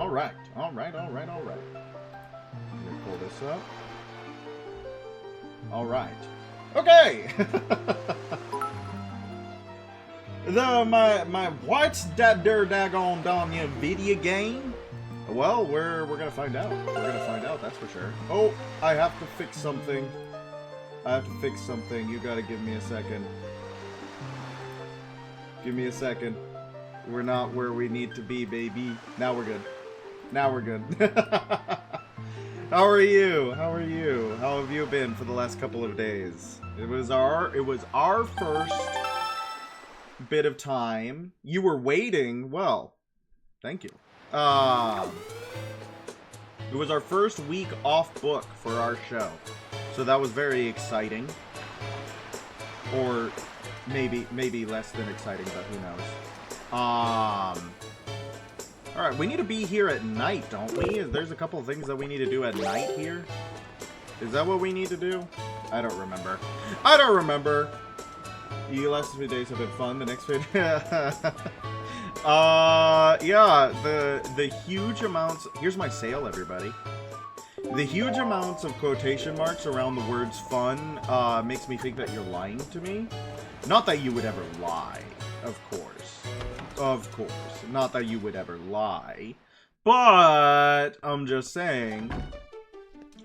Alright. Alright. Let me pull this up. Alright. Okay! my what's that der daggone Danya video game? Well, we're gonna find out. We're gonna find out, that's for sure. Oh, I have to fix something. You gotta give me a second. Give me a second. We're not where we need to be, baby. Now we're good. How are you? How have you been for the last couple of days? It was our first bit of time. You were waiting. Well, thank you. It was our first week off book for our show. So that was very exciting. Or maybe less than exciting, but who knows. Alright, we need to be here at night, don't we? There's a couple of things that we need to do at night here. Is that what we need to do? I don't remember. The last few days have been fun. The next few yeah, the huge amounts... Here's my sale, everybody. The huge amounts of quotation marks around the words fun makes me think that you're lying to me. Not that you would ever lie, of course. Not that you would ever lie. But, I'm just saying.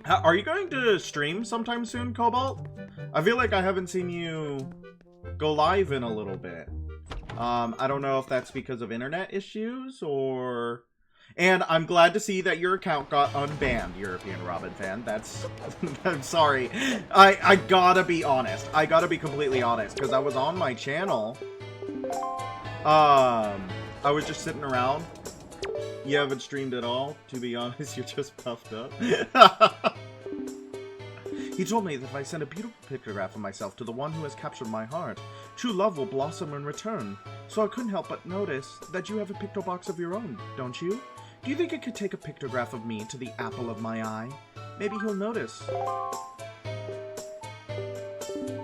Are you going to stream sometime soon, Cobalt? I feel like I haven't seen you go live in a little bit. I don't know if that's because of internet issues, or... And I'm glad to see that your account got unbanned, European Robin fan. That's... I'm sorry. I gotta be honest. I gotta be completely honest, because I was on my channel. I was just sitting around. You haven't streamed at all. To be honest, you're just puffed up. He told me that if I send a beautiful pictograph of myself to the one who has captured my heart, true love will blossom in return. So I couldn't help but notice that you have a picto box of your own, don't you? Do you think I could take a pictograph of me to the apple of my eye? Maybe he'll notice.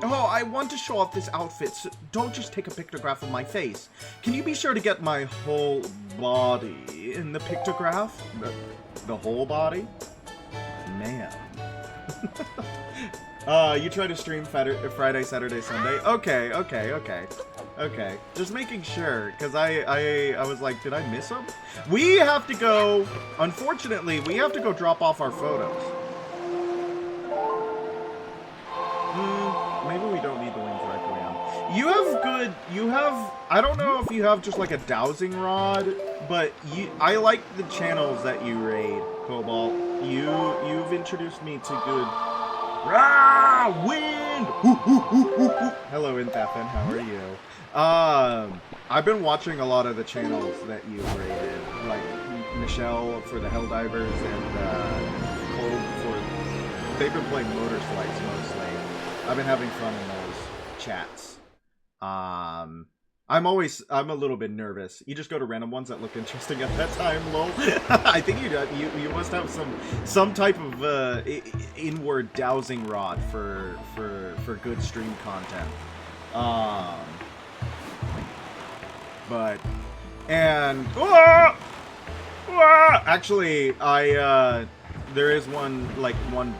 Oh, I want to show off this outfit, so don't just take a pictograph of my face. Can you be sure to get my whole body in the pictograph? The whole body? Man. You try to stream Friday, Saturday, Sunday? Okay. Just making sure, because I was like, did I miss them? We have to go, unfortunately, we have to go drop off our photos. Maybe we don't need the wings directly on. I don't know if you have just like a dowsing rod, but I like the channels that you raid, Cobalt. You've introduced me to good... Rah! Wind! Hello, Inthathan, how are you? I've been watching a lot of the channels that you rated, like Michelle for the Helldivers and Cole for... They've been playing Motor Slice mostly. I've been having fun in those chats. I'm a little bit nervous. You just go to random ones that look interesting at that time, lol. I think you must have some type of inward dowsing rod for good stream content. Actually, there is one.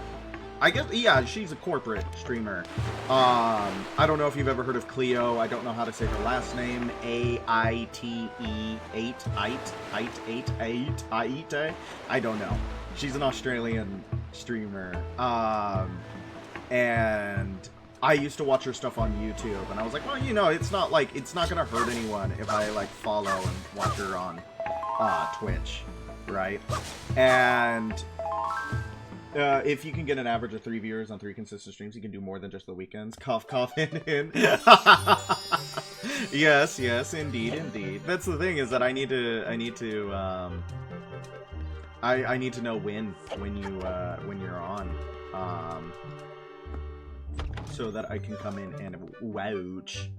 I guess, yeah, she's a corporate streamer. I don't know if you've ever heard of Cleo. I don't know how to say her last name. A-I-T-E 8 Aite. I don't know. She's an Australian streamer. And I used to watch her stuff on YouTube, and I was like, well, you know, it's not gonna hurt anyone if I follow and watch her on Twitch, right? And if you can get an average of 3 viewers on 3 consistent streams, you can do more than just the weekends. Cough, cough, in. Yes, indeed. That's the thing, is that I need to know when you're on, so that I can come in and watch.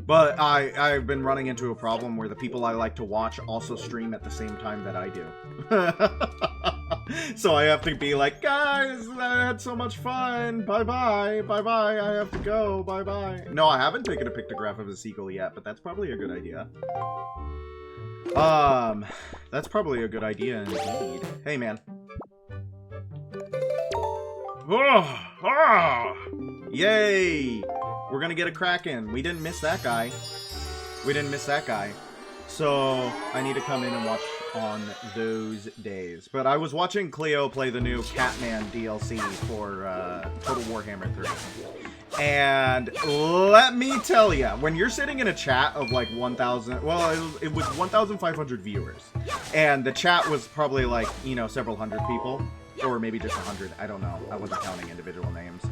But I've been running into a problem where the people I like to watch also stream at the same time that I do. So I have to be like, guys, I had so much fun. Bye-bye. Bye-bye. I have to go. Bye-bye. No, I haven't taken a pictograph of a seagull yet, but that's probably a good idea. That's probably a good idea indeed. Hey, man. Yay! We're gonna get a Kraken. We didn't miss that guy. We didn't miss that guy. So, I need to come in and watch on those days. But I was watching Cleo play the new Catman DLC for Total Warhammer 3. And let me tell you, when you're sitting in a chat of like 1,000, well, it was 1,500 viewers. And the chat was probably like, you know, several hundred people. Or maybe just 100, I don't know. I wasn't counting individual names.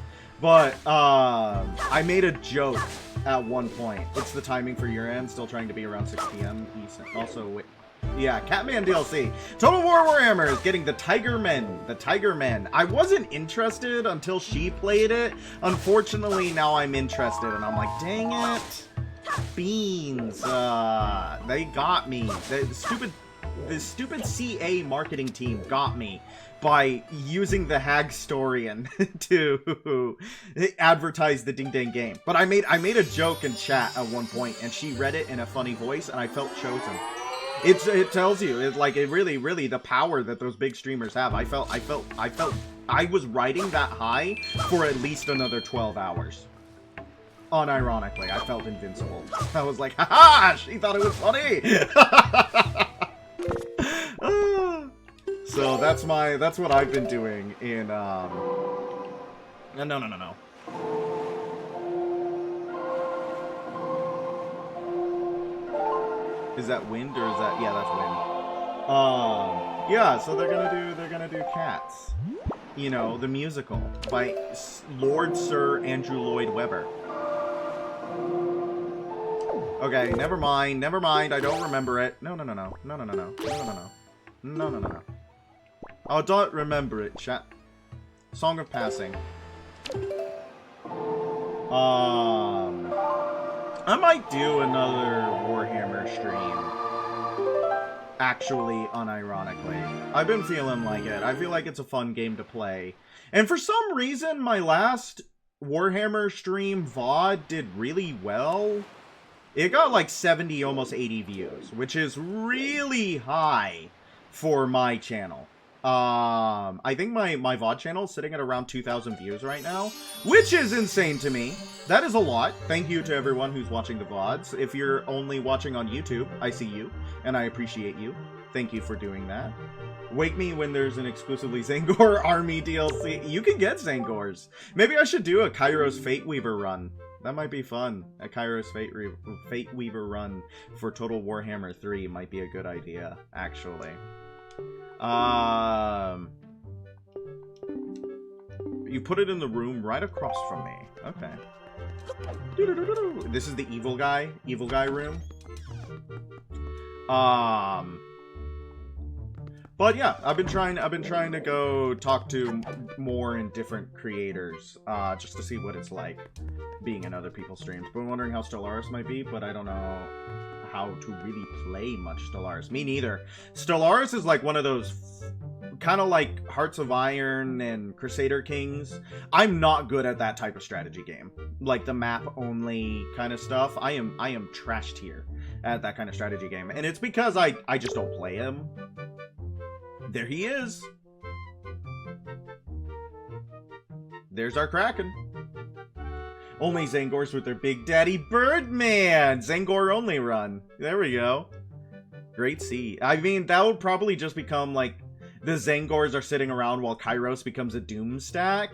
But, I made a joke at one point. It's the timing for your end, still trying to be around 6 p.m. Eastern. Also, wait, yeah, Catman DLC. Total War Warhammer is getting the Tiger Men. The Tiger Men. I wasn't interested until she played it. Unfortunately, now I'm interested, and I'm like, dang it. Beans. They got me. The stupid CA marketing team got me by using the Hagstorian to advertise the Ding Dang game. But I made a joke in chat at one point, and she read it in a funny voice, and I felt chosen. It tells you, it really the power that those big streamers have. I felt I was riding that high for at least another 12 hours. Unironically, I felt invincible. I was like, haha, she thought it was funny. So that's what I've been doing in no. Is that wind or is that, yeah, that's wind. Yeah, so they're gonna do Cats. You know, the musical by Lord Sir Andrew Lloyd Webber. Okay, never mind, I don't remember it. No. I don't remember it, chat. Song of Passing. I might do another Warhammer stream. Actually, unironically. I've been feeling like it. I feel like it's a fun game to play. And for some reason, my last Warhammer stream VOD did really well. It got like 70, almost 80 views, which is really high for my channel. I think my VOD channel is sitting at around 2,000 views right now, which is insane to me. That is a lot. Thank you to everyone who's watching the VODs. If you're only watching on YouTube, I see you, and I appreciate you. Thank you for doing that. Wake me when there's an exclusively Zangor Army DLC. You can get Zangors. Maybe I should do a Kairos Fate Weaver run. That might be fun. A Kairos Fate Weaver run for Total Warhammer 3 might be a good idea, actually. You put it in the room right across from me. Okay. This is the evil guy room. But yeah, I've been trying to go talk to more and different creators, just to see what it's like being in other people's streams. Been wondering how Stellaris might be, but I don't know how to really play much Stellaris. Me neither. Stellaris is like one of those kind of like Hearts of Iron and Crusader Kings. I'm not good at that type of strategy game. Like the map only kind of stuff. I am trashed here at that kind of strategy game. And it's because I just don't play him. There he is. There's our Kraken. Only Zangors with their Big Daddy Birdman. Zangor only run. There we go. Great Sea. I mean, that would probably just become like the Zangors are sitting around while Kairos becomes a Doom stack.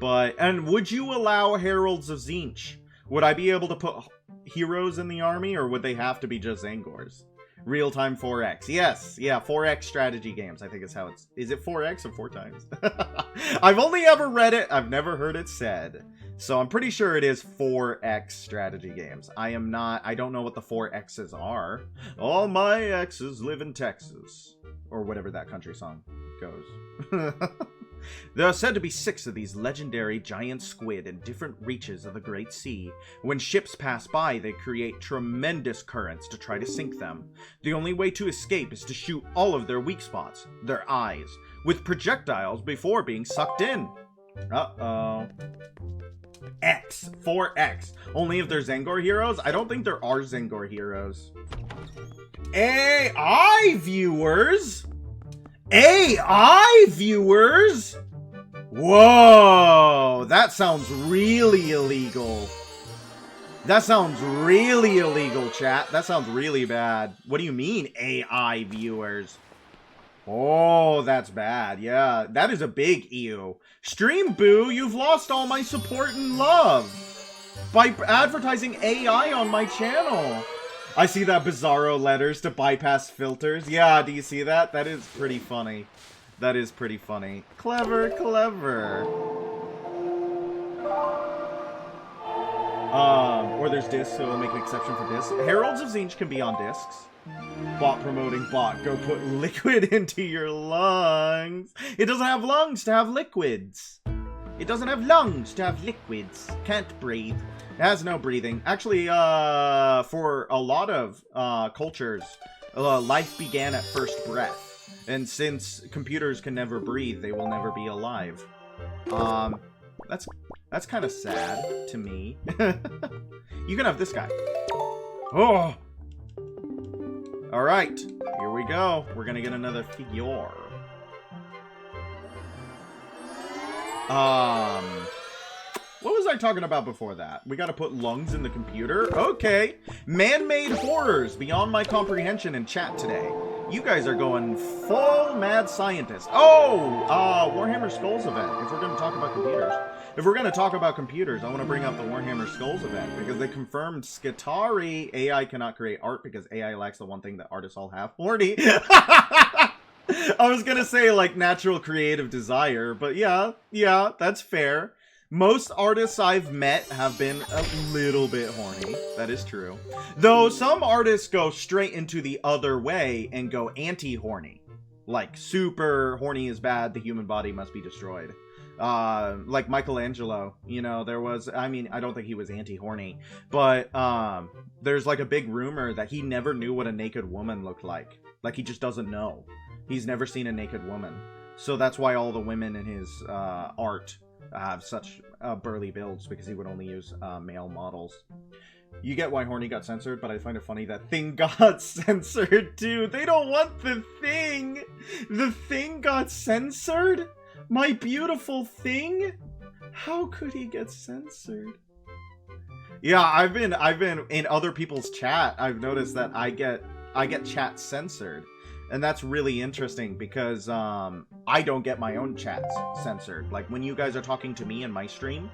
But, and would you allow Heralds of Tzeentch? Would I be able to put heroes in the army, or would they have to be just Zangors? Real-time 4X. Yes, yeah, 4X strategy games, I think is how it's... Is it 4X or 4 times? I've only ever read it, I've never heard it said. So I'm pretty sure it is 4X strategy games. I don't know what the 4X's are. All my exes live in Texas. Or whatever that country song goes. There are said to be 6 of these legendary giant squid in different reaches of the Great Sea. When ships pass by, they create tremendous currents to try to sink them. The only way to escape is to shoot all of their weak spots, their eyes. with projectiles before being sucked in. Uh-oh. X. 4X. Only if they're Zengor heroes? I don't think there are Zengor heroes. AI viewers? AI viewers? Whoa! That sounds really illegal. That sounds really illegal, chat. That sounds really bad. What do you mean, AI viewers? Oh, that's bad. Yeah, that is a big ew. Stream Boo, you've lost all my support and love by advertising AI on my channel. I see that Bizarro letters to bypass filters. Yeah, do you see that? That is pretty funny. That is pretty funny. Clever, clever. Or there's discs, so we'll make an exception for discs. Heralds of Zinj can be on discs. Bot promoting bot. Go put liquid into your lungs. It doesn't have lungs to have liquids. It doesn't have lungs to have liquids. Can't breathe. It has no breathing. Actually, for a lot of cultures, life began at first breath. And since computers can never breathe, they will never be alive. That's kind of sad to me. You can have this guy. Oh! Alright, here we go. We're gonna get another figure. What was I talking about before that? We gotta put lungs in the computer? Okay. Man-made horrors beyond my comprehension in chat today. You guys are going full mad scientist. Oh! Warhammer Skulls event, if we're gonna talk about computers. If we're gonna talk about computers, I want to bring up the Warhammer Skulls event, because they confirmed Skitarii AI cannot create art because AI lacks the one thing that artists all have. Horny! I was gonna say, like, natural creative desire, but yeah, that's fair. Most artists I've met have been a little bit horny. That is true. Though some artists go straight into the other way and go anti-horny. Like, super horny is bad, the human body must be destroyed. Like Michelangelo, you know, there was, I mean, I don't think he was anti-horny, but, there's like a big rumor that he never knew what a naked woman looked like. Like, he just doesn't know. He's never seen a naked woman. So that's why all the women in his, art have such, burly builds, because he would only use, male models. You get why Horny got censored, but I find it funny that Thing got censored too. They don't want the Thing! The Thing got censored? My beautiful Thing? How could he get censored? Yeah, I've been in other people's chat. I've noticed that I get chat censored. And that's really interesting because I don't get my own chats censored. Like when you guys are talking to me in my stream,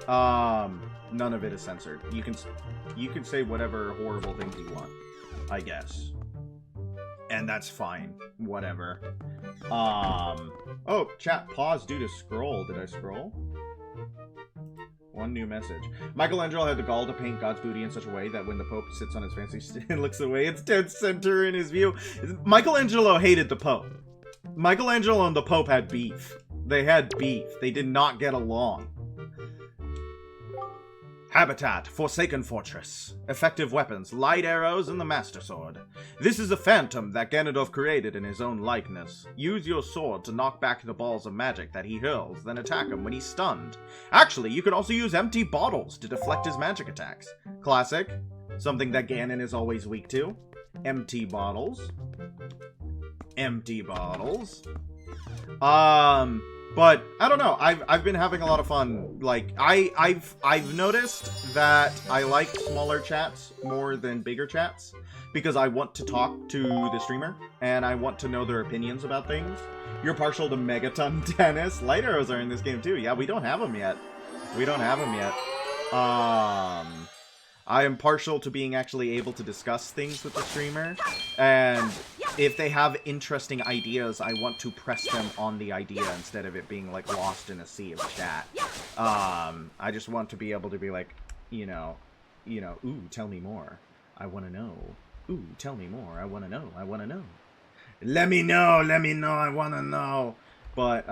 none of it is censored. You can say whatever horrible things you want, I guess. And that's fine. Whatever. Oh, chat pause due to scroll. Did I scroll? One new message. Michelangelo had the gall to paint God's booty in such a way that when the Pope sits on his fancy stand and looks away, it's dead center in his view. Michelangelo hated the Pope. Michelangelo and the Pope had beef. They had beef. They did not get along. Habitat, Forsaken Fortress. Effective weapons, light arrows and the Master Sword. This is a phantom that Ganondorf created in his own likeness. Use your sword to knock back the balls of magic that he hurls, then attack him when he's stunned. Actually, you could also use empty bottles to deflect his magic attacks. Classic. Something that Ganon is always weak to. Empty bottles. Empty bottles. But I don't know. I've been having a lot of fun. Like I've noticed that I like smaller chats more than bigger chats because I want to talk to the streamer and I want to know their opinions about things. You're partial to Megaton Dennis. Light arrows are in this game too. Yeah, we don't have them yet. We don't have them yet. I am partial to being actually able to discuss things with the streamer, and if they have interesting ideas, I want to press them on the idea instead of it being, like, lost in a sea of chat. I just want to be able to be like, you know, ooh, tell me more. I want to know. Ooh, tell me more. I want to know. I want to know. Let me know, I want to know. But,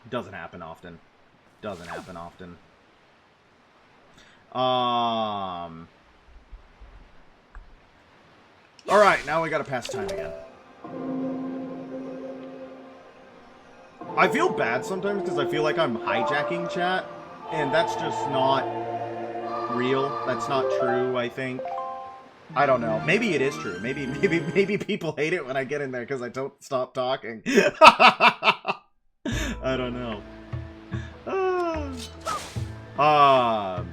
doesn't happen often. Doesn't happen often. Alright, now we gotta pass time again. I feel bad sometimes because I feel like I'm hijacking chat, and that's just not real. That's not true, I think. I don't know. Maybe it is true. Maybe people hate it when I get in there because I don't stop talking. I don't know. All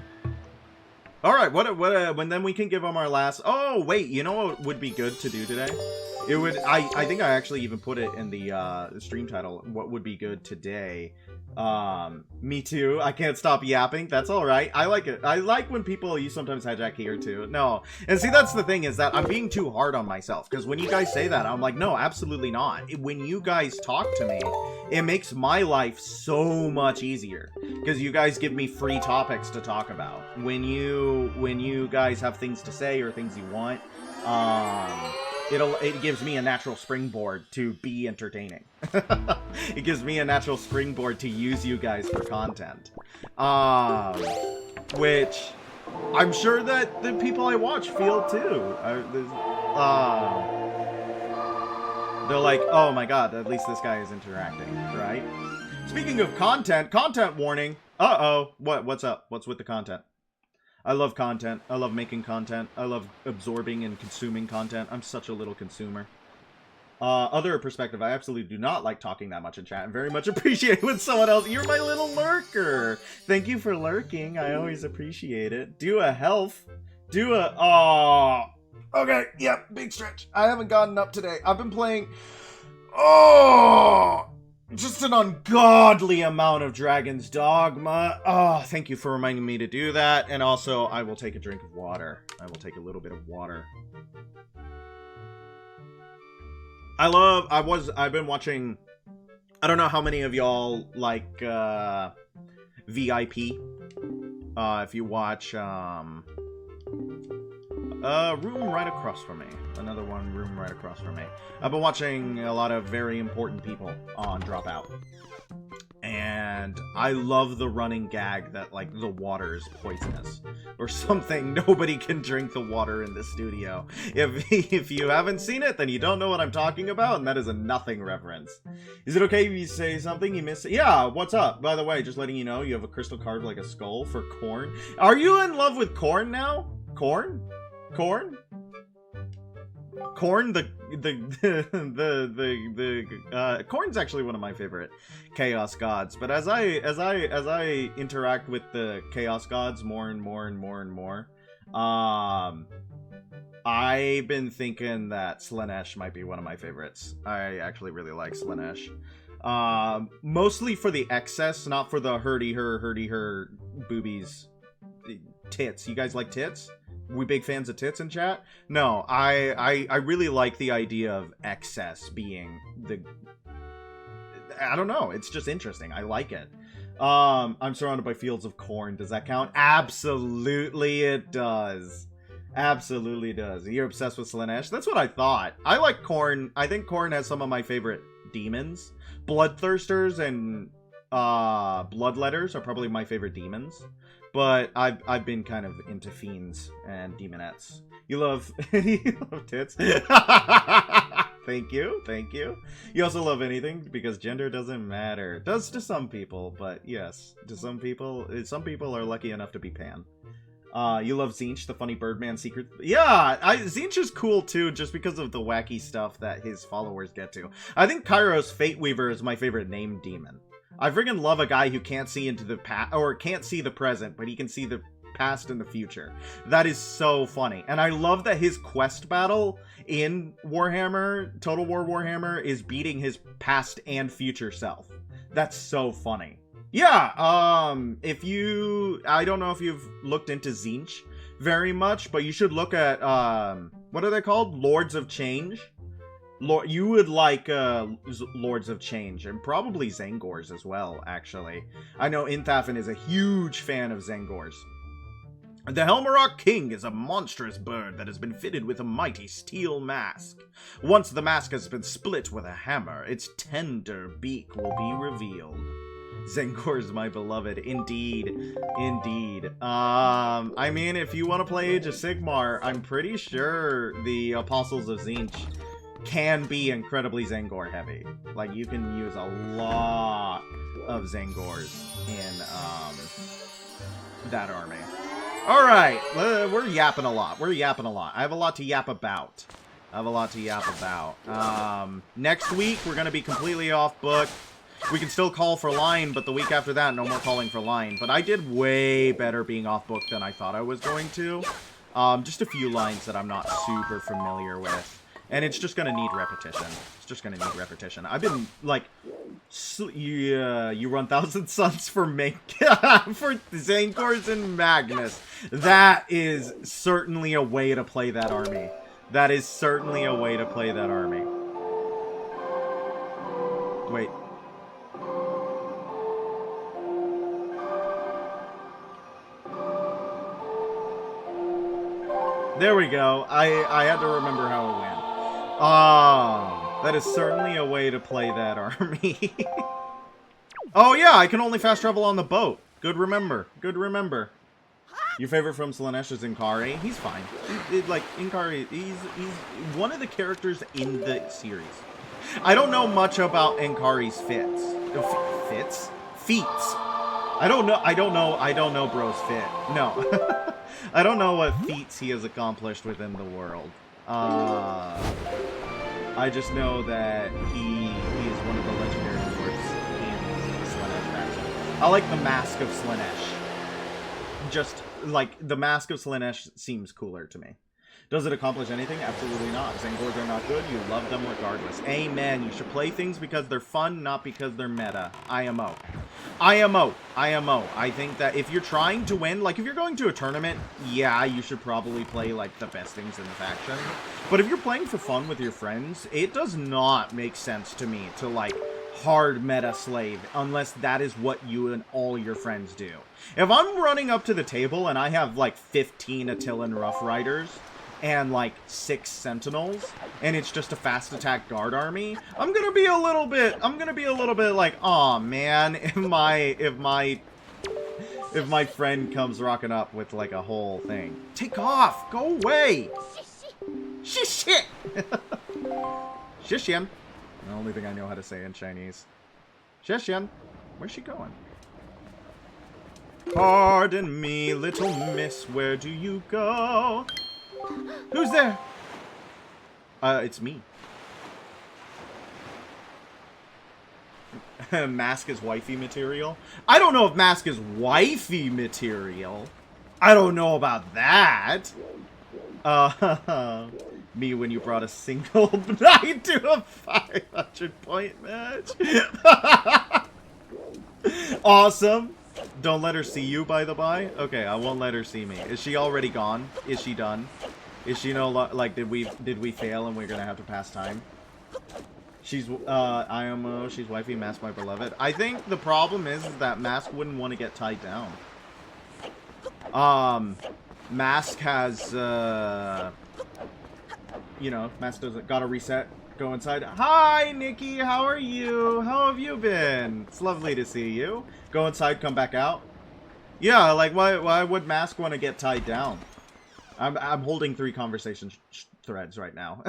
right. When then we can give them our last. Oh wait, you know what would be good to do today? It would. I think I actually even put it in the stream title. What would be good today? Me too. I can't stop yapping. That's all right. I like it. I like when people, you sometimes hijack here too. No. And see, that's the thing, is that I'm being too hard on myself. Because when you guys say that, I'm like, no, absolutely not. When you guys talk to me, it makes my life so much easier. Because you guys give me free topics to talk about. When you guys have things to say or things you want, it gives me a natural springboard to be entertaining. It gives me a natural springboard to use you guys for content. Which I'm sure that the people I watch feel too. They're like, oh my god, at least this guy is interacting, right? Speaking of content warning. Uh-oh. What's up? What's with the content? I love content. I love making content. I love absorbing and consuming content. I'm such a little consumer. Other perspective, I absolutely do not like talking that much in chat and very much appreciate when someone else... You're my little lurker! Thank you for lurking. I always appreciate it. Do a health. Do a... Oh. Okay, yep, big stretch. I haven't gotten up today. I've been playing... Oh! Just an ungodly amount of Dragon's Dogma. Oh, thank you for reminding me to do that. And also, I will take a drink of water. I will take a little bit of water. I've been watching... I don't know how many of y'all like VIP. If you watch room right across from me. Another one, room right across from me. I've been watching a lot of very important people on Dropout. And I love the running gag that, like, the water is poisonous. Or something. Nobody can drink the water in the studio. If you haven't seen it, then you don't know what I'm talking about, and that is a nothing reference. Is it okay if you say something you miss? Yeah, what's up? By the way, just letting you know, you have a crystal carved like a skull for Corn. Are you in love with Corn now? Corn? Corn? Corn, Corn's actually one of my favorite Chaos Gods, but as I interact with the Chaos Gods more and more, I've been thinking that Slaanesh might be one of my favorites. I actually really like Slaanesh. Mostly for the excess, not for the hurdy her boobies, tits. You guys like tits? We big fans of tits in chat? No, I really like the idea of excess being the... I don't know, it's just interesting. I like it. I'm surrounded by fields of corn. Does that count? Absolutely it does. Absolutely does. You're obsessed with Slaanesh? That's what I thought. I like Corn. I think Corn has some of my favorite demons. Bloodthirsters and Bloodletters are probably my favorite demons. But I've been kind of into fiends and demonettes. You love tits? Thank you. You also love anything because gender doesn't matter. It does to some people, but yes, to some people are lucky enough to be pan. You love Zinch, the funny Birdman secret. Yeah, Zinch is cool too, just because of the wacky stuff that his followers get to. I think Kairos Fate Weaver is my favorite named demon. I friggin' love a guy who can't see into the past, or can't see the present, but he can see the past and the future. That is so funny. And I love that his quest battle in Warhammer, Total War Warhammer, is beating his past and future self. That's so funny. Yeah, I don't know if you've looked into Zinch very much, but you should look at, what are they called? Lords of Change? You would like Lords of Change, and probably Zangors as well, actually. I know Inthafen is a huge fan of Zangors. The Helmarok King is a monstrous bird that has been fitted with a mighty steel mask. Once the mask has been split with a hammer, its tender beak will be revealed. Zangors, my beloved. Indeed. I mean, if you want to play Age of Sigmar, I'm pretty sure the Apostles of Zinch can be incredibly Zangor heavy. Like, you can use a lot of Zangors in that army. Alright, we're yapping a lot. We're yapping a lot. I have a lot to yap about. Next week, we're going to be completely off book. We can still call for line, but the week after that, no more calling for line. But I did way better being off book than I thought I was going to. Just a few lines that I'm not super familiar with. And it's just going to need repetition. I've been, like, you run Thousand Suns for for Zangors and Magnus. That is certainly a way to play that army. Wait. There we go. I had to remember how it went. That is certainly a way to play that army. Oh yeah, I can only fast travel on the boat. Good remember. Your favorite from Slaanesh is Inkari. He's fine. Like, Inkari, he's one of the characters in the series. I don't know much about Inkari's feats. I don't know bro's fit. No. I don't know what feats he has accomplished within the world. I just know that he is one of the legendary lords in the Slaanesh faction. I like the Mask of Slaanesh. Just, like, the Mask of Slaanesh seems cooler to me. Does it accomplish anything? Absolutely not. Zangors are not good. You love them regardless. Amen. You should play things because they're fun, not because they're meta. IMO. I think that if you're trying to win, like if you're going to a tournament, yeah, you should probably play like the best things in the faction. But if you're playing for fun with your friends, it does not make sense to me to like hard meta slave unless that is what you and all your friends do. If I'm running up to the table and I have like 15 Attilan Rough Riders and like 6 Sentinels, and it's just a fast attack guard army, I'm gonna be a little bit like, aw man, if my friend comes rocking up with like a whole thing. Take off! Go away! Shit! Shishian. The only thing I know how to say in Chinese. Shishian. Where's she going? Pardon me, little miss, where do you go? Who's there? It's me. Mask is wifey material? I don't know if Mask is wifey material. I don't know about that. Me when you brought a single knight to a 500-point match. Awesome. Don't let her see you, by the by. Okay, I won't let her see me. Is she already gone? Is she done? Is she like, did we fail and we're gonna have to pass time? She's IMO, she's wifey, Mask my beloved. I think the problem is that Mask wouldn't want to get tied down. Mask has you know, Mask doesn't gotta reset, go inside. Hi Nikki, how are you? How have you been? It's lovely to see you. Go inside, come back out. Yeah, like why would Mask want to get tied down? I'm holding 3 conversation threads right now.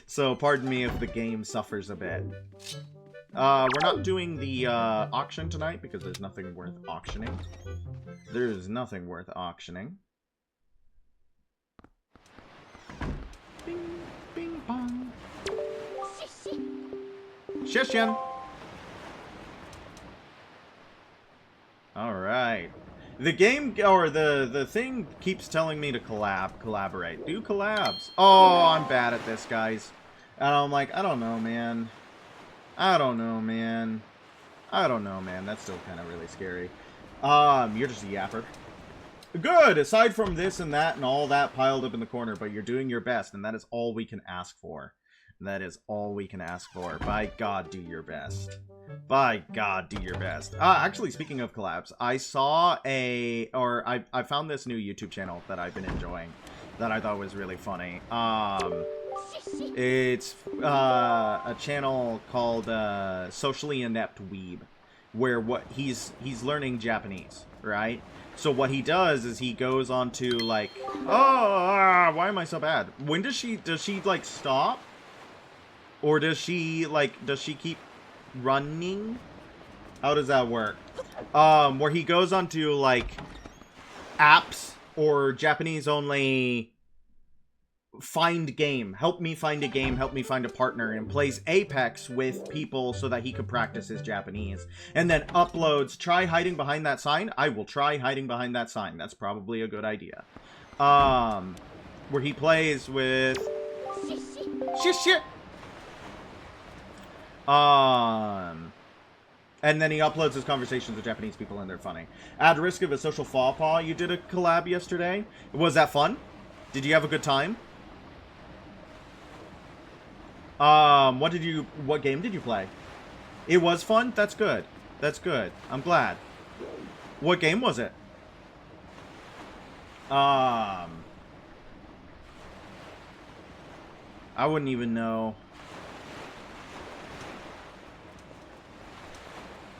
So pardon me if the game suffers a bit. We're not doing the auction tonight because there's nothing worth auctioning. There's nothing worth auctioning. Bing, bing, bong. Shishin. Alright. The game, or the thing keeps telling me to collaborate. Do collabs. Oh, I'm bad at this, guys. And I'm like, I don't know, man. That's still kind of really scary. You're just a yapper. Good! Aside from this and that and all that piled up in the corner, but you're doing your best, and that is all we can ask for. That is all we can ask for. By God, do your best. By God, do your best. Actually, speaking of collabs, I saw I found this new YouTube channel that I've been enjoying that I thought was really funny. It's a channel called Socially Inept Weeb, where he's learning Japanese, right? So what he does is he goes on to, like... Oh, why am I so bad? When does she, like, stop? Or does she keep running? How does that work? Where he goes on to, like, apps or Japanese-only find game. Help me find a game, help me find a partner, and plays Apex with people so that he could practice his Japanese. And then uploads, try hiding behind that sign. I will try hiding behind that sign. That's probably a good idea. Where he plays with... Shit. And then he uploads his conversations with Japanese people, and they're funny. At risk of a social faux pas, you did a collab yesterday. Was that fun? Did you have a good time? What game did you play? It was fun? That's good. That's good. I'm glad. What game was it? I wouldn't even know.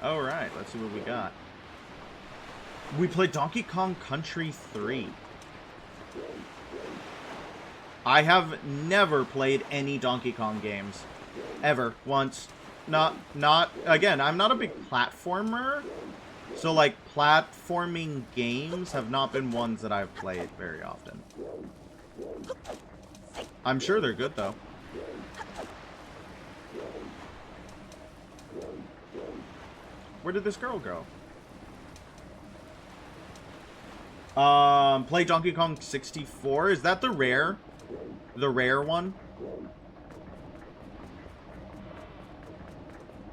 Alright, let's see what we got. We played Donkey Kong Country 3. I have never played any Donkey Kong games. Ever. Once. Again, I'm not a big platformer. So, like, platforming games have not been ones that I've played very often. I'm sure they're good, though. Where did this girl go? Play Donkey Kong 64. Is that the rare? The rare one?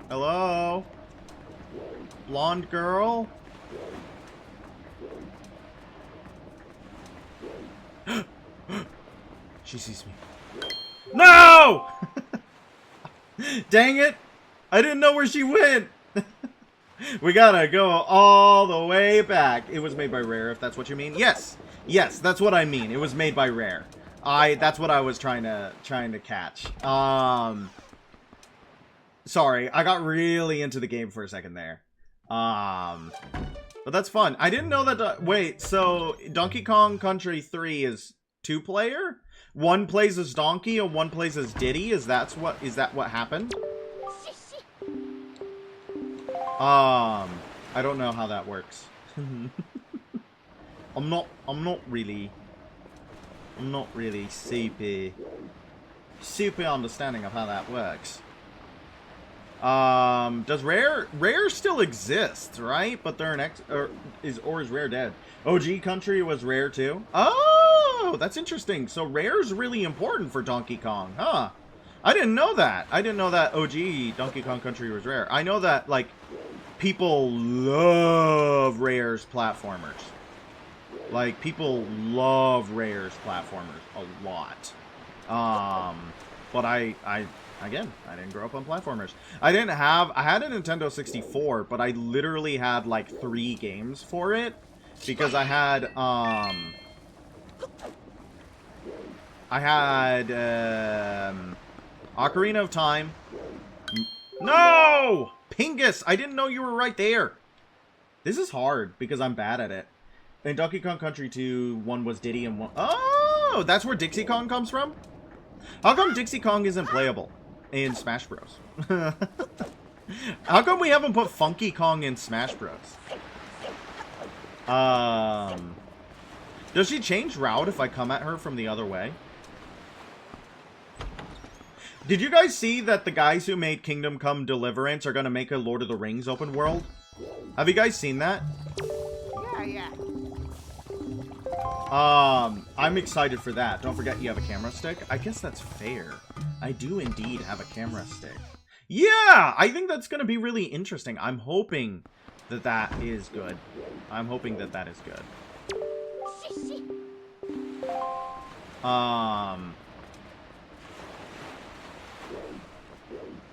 Hello? Blonde girl? She sees me. No! Dang it! I didn't know where she went! We gotta go all the way back. It was made by Rare, if that's what you mean. Yes! Yes, that's what I mean. It was made by Rare. That's what I was trying to catch. Sorry, I got really into the game for a second there. But that's fun. I didn't know that... wait, so Donkey Kong Country 3 is 2-player? One plays as Donkey and one plays as Diddy? Is that what happened? I don't know how that works. I'm not really super understanding of how that works. Does Rare still exists, right? But they're is Rare dead? OG Country was Rare too? Oh, that's interesting. So Rare's really important for Donkey Kong, huh? I didn't know that. I didn't know that OG Donkey Kong Country was Rare. I know that, like, people love Rare's platformers. Like, people love Rare's platformers a lot. But I didn't grow up on platformers. I had a Nintendo 64, but I literally had, like, 3 games for it. Because I had Ocarina of Time. No! Pingus! I didn't know you were right there. This is hard, because I'm bad at it. In Donkey Kong Country 2, one was Diddy and one... Oh! That's where Dixie Kong comes from? How come Dixie Kong isn't playable in Smash Bros? How come we haven't put Funky Kong in Smash Bros? Does she change route if I come at her from the other way? Did you guys see that the guys who made Kingdom Come Deliverance are going to make a Lord of the Rings open world? Have you guys seen that? Yeah. I'm excited for that. Don't forget you have a camera stick. I guess that's fair. I do indeed have a camera stick. Yeah! I think that's going to be really interesting. I'm hoping that that is good. I'm hoping that that is good.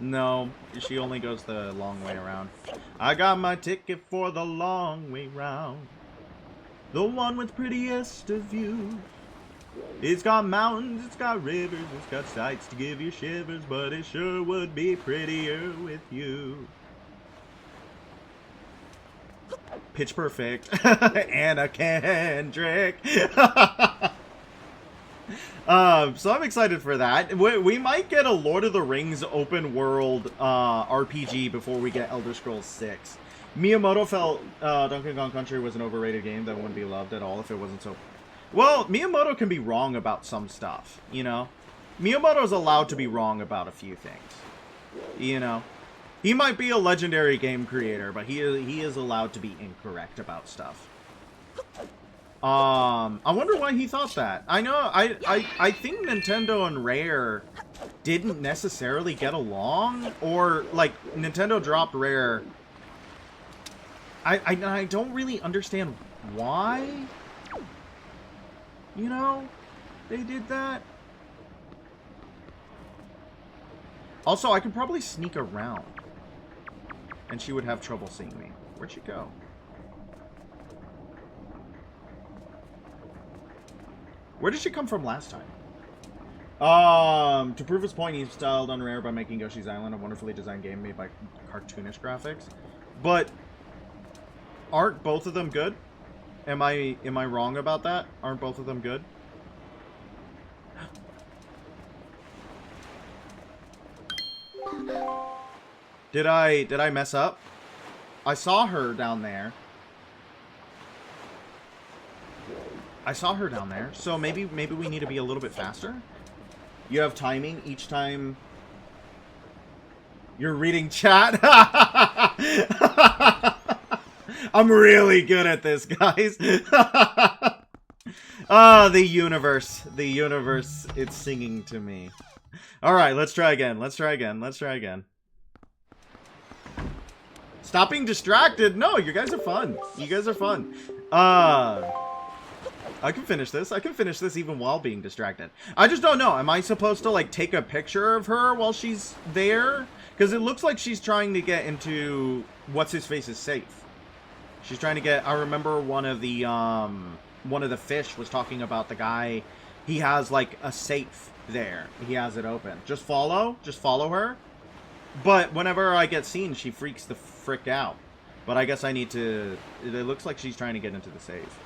No, she only goes the long way around. I got my ticket for the long way round. The one with prettiest of views. It's got mountains, it's got rivers, it's got sights to give you shivers, but it sure would be prettier with you. Pitch Perfect. Anna Kendrick. So I'm excited for that. We might get a Lord of the Rings open world RPG before we get Elder Scrolls 6. Miyamoto felt Donkey Kong Country was an overrated game that wouldn't be loved at all if it wasn't so... Well, Miyamoto can be wrong about some stuff, you know? Miyamoto's allowed to be wrong about a few things, you know? He might be a legendary game creator, but he is allowed to be incorrect about stuff. I wonder why he thought that. I know, I think Nintendo and Rare didn't necessarily get along, or, like, Nintendo dropped Rare. I don't really understand why, you know, they did that. Also, I could probably sneak around, and she would have trouble seeing me. Where'd she go? Where did she come from last time? To prove his point, he styled on Rare by making Yoshi's Island a wonderfully designed game made by cartoonish graphics. But aren't both of them good? Am I wrong about that? Aren't both of them good? Did I mess up? I saw her down there. I saw her down there, so maybe we need to be a little bit faster. You have timing each time you're reading chat. I'm really good at this, guys. Ah, the universe, it's singing to me. All right, let's try again. Let's try again. Stop being distracted. No, you guys are fun. I can finish this. I can finish this even while being distracted. I just don't know. Am I supposed to, like, take a picture of her while she's there? Because it looks like she's trying to get into What's-His-Face is safe. She's trying to get... I remember one of the fish was talking about the guy. He has, like, a safe there. He has it open. Just follow her. But whenever I get seen, she freaks the frick out. But I guess I need to... It looks like she's trying to get into the safe.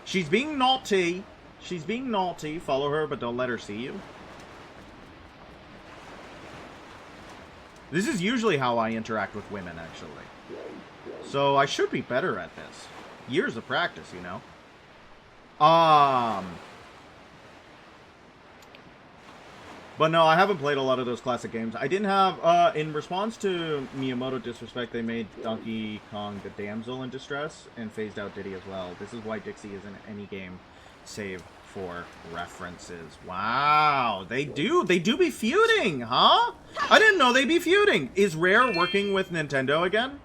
She's being naughty. Follow her, but don't let her see you. This is usually how I interact with women, actually. So I should be better at this. Years of practice, you know. But no, I haven't played a lot of those classic games. I didn't have, in response to Miyamoto disrespect, they made Donkey Kong the damsel in distress and phased out Diddy as well. This is why Dixie isn't any game save for references. Wow, they do be feuding, huh? I didn't know they'd be feuding. Is Rare working with Nintendo again?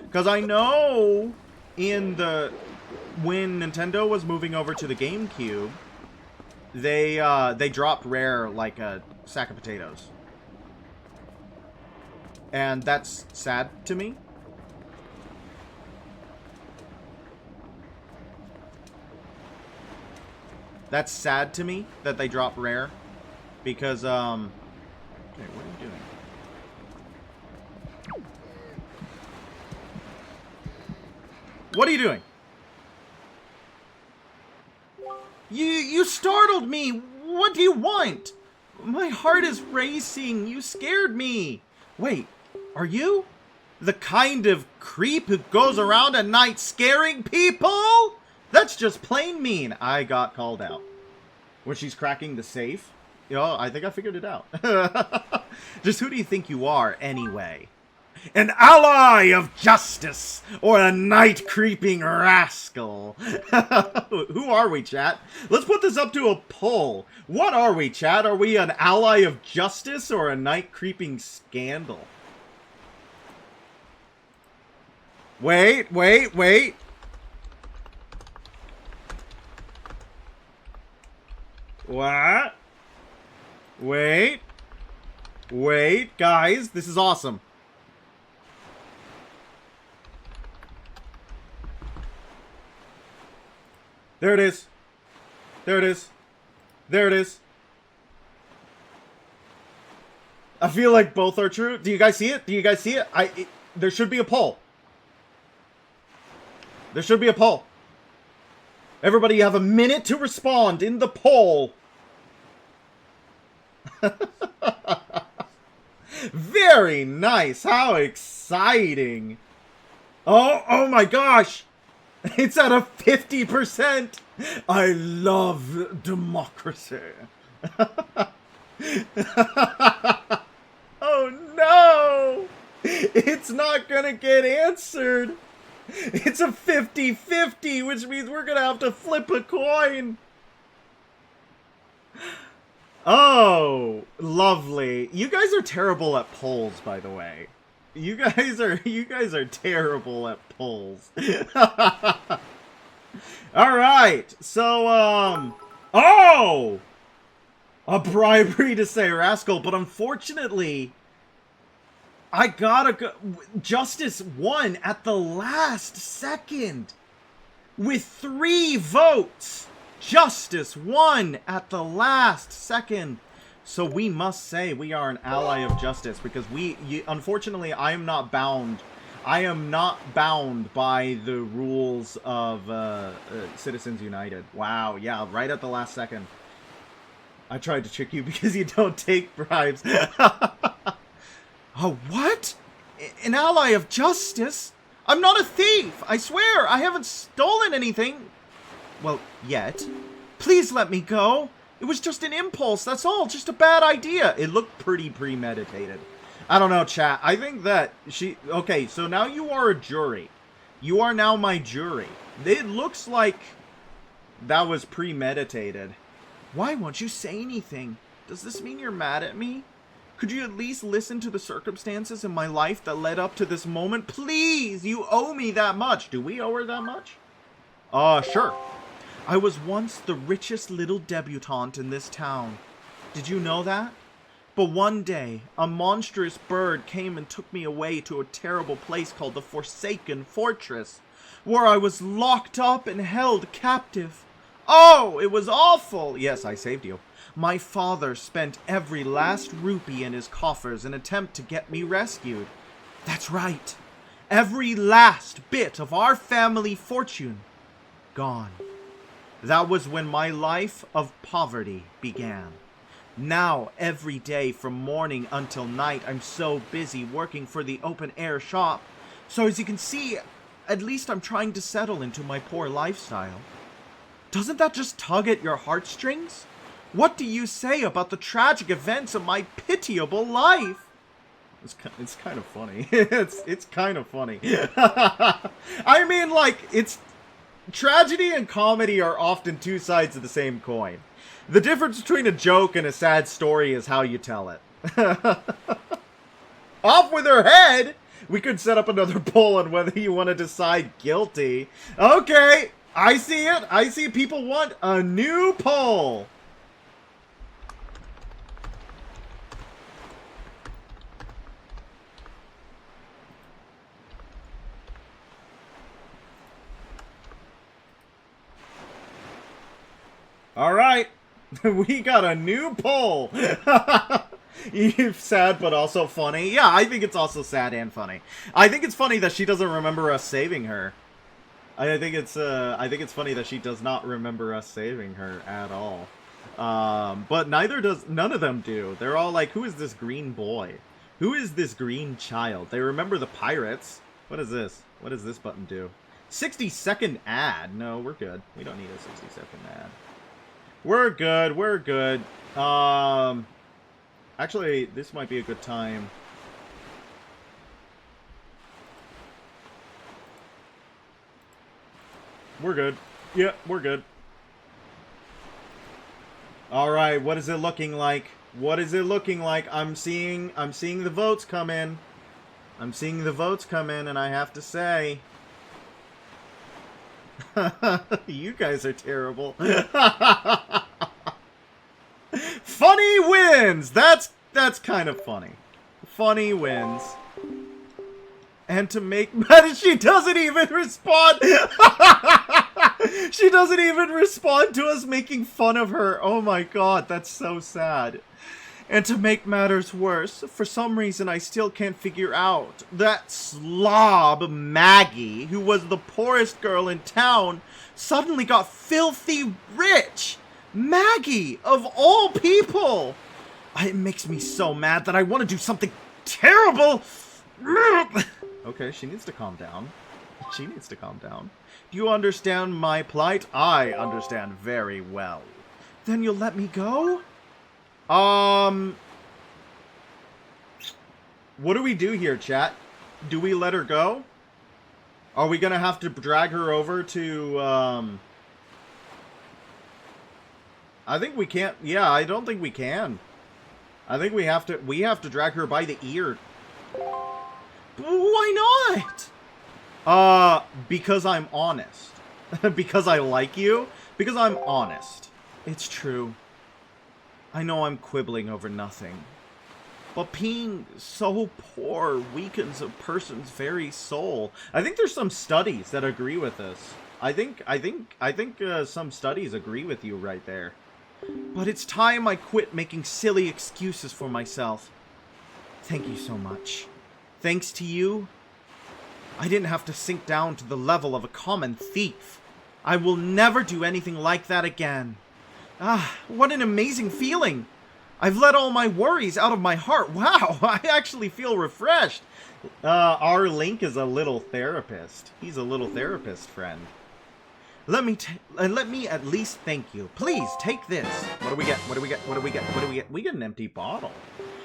Because I know when Nintendo was moving over to the GameCube, they dropped Rare like a sack of potatoes. And that's sad to me. That's sad to me that they dropped Rare. Because, okay, what are you doing? What are you doing? You startled me! What do you want? My heart is racing. You scared me. Wait, are you the kind of creep who goes around at night scaring people? That's just plain mean. I got called out. When she's cracking the safe? Yo, I think I figured it out. Just who do you think you are, anyway? An ally of justice, or a night-creeping rascal. Who are we, chat? Let's put this up to a poll. What are we, chat? Are we an ally of justice, or a night-creeping scandal? Wait. What? Wait, guys, this is awesome. There it is. I feel like both are true. Do you guys see it? There should be a poll. There should be a poll. Everybody have a minute to respond in the poll. Very nice. How exciting. Oh my gosh. It's at a 50%. I love democracy. Oh no. It's not gonna get answered. It's a 50-50, which means we're gonna have to flip a coin. Oh, lovely. You guys are terrible at polls, by the way. You guys are terrible at polls. Alright, so, oh! A bribery to say rascal, but unfortunately, I gotta go. Justice won at the last second with 3 votes. Justice won at the last second. So we must say we are an ally of justice because unfortunately, I am not bound. I am not bound by the rules of Citizens United. Wow, yeah, right at the last second. I tried to trick you because you don't take bribes. Oh, what? An ally of justice? I'm not a thief! I swear, I haven't stolen anything. Well, yet. Please let me go. It was just an impulse, that's all. Just a bad idea. It looked pretty premeditated. I don't know, chat. I think that she... Okay, so now you are a jury. You are now my jury. It looks like that was premeditated. Why won't you say anything? Does this mean you're mad at me? Could you at least listen to the circumstances in my life that led up to this moment? Please, you owe me that much. Do we owe her that much? Sure. I was once the richest little debutante in this town. Did you know that? But one day, a monstrous bird came and took me away to a terrible place called the Forsaken Fortress, where I was locked up and held captive. Oh, it was awful! Yes, I saved you. My father spent every last rupee in his coffers in an attempt to get me rescued. That's right. Every last bit of our family fortune gone. That was when my life of poverty began. Now, every day from morning until night, I'm so busy working for the open-air shop. So as you can see, at least I'm trying to settle into my poor lifestyle. Doesn't that just tug at your heartstrings? What do you say about the tragic events of my pitiable life? It's kind of funny. it's kind of funny. I mean, like, it's... Tragedy and comedy are often two sides of the same coin. The difference between a joke and a sad story is how you tell it. Off with her head! We could set up another poll on whether you want to decide guilty. Okay, I see it. I see people want a new poll. Alright, we got a new poll. Sad but also funny. Yeah, I think it's also sad and funny. I think it's funny that she doesn't remember us saving her. I think it's funny that she does not remember us saving her at all. But none of them do. They're all like, who is this green boy? Who is this green child? They remember the pirates. What is this? What does this button do? 60-second ad. No, we're good. We don't need a 60-second ad. We're good, we're good. Actually, this might be a good time. We're good. Yeah, we're good. Alright, what is it looking like? What is it looking like? I'm seeing the votes come in. I'm seeing the votes come in, and I have to say... You guys are terrible. Funny wins! That's kind of funny. Funny wins. And to make... She doesn't even respond! She doesn't even respond to us making fun of her. Oh my god, that's so sad. And to make matters worse, for some reason I still can't figure out, that slob Maggie, who was the poorest girl in town, suddenly got filthy rich. Maggie, of all people! It makes me so mad that I want to do something terrible. Okay, she needs to calm down. She needs to calm down. Do you understand my plight? I understand very well. Then you'll let me go? What do we do here, chat? Do we let her go? Are we gonna have to drag her over to, I think we can't. Yeah, I don't think we can. I think we have to drag her by the ear. Why not? Because I'm honest. Because I like you. Because I'm honest. It's true. I know I'm quibbling over nothing. But being so poor weakens a person's very soul. I think there's some studies that agree with this. I think some studies agree with you right there. But it's time I quit making silly excuses for myself. Thank you so much. Thanks to you, I didn't have to sink down to the level of a common thief. I will never do anything like that again. Ah, what an amazing feeling. I've let all my worries out of my heart. Wow, I actually feel refreshed. Our Link is a little therapist. He's a little therapist friend. Let me at least thank you. Please, take this. What do we get? What do we get? What do we get? What do we get? We get an empty bottle.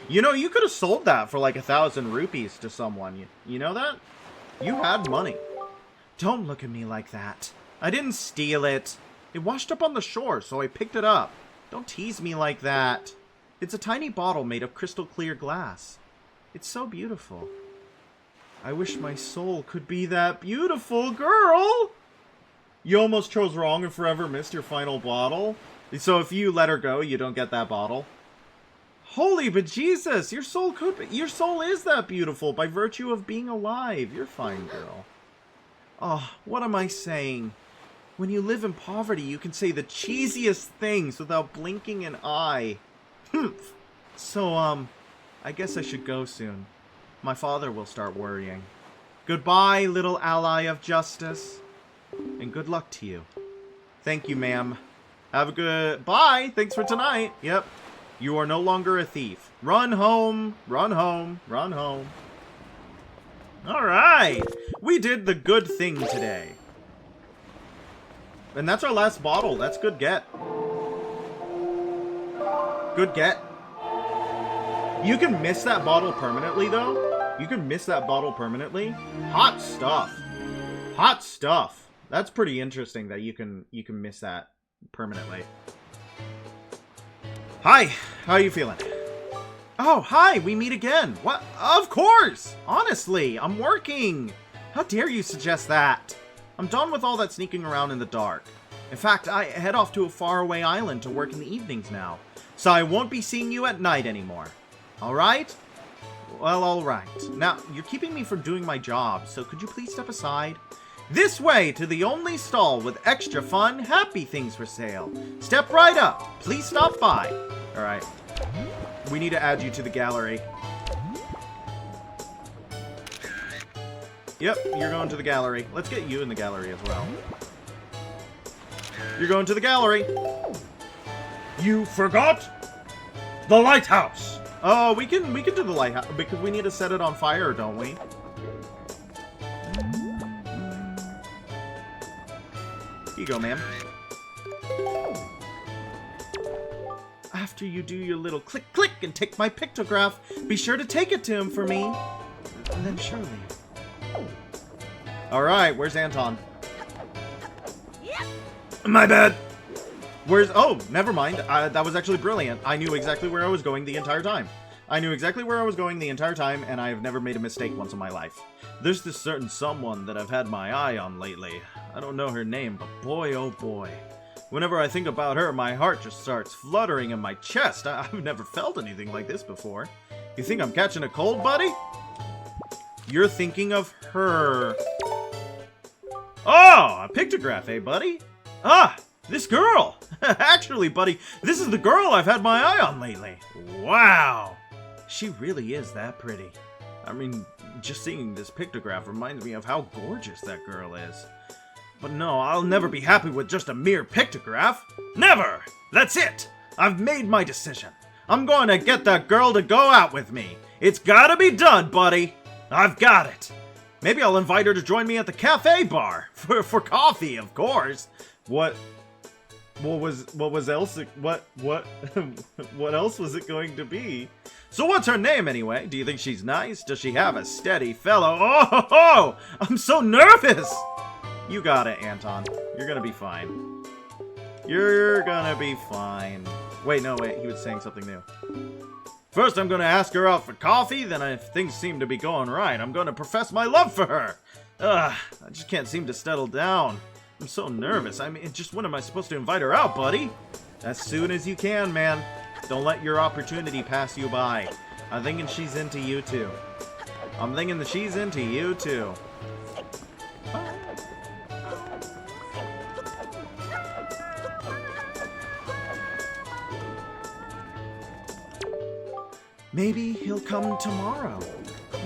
You know, you could have sold that for like 1,000 rupees to someone. You know that? You had money. Don't look at me like that. I didn't steal it. It washed up on the shore, so I picked it up. Don't tease me like that. It's a tiny bottle made of crystal clear glass. It's so beautiful. I wish my soul could be that beautiful, girl! You almost chose wrong and forever missed your final bottle. So if you let her go, you don't get that bottle. Holy bejesus, your soul is that beautiful by virtue of being alive. You're fine, girl. Oh, what am I saying? When you live in poverty, you can say the cheesiest things without blinking an eye. So, I guess I should go soon. My father will start worrying. Goodbye, little ally of justice. And good luck to you. Thank you, ma'am. Have a good... Bye! Thanks for tonight. Yep. You are no longer a thief. Run home. Run home. Run home. Alright. We did the good thing today. And that's our last bottle. That's good get. Good get. You can miss that bottle permanently, though. You can miss that bottle permanently. Hot stuff. Hot stuff. That's pretty interesting that you can miss that permanently. Hi. How are you feeling? Oh, hi. We meet again. What? Of course. Honestly, I'm working. How dare you suggest that? I'm done with all that sneaking around in the dark. In fact, I head off to a faraway island to work in the evenings now. So I won't be seeing you at night anymore. Alright? Well, alright. Now, you're keeping me from doing my job, so could you please step aside? This way to the only stall with extra fun, happy things for sale. Step right up. Please stop by. Alright. We need to add you to the gallery. Yep, you're going to the gallery. Let's get you in the gallery as well. You're going to the gallery. You forgot the lighthouse. Oh, we can do the lighthouse because we need to set it on fire, don't we? Here you go, ma'am. After you do your little click click and take my pictograph, be sure to take it to him for me. And then surely. Alright, where's Anton? Yep. My bad. Where's... Oh, never mind. That was actually brilliant. I knew exactly where I was going the entire time. I knew exactly where I was going the entire time, and I have never made a mistake once in my life. There's this certain someone that I've had my eye on lately. I don't know her name, but boy, oh boy. Whenever I think about her, my heart just starts fluttering in my chest. I've never felt anything like this before. You think I'm catching a cold, buddy? You're thinking of her. Oh, a pictograph, eh, buddy? Ah, this girl! Actually, buddy, this is the girl I've had my eye on lately. Wow. She really is that pretty. I mean, just seeing this pictograph reminds me of how gorgeous that girl is. But no, I'll never be happy with just a mere pictograph. Never! That's it! I've made my decision. I'm going to get that girl to go out with me. It's gotta be done, buddy. I've got it. Maybe I'll invite her to join me at the cafe bar. For coffee, of course. What else was it going to be? So what's her name anyway? Do you think she's nice? Does she have a steady fellow? Oh, I'm so nervous! You got it, Anton. You're gonna be fine. You're gonna be fine. Wait, no, wait. He was saying something new. First, I'm gonna ask her out for coffee. Then, if things seem to be going right, I'm gonna profess my love for her. I just can't seem to settle down. I'm so nervous. I mean, just when am I supposed to invite her out, buddy? As soon as you can, man. Don't let your opportunity pass you by. I'm thinking she's into you, too. I'm thinking that she's into you, too. Maybe he'll come tomorrow.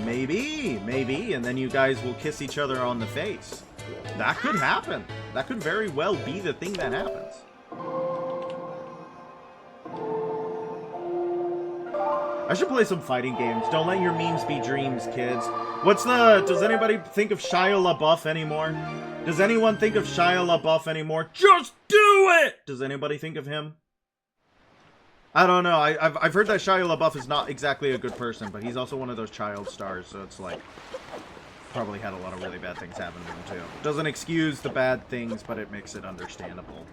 Maybe, and then you guys will kiss each other on the face. That could happen. That could very well be the thing that happens. I should play some fighting games. Don't let your memes be dreams, kids. Does anybody think of Shia LaBeouf anymore? Does anyone think of Shia LaBeouf anymore? Just do it! Does anybody think of him? I don't know. I've heard that Shia LaBeouf is not exactly a good person, but he's also one of those child stars, so it's like probably had a lot of really bad things happen to him too. Doesn't excuse the bad things, but it makes it understandable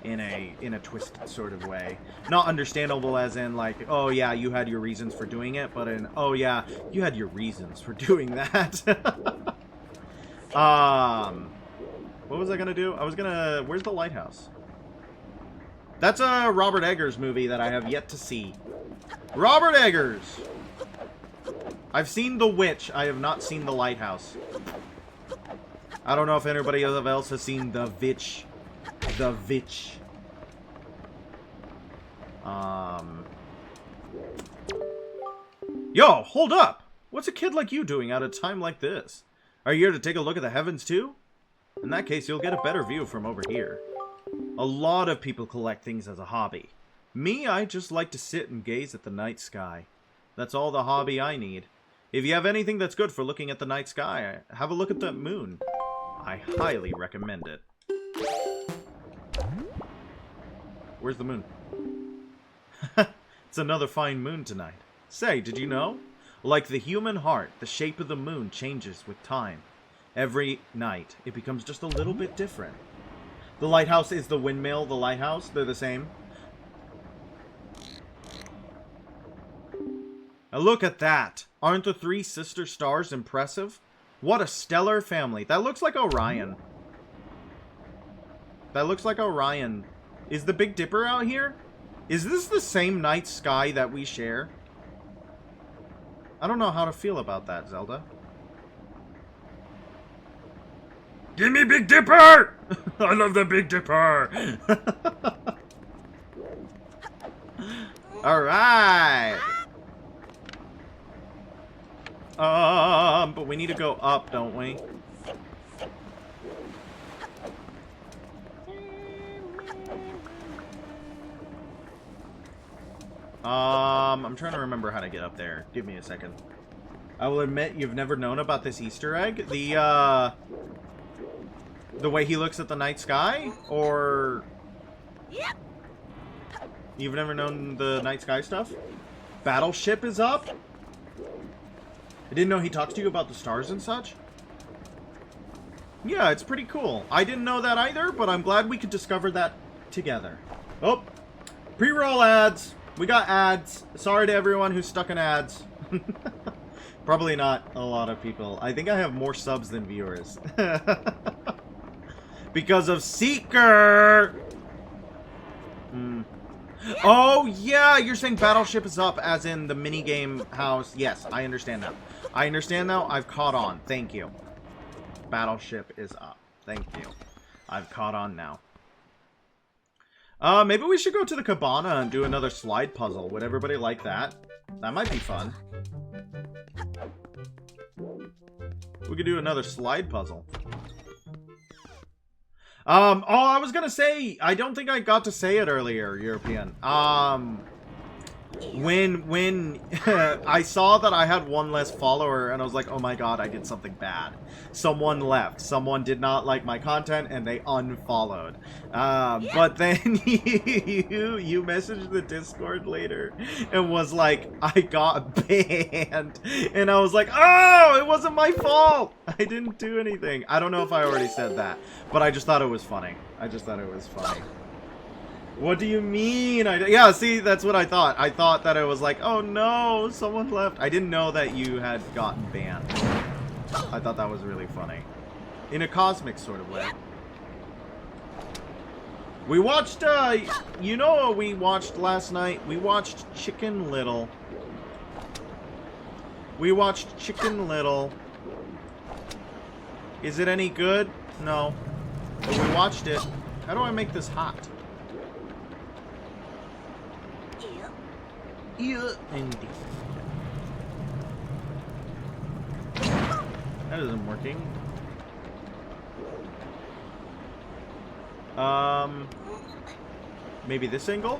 in a twisted sort of way. Not understandable as in like, oh yeah, you had your reasons for doing it, but in, oh yeah, you had your reasons for doing that. What was I gonna do? Where's the lighthouse? That's a Robert Eggers movie that I have yet to see. Robert Eggers! I've seen The Witch. I have not seen The Lighthouse. I don't know if anybody else has seen The Vitch. The Vitch. Yo, hold up! What's a kid like you doing at a time like this? Are you here to take a look at the heavens too? In that case, you'll get a better view from over here. A lot of people collect things as a hobby. Me, I just like to sit and gaze at the night sky. That's all the hobby I need. If you have anything that's good for looking at the night sky, have a look at that moon. I highly recommend it. Where's the moon? It's another fine moon tonight. Say, did you know? Like the human heart, the shape of the moon changes with time. Every night, it becomes just a little bit different. The lighthouse is the windmill, the lighthouse. They're the same. Now look at that. Aren't the three sister stars impressive? What a stellar family. That looks like Orion. That looks like Orion. Is the Big Dipper out here? Is this the same night sky that we share? I don't know how to feel about that, Zelda. Give me Big Dipper! I love the Big Dipper! Alright! But we need to go up, don't we? I'm trying to remember how to get up there. Give me a second. I will admit, you've never known about this Easter egg? The way he looks at the night sky? Or... Yep. You've never known the night sky stuff? Battleship is up? I didn't know he talks to you about the stars and such? Yeah, it's pretty cool. I didn't know that either, but I'm glad we could discover that together. Oh, pre-roll ads. We got ads. Sorry to everyone who's stuck in ads. Probably not a lot of people. I think I have more subs than viewers. Because of Seeker! Oh, yeah! You're saying Battleship is up as in the minigame house. Yes, I understand now. I understand now. I've caught on. Thank you. Battleship is up. Thank you. I've caught on now. Maybe we should go to the cabana and do another slide puzzle. Would everybody like that? That might be fun. We could do another slide puzzle. Oh, I was gonna say, I don't think I got to say it earlier, European. When I saw that I had one less follower, and I was like, oh my god, I did something bad. Someone left. Someone did not like my content, and they unfollowed. But then you messaged the Discord later, and was like, I got banned. And I was like, oh, it wasn't my fault. I didn't do anything. I don't know if I already said that, but I just thought it was funny. I just thought it was funny. What do you mean? Yeah, see, that's what I thought. I thought that it was like, oh no, someone left. I didn't know that you had gotten banned. I thought that was really funny. In a cosmic sort of way. We watched, you know what we watched last night? We watched Chicken Little. We watched Chicken Little. Is it any good? No. But we watched it. How do I make this hot? Yeah, indeed. That isn't working. Maybe this angle?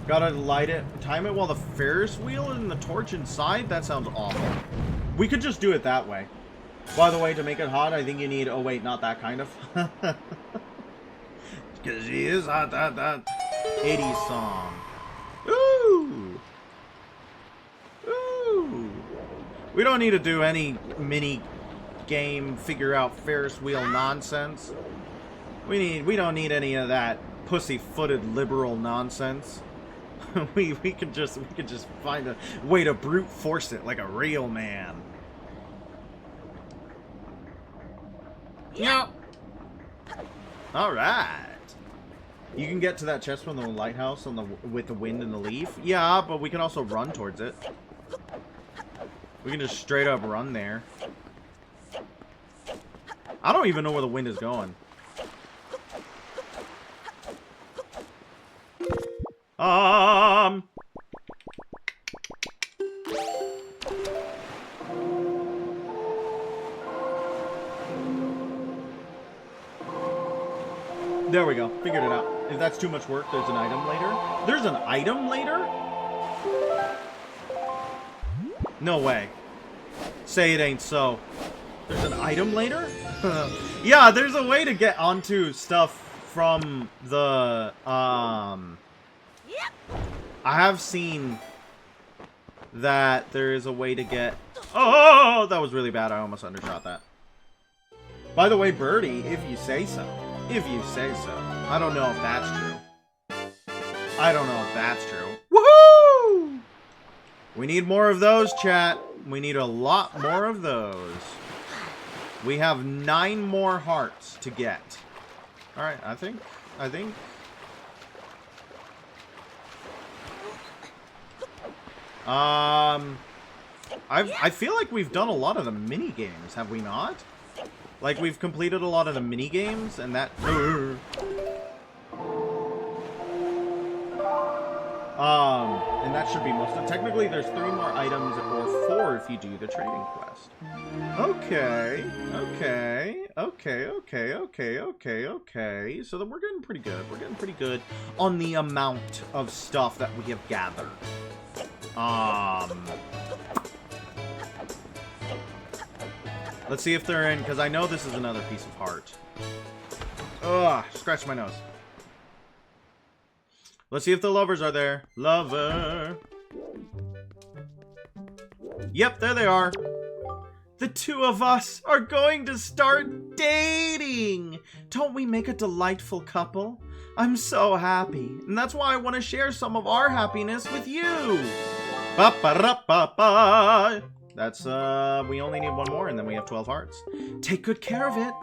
Gotta light it, time it while the Ferris wheel and the torch inside? That sounds awful. We could just do it that way. By the way, to make it hot, I think you need... Oh, wait, not that kind of. Because she is hot, that 80s song. Ooh! Ooh! We don't need to do any mini game figure out Ferris wheel nonsense. We don't need any of that pussy-footed liberal nonsense. we could just find a way to brute force it like a real man. Yeah. All right. You can get to that chest from the lighthouse on the with the wind and the leaf. Yeah, but we can also run towards it. We can just straight up run there. I don't even know where the wind is going. There we go. Figured it out. If that's too much work, there's an item later. There's an item later? No way. Say it ain't so. There's an item later? Yeah, there's a way to get onto stuff from the, I have seen that there is a way to get... Oh, that was really bad. I almost undershot that. By the way, Birdie, if you say so. If you say so. I don't know if that's true. I don't know if that's true. Woohoo! We need more of those, chat. We need a lot more of those. We have 9 more hearts to get. Alright, I think. I feel like we've done a lot of the mini games, have we not? Like, we've completed a lot of the mini games, and that... and that should be most of... Technically, there's 3 more items, or 4 if you do the trading quest. Okay. So then we're getting pretty good. We're getting pretty good on the amount of stuff that we have gathered. Let's see if they're in, because I know this is another piece of heart. Ugh, scratch my nose. Let's see if the lovers are there. Lover. Yep, there they are. The 2 of us are going to start dating. Don't we make a delightful couple? I'm so happy, and that's why I want to share some of our happiness with you. Ba-ba-da-ba-ba. That's, we only need 1 more, and then we have 12 hearts. Take good care of it.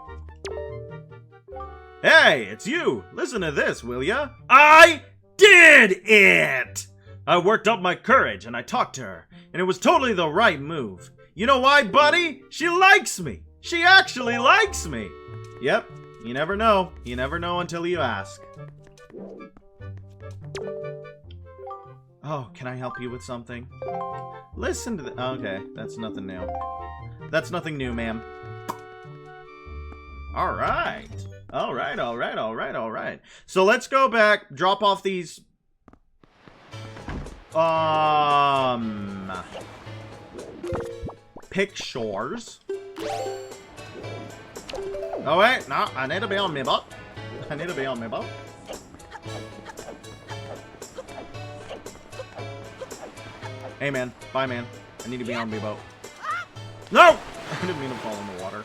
Hey, it's you. Listen to this, will ya? I did it! I worked up my courage, and I talked to her, and it was totally the right move. You know why, buddy? She likes me. She actually likes me. Yep, You never know. You never know until you ask. Oh, can I help you with something? Listen to the... Okay, that's nothing new. That's nothing new, ma'am. Alright. Alright. So let's go back, drop off these... pictures. Oh wait, no, I need to be on my butt. Hey man, bye man. I need to be on my boat. No! I didn't mean to fall in the water.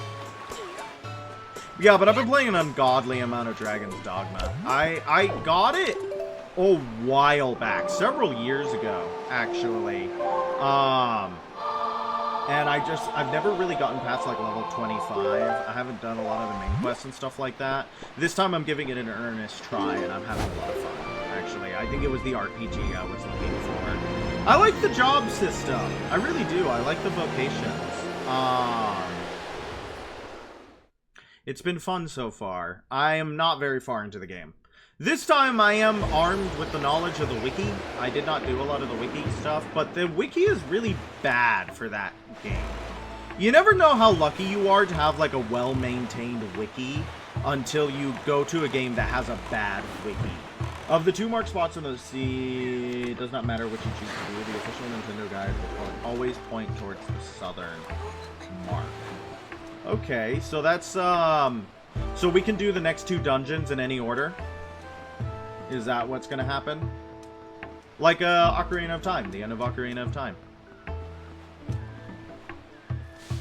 Yeah, but I've been playing an ungodly amount of Dragon's Dogma. I got it a while back, several years ago, actually. And I've never really gotten past like level 25. I haven't done a lot of the main quests and stuff like that. This time I'm giving it an earnest try, and I'm having a lot of fun, actually. I think it was the RPG I was looking for. I like the job system. I really do. I like the vocations. It's been fun so far. I am not very far into the game. This time I am armed with the knowledge of the wiki. I did not do a lot of the wiki stuff, but the wiki is really bad for that game. You never know how lucky you are to have like a well-maintained wiki until you go to a game that has a bad wiki. Of the 2 marked spots in the sea, it does not matter which you choose to do. The official Nintendo guide will always point towards the southern mark. Okay, so that's, so we can do the next 2 dungeons in any order? Is that what's gonna happen? Like, Ocarina of Time, the end of Ocarina of Time.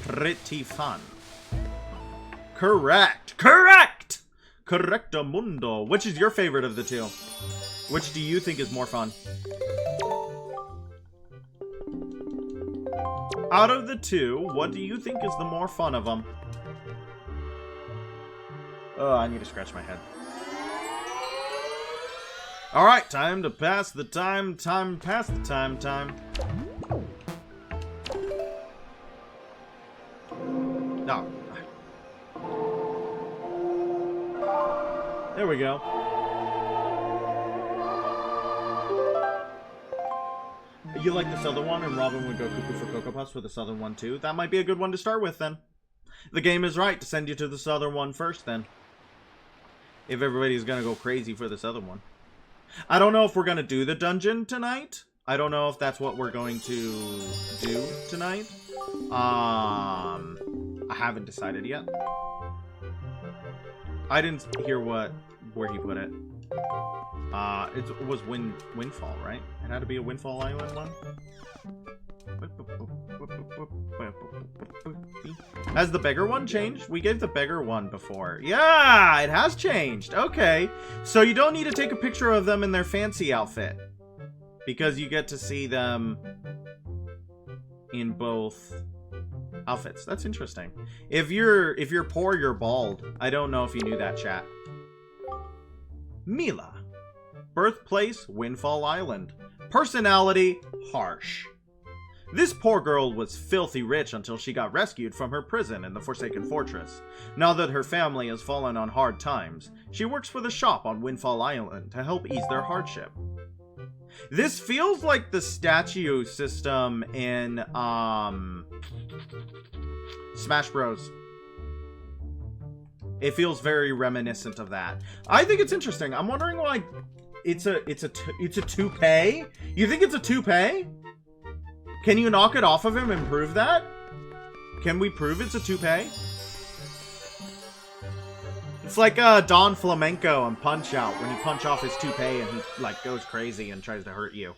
Pretty fun. Correct! Correctamundo. Which is your favorite of the 2? Which do you think is more fun? Out of the 2, what do you think is the more fun of them? Oh, I need to scratch my head. Alright, time to pass the time. No. There we go. You like the southern one, and Robin would go cuckoo for Cocoa Puffs for the southern one too? That might be a good one to start with then. The game is right to send you to the southern one first then. If everybody's gonna go crazy for the southern one. I don't know if we're gonna do the dungeon tonight. I don't know if that's what we're going to do tonight. I haven't decided yet. I didn't hear where he put it. It was Windfall, right? It had to be a Windfall Island one. Has the beggar one changed? We gave the beggar one before. Yeah, it has changed. Okay. So you don't need to take a picture of them in their fancy outfit. Because you get to see them in both outfits. That's interesting. If you're poor, you're bald. I don't know if you knew that, chat. Mila. Birthplace, Windfall Island. Personality, harsh. This poor girl was filthy rich until she got rescued from her prison in the Forsaken Fortress. Now that her family has fallen on hard times, she works for the shop on Windfall Island to help ease their hardship. This feels like the statue system in, Smash Bros. It feels very reminiscent of that. I think it's interesting. I'm wondering why it's a toupee? You think it's a toupee? Can you knock it off of him and prove that? Can we prove it's a toupee? It's like Don Flamenco and Punch Out when you punch off his toupee and he like goes crazy and tries to hurt you.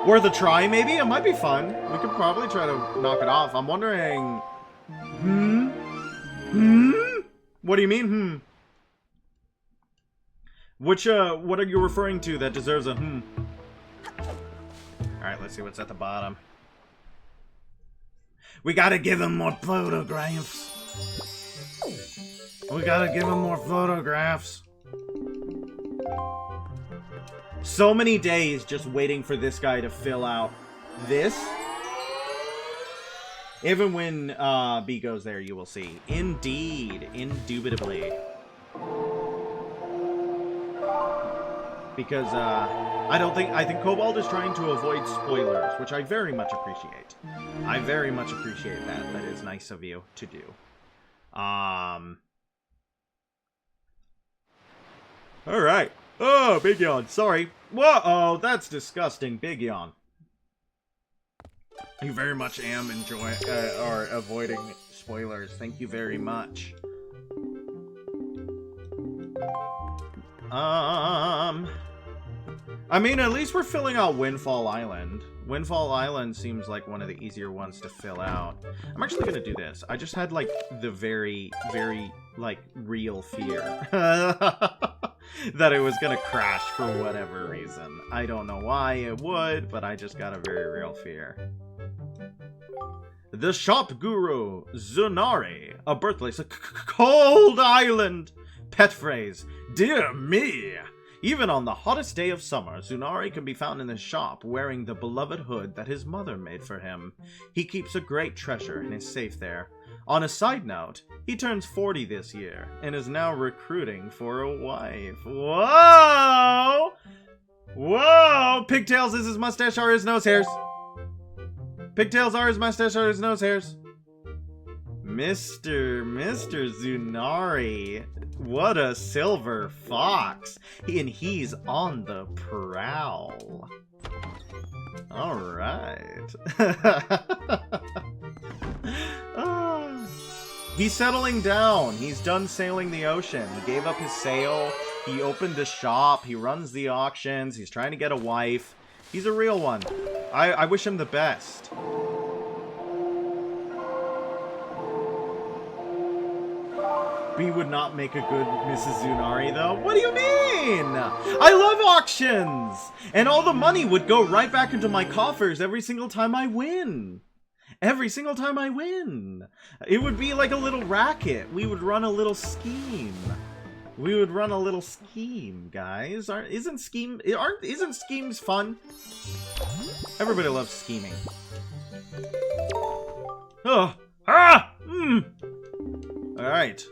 Worth a try, maybe? It might be fun. We could probably try to knock it off. I'm wondering... What do you mean, What are you referring to that deserves a Alright, let's see what's at the bottom. We gotta give him more photographs. We gotta give him more photographs. So many days just waiting for this guy to fill out this. Even when B goes there, you will see. Indeed. Indubitably. Because, I think Cobalt is trying to avoid spoilers, which I very much appreciate. I very much appreciate that. That is nice of you to do. Alright. Oh, big yawn. Sorry. Whoa, that's disgusting. Big yawn. I very much am enjoying, or avoiding spoilers. Thank you very much. I mean, at least we're filling out Windfall Island. Windfall Island seems like one of the easier ones to fill out. I'm actually gonna do this. I just had, like, the very, very, like, real fear that it was gonna crash for whatever reason. I don't know why it would, but I just got a very real fear. The shop guru, Zunari, a birthplace, a cold island. Pet phrase, dear me. Even on the hottest day of summer, Zunari can be found in his shop wearing the beloved hood that his mother made for him. He keeps a great treasure in his safe there. On a side note, he turns 40 this year and is now recruiting for a wife. Whoa! Whoa! Pigtails is his mustache or his nose hairs? Pigtails are his mustache or his nose hairs? Mr. Zunari. What a silver fox. And he's on the prowl. Alright. He's settling down. He's done sailing the ocean. He gave up his sail. He opened a shop. He runs the auctions. He's trying to get a wife. He's a real one. I wish him the best. B would not make a good Mrs. Zunari, though. What do you mean? I love auctions! And all the money would go right back into my coffers every single time I win. Every single time I win. It would be like a little racket. We would run a little scheme. We would run a little scheme, guys. Isn't schemes fun? Everybody loves scheming. Oh. Ah! Alright.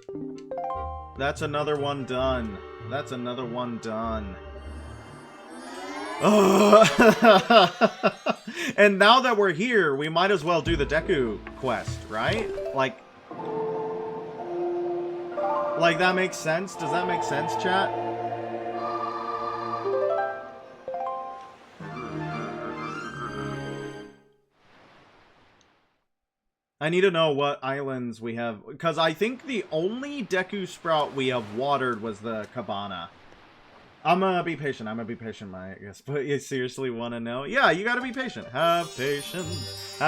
That's another one done. That's another one done. And now that we're here, we might as well do the Deku quest, right? Like, that makes sense? Does that make sense, chat? I need to know what islands we have, because I think the only Deku Sprout we have watered was the Cabana. I'm gonna be patient, I guess, but you seriously want to know? Yeah, you gotta be patient. Have patience,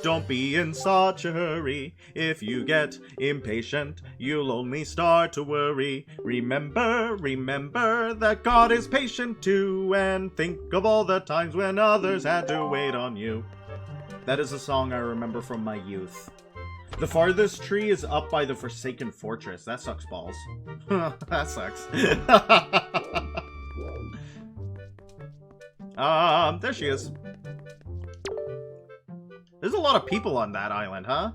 don't be in such a hurry. If you get impatient, you'll only start to worry. Remember that God is patient too, and think of all the times when others had to wait on you. That is a song I remember from my youth. The farthest tree is up by the Forsaken Fortress. That sucks balls. That sucks. There she is. There's a lot of people on that island, huh?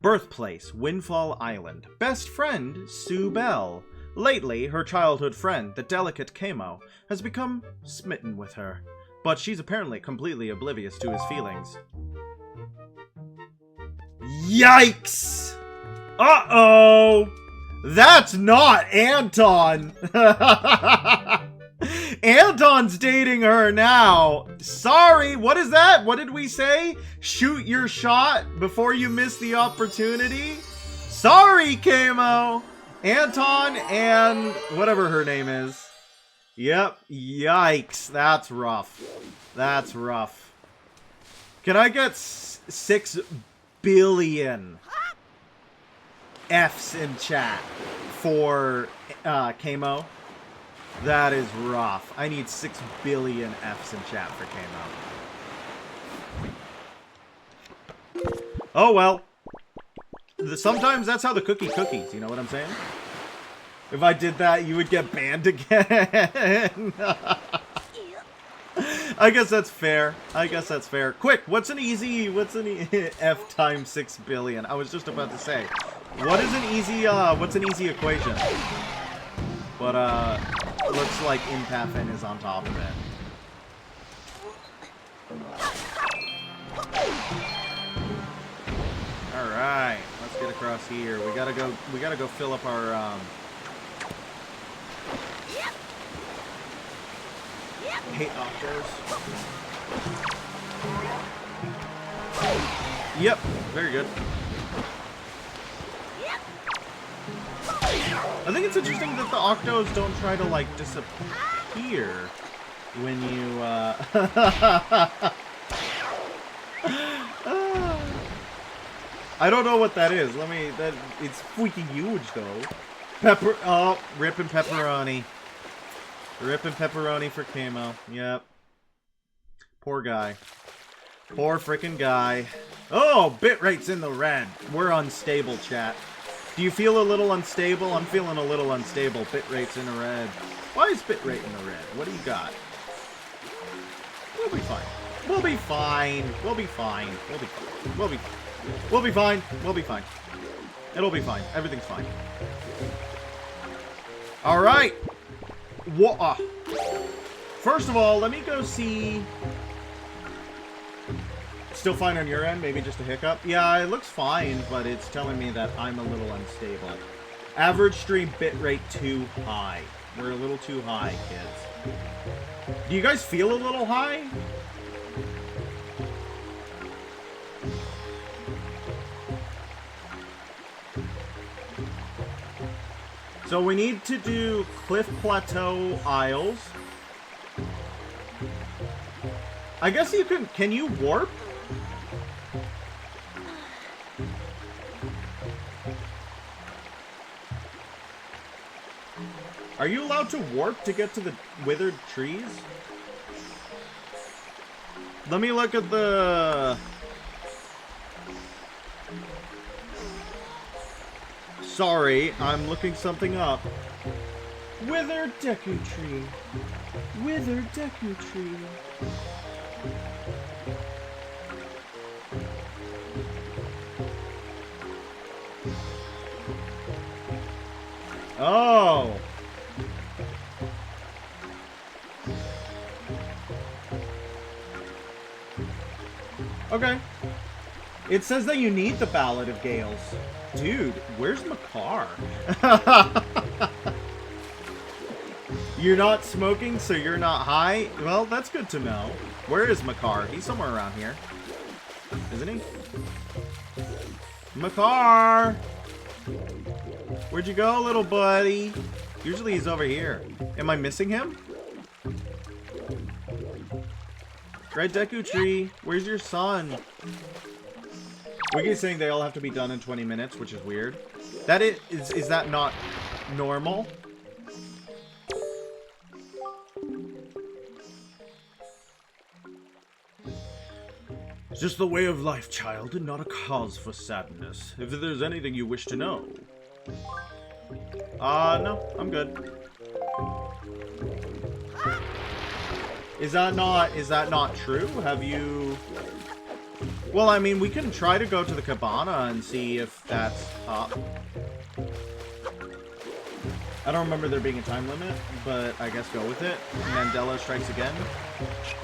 Birthplace, Windfall Island. Best friend, Sue Bell. Lately, her childhood friend, the delicate Kamo, has become smitten with her. But she's apparently completely oblivious to his feelings. Yikes! Uh-oh! That's not Anton! Anton's dating her now. Sorry, what is that? What did we say? Shoot your shot before you miss the opportunity? Sorry, Kamo! Anton and whatever her name is. Yep, yikes. That's rough. That's rough. Can I get 6 billion F's in chat for Kamo? That is rough. I need 6 billion F's in chat for Kamo. Oh well. Sometimes that's how the cookies, you know what I'm saying? If I did that, you would get banned again. I guess that's fair. I guess that's fair. Quick, what's an F times 6 billion? I was just about to say. What's an easy equation? But, looks like Impathin is on top of it. Alright, let's get across here. We gotta go fill up our, hate octos. Yep, very good. I think it's interesting that the octos don't try to, like, disappear when you, I don't know what that is. It's freaking huge, though. Oh, ripping pepperoni. Ripping pepperoni for Camo. Yep. Poor guy. Poor freaking guy. Oh, bitrate's in the red. We're unstable, chat. Do you feel a little unstable? I'm feeling a little unstable. Bitrate's in the red. Why is bitrate in the red? What do you got? We'll be fine. We'll be fine. We'll be fine. We'll be fine. We'll be fine. We'll be fine. We'll be fine. It'll be fine. Everything's fine. Alright. What? First of all, let me go see. Still fine on your end? Maybe just a hiccup? Yeah, it looks fine, but it's telling me that I'm a little unstable. Average stream bitrate too high. We're a little too high, kids. Do you guys feel a little high? So we need to do Cliff Plateau Isles. I guess you can you warp? Are you allowed to warp to get to the withered trees? Let me look at the... Sorry, I'm looking something up. Withered Deku Tree. Withered Deku Tree. Oh. Okay. It says that you need the Ballad of Gales. Dude, where's Makar? You're not smoking, so you're not high? Well, that's good to know. Where is Makar? He's somewhere around here. Isn't he? Makar! Where'd you go, little buddy? Usually he's over here. Am I missing him? Red Deku Tree, where's your son? Wiggly's saying they all have to be done in 20 minutes, which is weird. That is that not normal? It's just the way of life, child, and not a cause for sadness. If there's anything you wish to know. No, I'm good. Is that not true? Have you... Well, I mean, we can try to go to the cabana and see if that's up. I don't remember there being a time limit, but I guess go with it. Mandela strikes again.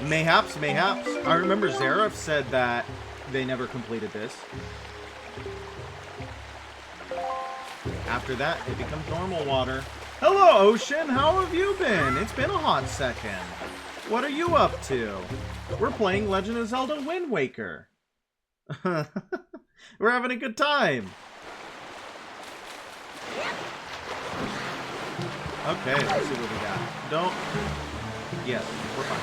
Mayhaps, mayhaps. I remember Zareth said that they never completed this. After that, it becomes normal water. Hello, Ocean! How have you been? It's been a hot second. What are you up to? We're playing Legend of Zelda Wind Waker. We're having a good time. Okay, let's see what we got. Don't... Yes, we're fine.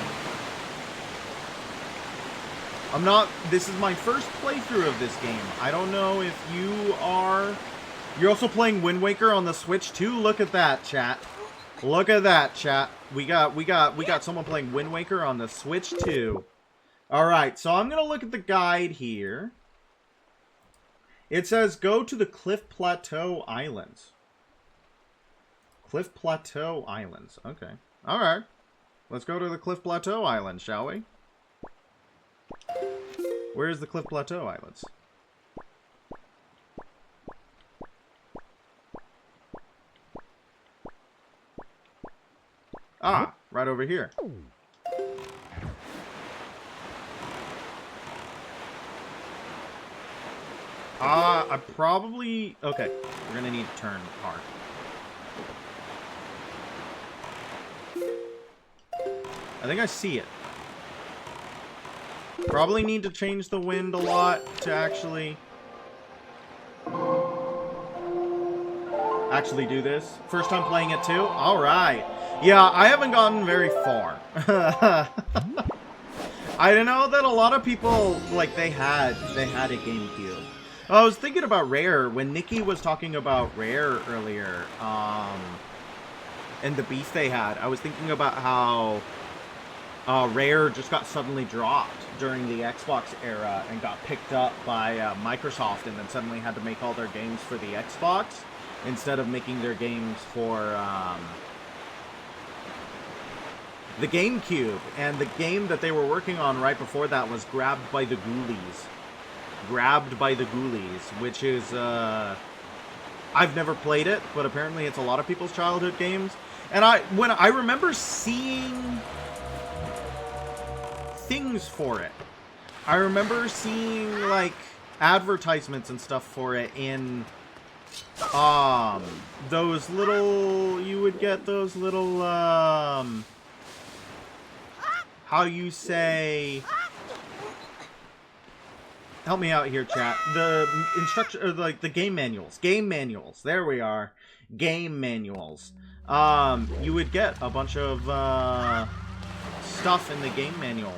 I'm not... This is my first playthrough of this game. I don't know if you are... You're also playing Wind Waker on the Switch too? Look at that, chat. Look at that, chat. We got someone playing Wind Waker on the Switch too. Alright, so I'm gonna look at the guide here. It says go to the Cliff Plateau Islands. Cliff Plateau Islands. Okay. Alright. Let's go to the Cliff Plateau Island, shall we? Where's the Cliff Plateau Islands? Ah, right over here. I probably... Okay, we're gonna need to turn hard. I think I see it. Probably need to change the wind a lot to actually do this. First time playing it too? Alright. Yeah, I haven't gotten very far. I don't know that a lot of people, like, they had a GameCube. I was thinking about Rare, when Nikki was talking about Rare earlier, and the beef they had. I was thinking about how Rare just got suddenly dropped during the Xbox era and got picked up by Microsoft, and then suddenly had to make all their games for the Xbox instead of making their games for the GameCube. And the game that they were working on right before that was Grabbed by the Ghoulies. Grabbed by the Ghoulies, which is, I've never played it, but apparently it's a lot of people's childhood games. And I remember seeing things for it. I remember seeing, like, advertisements and stuff for it in, those little, you would get those little, how you say... Help me out here, chat. The instruction, or like the game manuals. Game manuals. There we are. Game manuals. You would get a bunch of stuff in the game manuals.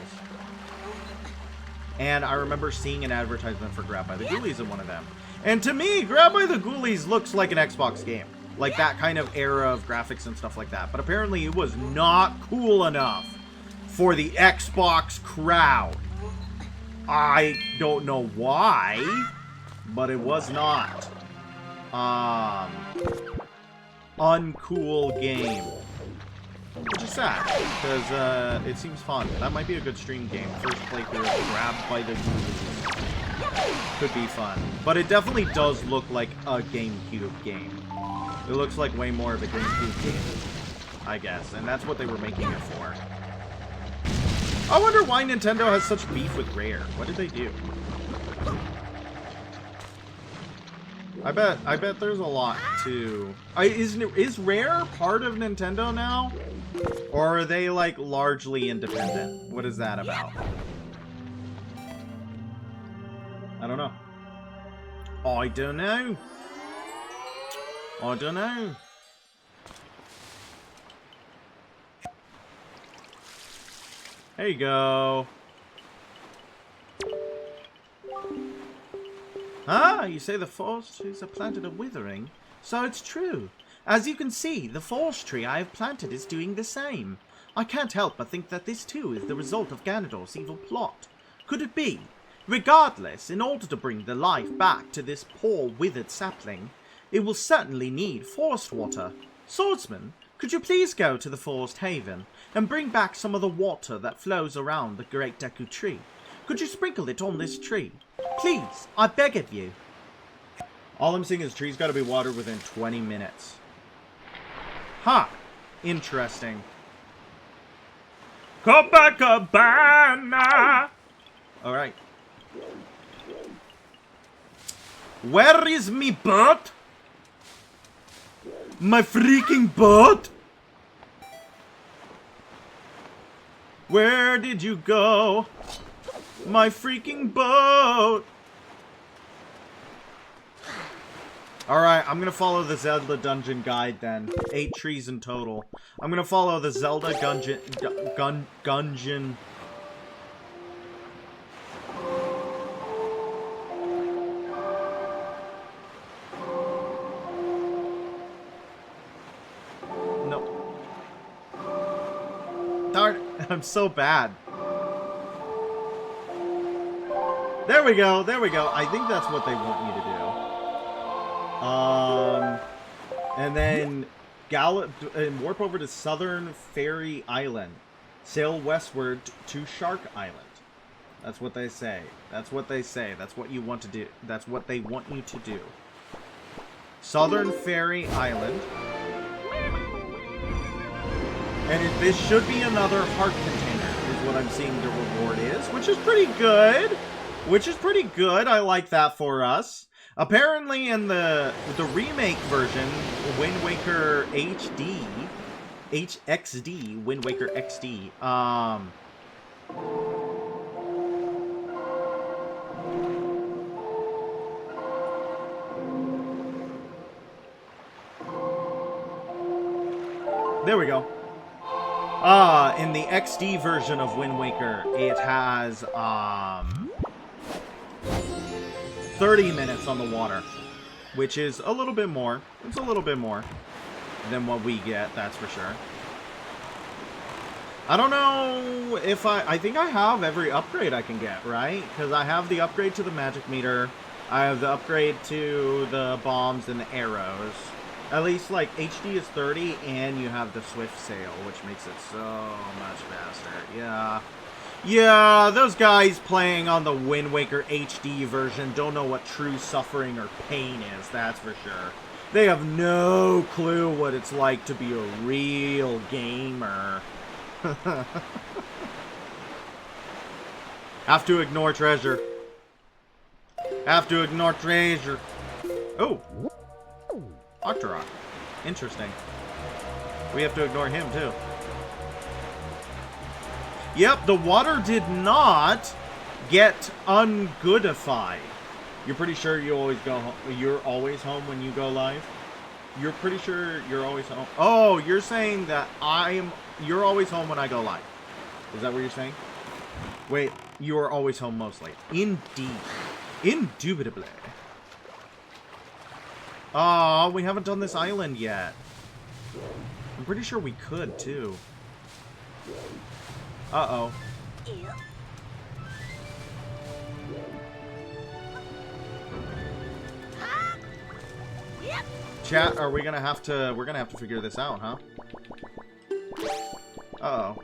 And I remember seeing an advertisement for Grab by the Ghoulies in one of them. And to me, Grab by the Ghoulies looks like an Xbox game. Like that kind of era of graphics and stuff like that. But apparently it was not cool enough for the Xbox crowd. I don't know why, but it was not. Uncool game. Which is sad, because it seems fun. That might be a good stream game. First playthrough of Grabbed by the Ghoulies. Could be fun. But it definitely does look like a GameCube game. It looks like way more of a GameCube game, I guess. And that's what they were making it for. I wonder why Nintendo has such beef with Rare. What did they do? I bet there's a lot to... Is Rare part of Nintendo now? Or are they, like, largely independent? What is that about? I don't know. I don't know. I don't know. There you go. Ah, you say the forest trees are planted are withering? So it's true. As you can see, the forest tree I have planted is doing the same. I can't help but think that this too is the result of Ganondorf's evil plot. Could it be? Regardless, in order to bring the life back to this poor withered sapling, it will certainly need forest water. Swordsman, could you please go to the forest haven and bring back some of the water that flows around the great Deku tree? Could you sprinkle it on this tree? Please, I beg of you. All I'm seeing is trees gotta be watered within 20 minutes. Huh. Interesting. Copacabana! Alright. Where is me boat? My freaking boat? Where did you go? My freaking boat! Alright, I'm gonna follow the Zelda dungeon guide then. 8 trees in total. I'm gonna follow the Zelda gungeon. No. Darn it, I'm so bad. There we go, there we go. I think that's what they want me to do. And then gallop and warp over to Southern Fairy Island. Sail westward to Shark Island. That's what they say. That's what they say. That's what you want to do. That's what they want you to do. Southern Fairy Island. And this should be another heart container, is what I'm seeing the reward is, which is pretty good. Which is pretty good. I like that for us. Apparently in the remake version, Wind Waker HD, HXD, Wind Waker XD, there we go. In the XD version of Wind Waker, it has, 30 minutes on the water, which is a little bit more. It's a little bit more than what we get, that's for sure. I don't know if I think I have every upgrade I can get, right? Because I have the upgrade to the magic meter. I have the upgrade to the bombs and the arrows. At least, like, HD is 30, and you have the swift sail, which makes it so much faster. Yeah. Yeah, those guys playing on the Wind Waker HD version don't know what true suffering or pain is, that's for sure. They have no clue what it's like to be a real gamer. Have to ignore treasure. Have to ignore treasure. Oh. Octorok. Interesting. We have to ignore him, too. Yep, the water did not get ungoodified. You're pretty sure you always go home. You're always home when you go live? You're pretty sure you're always home? Oh, you're saying that you're always home when I go live. Is that what you're saying? Wait, you are always home mostly. Indeed. Indubitably. Oh, we haven't done this island yet. I'm pretty sure we could, too. Uh-oh. Chat, are we gonna have to... We're gonna have to figure this out, huh? Uh-oh.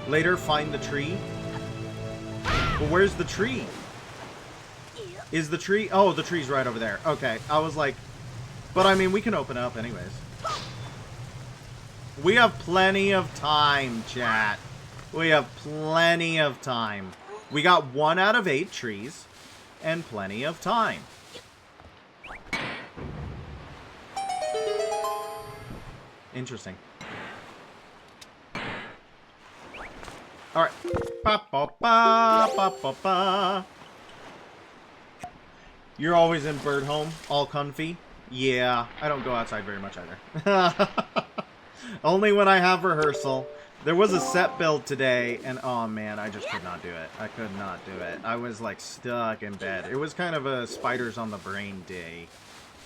Later, find the tree. Well, where's the tree? Is the tree... Oh, the tree's right over there. Okay, I was like... But, I mean, we can open it up anyways. We have plenty of time, chat. We have plenty of time. We got 1 out of 8 trees. And plenty of time. Interesting. Alright. Ba-ba-ba-ba-ba-ba. You're always in bird home, all comfy? Yeah, I don't go outside very much either. Only when I have rehearsal. There was a set build today, and oh man, I just could not do it. I could not do it. I was like stuck in bed. It was kind of a spiders on the brain day.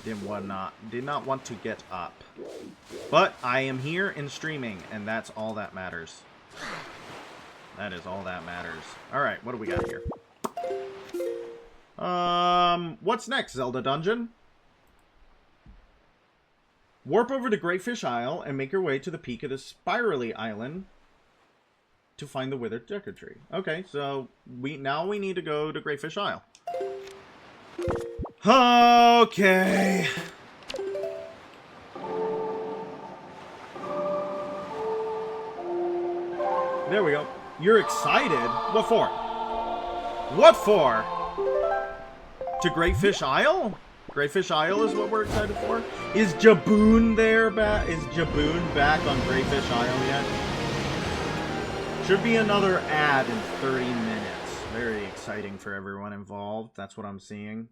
Did not want to get up. But I am here and streaming, and that's all that matters. That is all that matters. Alright, what do we got here? What's next, Zelda Dungeon? Warp over to Greatfish Isle and make your way to the peak of the Spirally Island to find the withered Decker Tree. Okay, so now we need to go to Greatfish Isle. Okay. There we go. You're excited? What for? What for? To Greatfish Isle? Greatfish Isle is what we're excited for? Is Jaboon there back? Is Jaboon back on Greatfish Isle yet? Should be another ad in 30 minutes. Very exciting for everyone involved. That's what I'm seeing.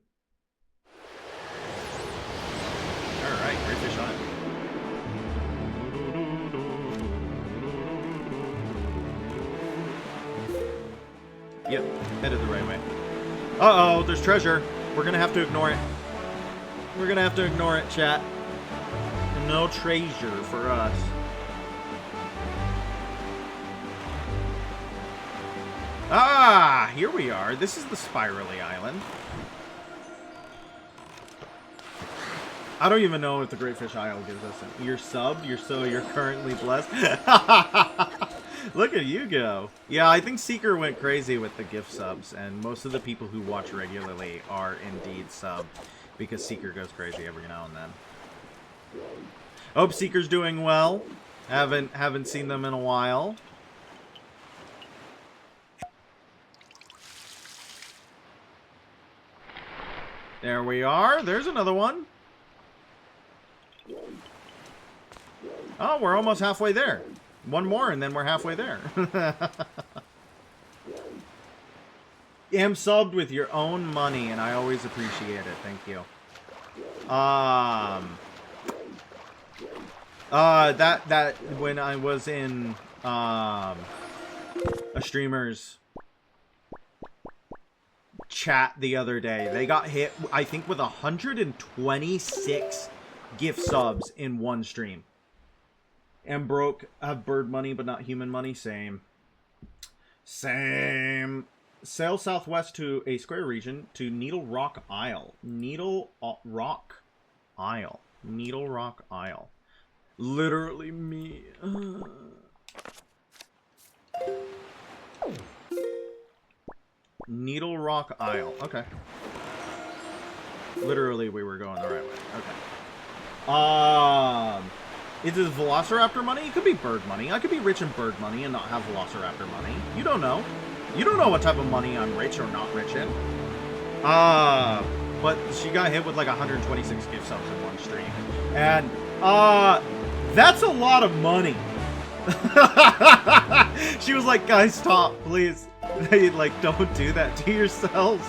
Alright, Greatfish Isle. Yep, headed the right way. Uh-oh, there's treasure. We're gonna have to ignore it. We're gonna have to ignore it, chat. No treasure for us. Ah, here we are. This is the Spirally Island. I don't even know if the Greatfish Isle gives us you're subbed. You're currently blessed. Look at you go. Yeah, I think Seeker went crazy with the gift subs, and most of the people who watch regularly are indeed sub, because Seeker goes crazy every now and then. Hope Seeker's doing well. Haven't seen them in a while. There we are. There's another one. Oh, we're almost halfway there. One more and then we're halfway there. Am subbed with your own money, and I always appreciate it. Thank you. That when I was in a streamer's chat the other day, they got hit, I think, with 126 gift subs in one stream. And broke have bird money but not human money. Same. Sail southwest to a square region to Needle Rock Isle. Needle Rock Isle. Literally me. Needle Rock Isle. Okay. Literally we were going the right way. Okay. Is it Velociraptor money? It could be bird money. I could be rich in bird money and not have Velociraptor money. You don't know. You don't know what type of money I'm rich or not rich in. But she got hit with like 126 gift subs in one stream. And, that's a lot of money. She was like, guys, stop, please. Hey, like, don't do that to yourselves.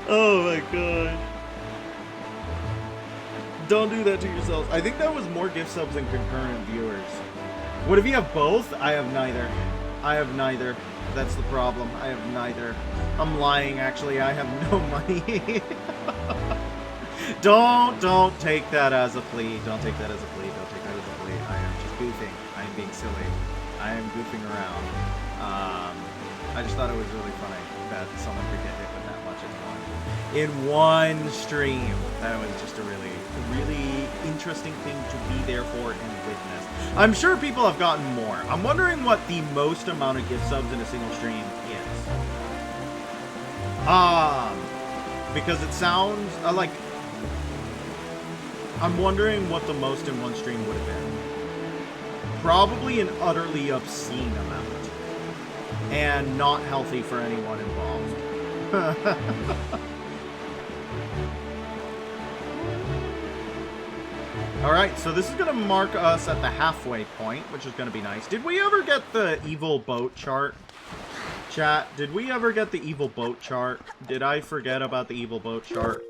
Oh my god. Don't do that to yourselves. I think that was more gift subs than concurrent viewers. What if you have both? I have neither. That's the problem. I have neither. I'm lying, actually. I have no money. Don't take that as a plea. Don't take that as a plea. I am just goofing. I am being silly. I am goofing around. I just thought it was really funny that someone could get hit with that much in one stream. That was just a really interesting thing to be there for and witness. I'm sure people have gotten more. I'm wondering what the most amount of gift subs in a single stream is. Because it sounds like, I'm wondering what the most in one stream would have been. Probably an utterly obscene amount. And not healthy for anyone involved. Alright, so this is going to mark us at the halfway point, which is going to be nice. Did we ever get the evil boat chart? Chat, did we ever get the evil boat chart? Did I forget about the evil boat chart?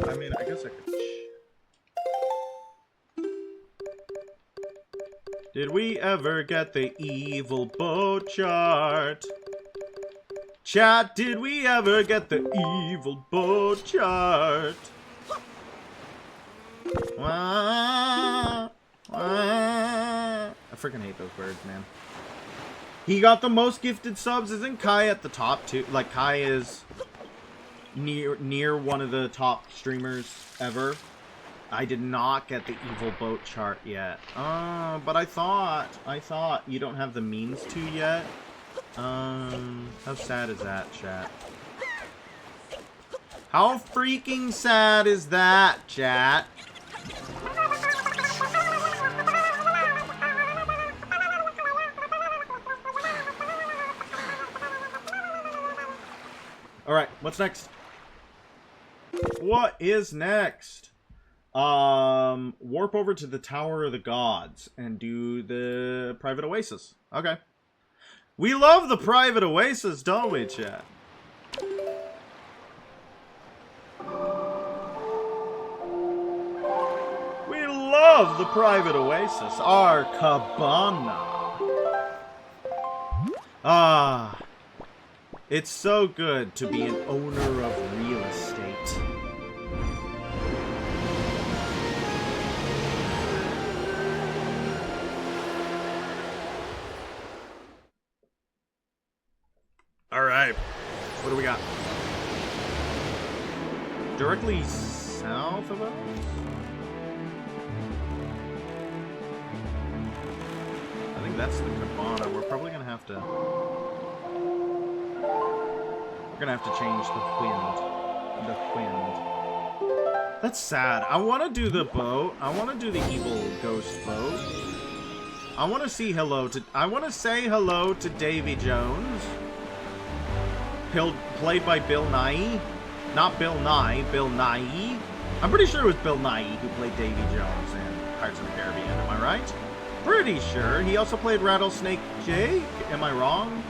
I mean, I guess I could... Did we ever get the evil boat chart? Chat, did we ever get the evil boat chart? I freaking hate those birds, man. He got the most gifted subs. Isn't Kai at the top too? Like, Kai is near one of the top streamers ever. I did not get the evil boat chart yet. But I thought you don't have the means to yet. How sad is that, chat? How freaking sad is that, chat? Alright, what's next? What is next? Warp over to the Tower of the Gods and do the private oasis. Okay. We love the private oasis, don't we, chat? We love the private oasis, our cabana. Ah, it's so good to be an owner of real estate. All right, what do we got? directly south of us? I think that's the cabana. We're probably gonna have to... We're gonna have to change the wind. The wind. That's sad. I want to do the boat. I want to do the evil ghost boat. I want to see hello to... I want to say hello to Davy Jones. Played by Bill Nighy. Not Bill Nye, Bill Nighy. I'm pretty sure it was Bill Nighy who played Davy Jones in Pirates of the Caribbean. Am I right? Pretty sure. He also played Rattlesnake Jake. Am I wrong?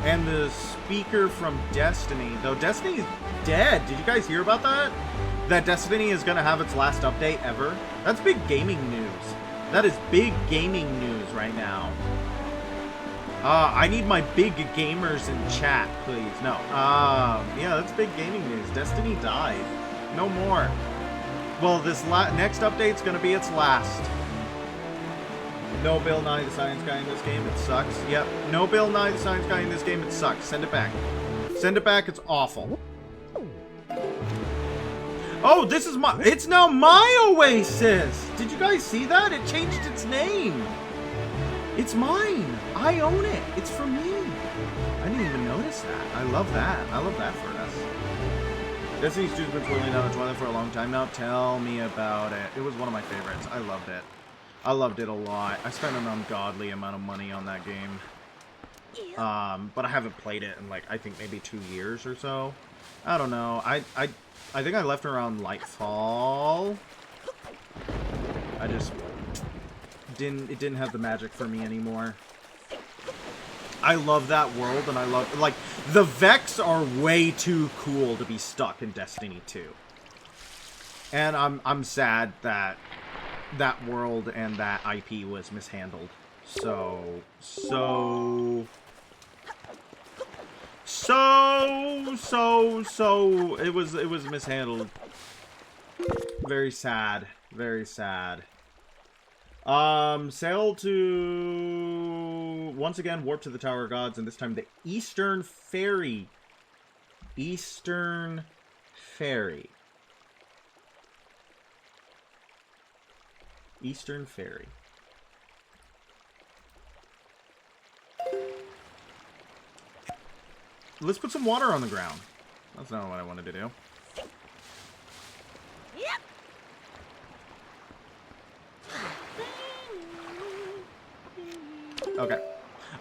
And the speaker from Destiny. Though Destiny is dead. Did you guys hear about that? That Destiny is going to have its last update ever? That's big gaming news. That is big gaming news right now. I need my big gamers in chat, please. No. Yeah, that's big gaming news. Destiny died. No more. Well, this next update's going to be its last. No Bill Nye the Science Guy in this game, it sucks. Yep, no Bill Nye the Science Guy in this game, it sucks. Send it back. Send it back, it's awful. Oh, this is my... It's now my Oasis! Did you guys see that? It changed its name. It's mine. I own it. It's for me. I didn't even notice that. I love that. I love that for us. Destiny's 2's been twirling down the toilet for a long time now. Tell me about it. It was one of my favorites. I loved it. I loved it a lot. I spent an ungodly amount of money on that game. But I haven't played it in, like, I think maybe 2 years or so. I don't know. I think I left around, like, fall. I just... It didn't have the magic for me anymore. I love that world, and I love... Like, the Vex are way too cool to be stuck in Destiny 2. And I'm sad that... that world and that IP was mishandled. So it was mishandled. Very sad. Very sad. Sail to once again warp to the Tower of Gods, and this time the Eastern Ferry. Eastern Ferry. Eastern Ferry. Let's put some water on the ground. That's not what I wanted to do. Yep. Okay.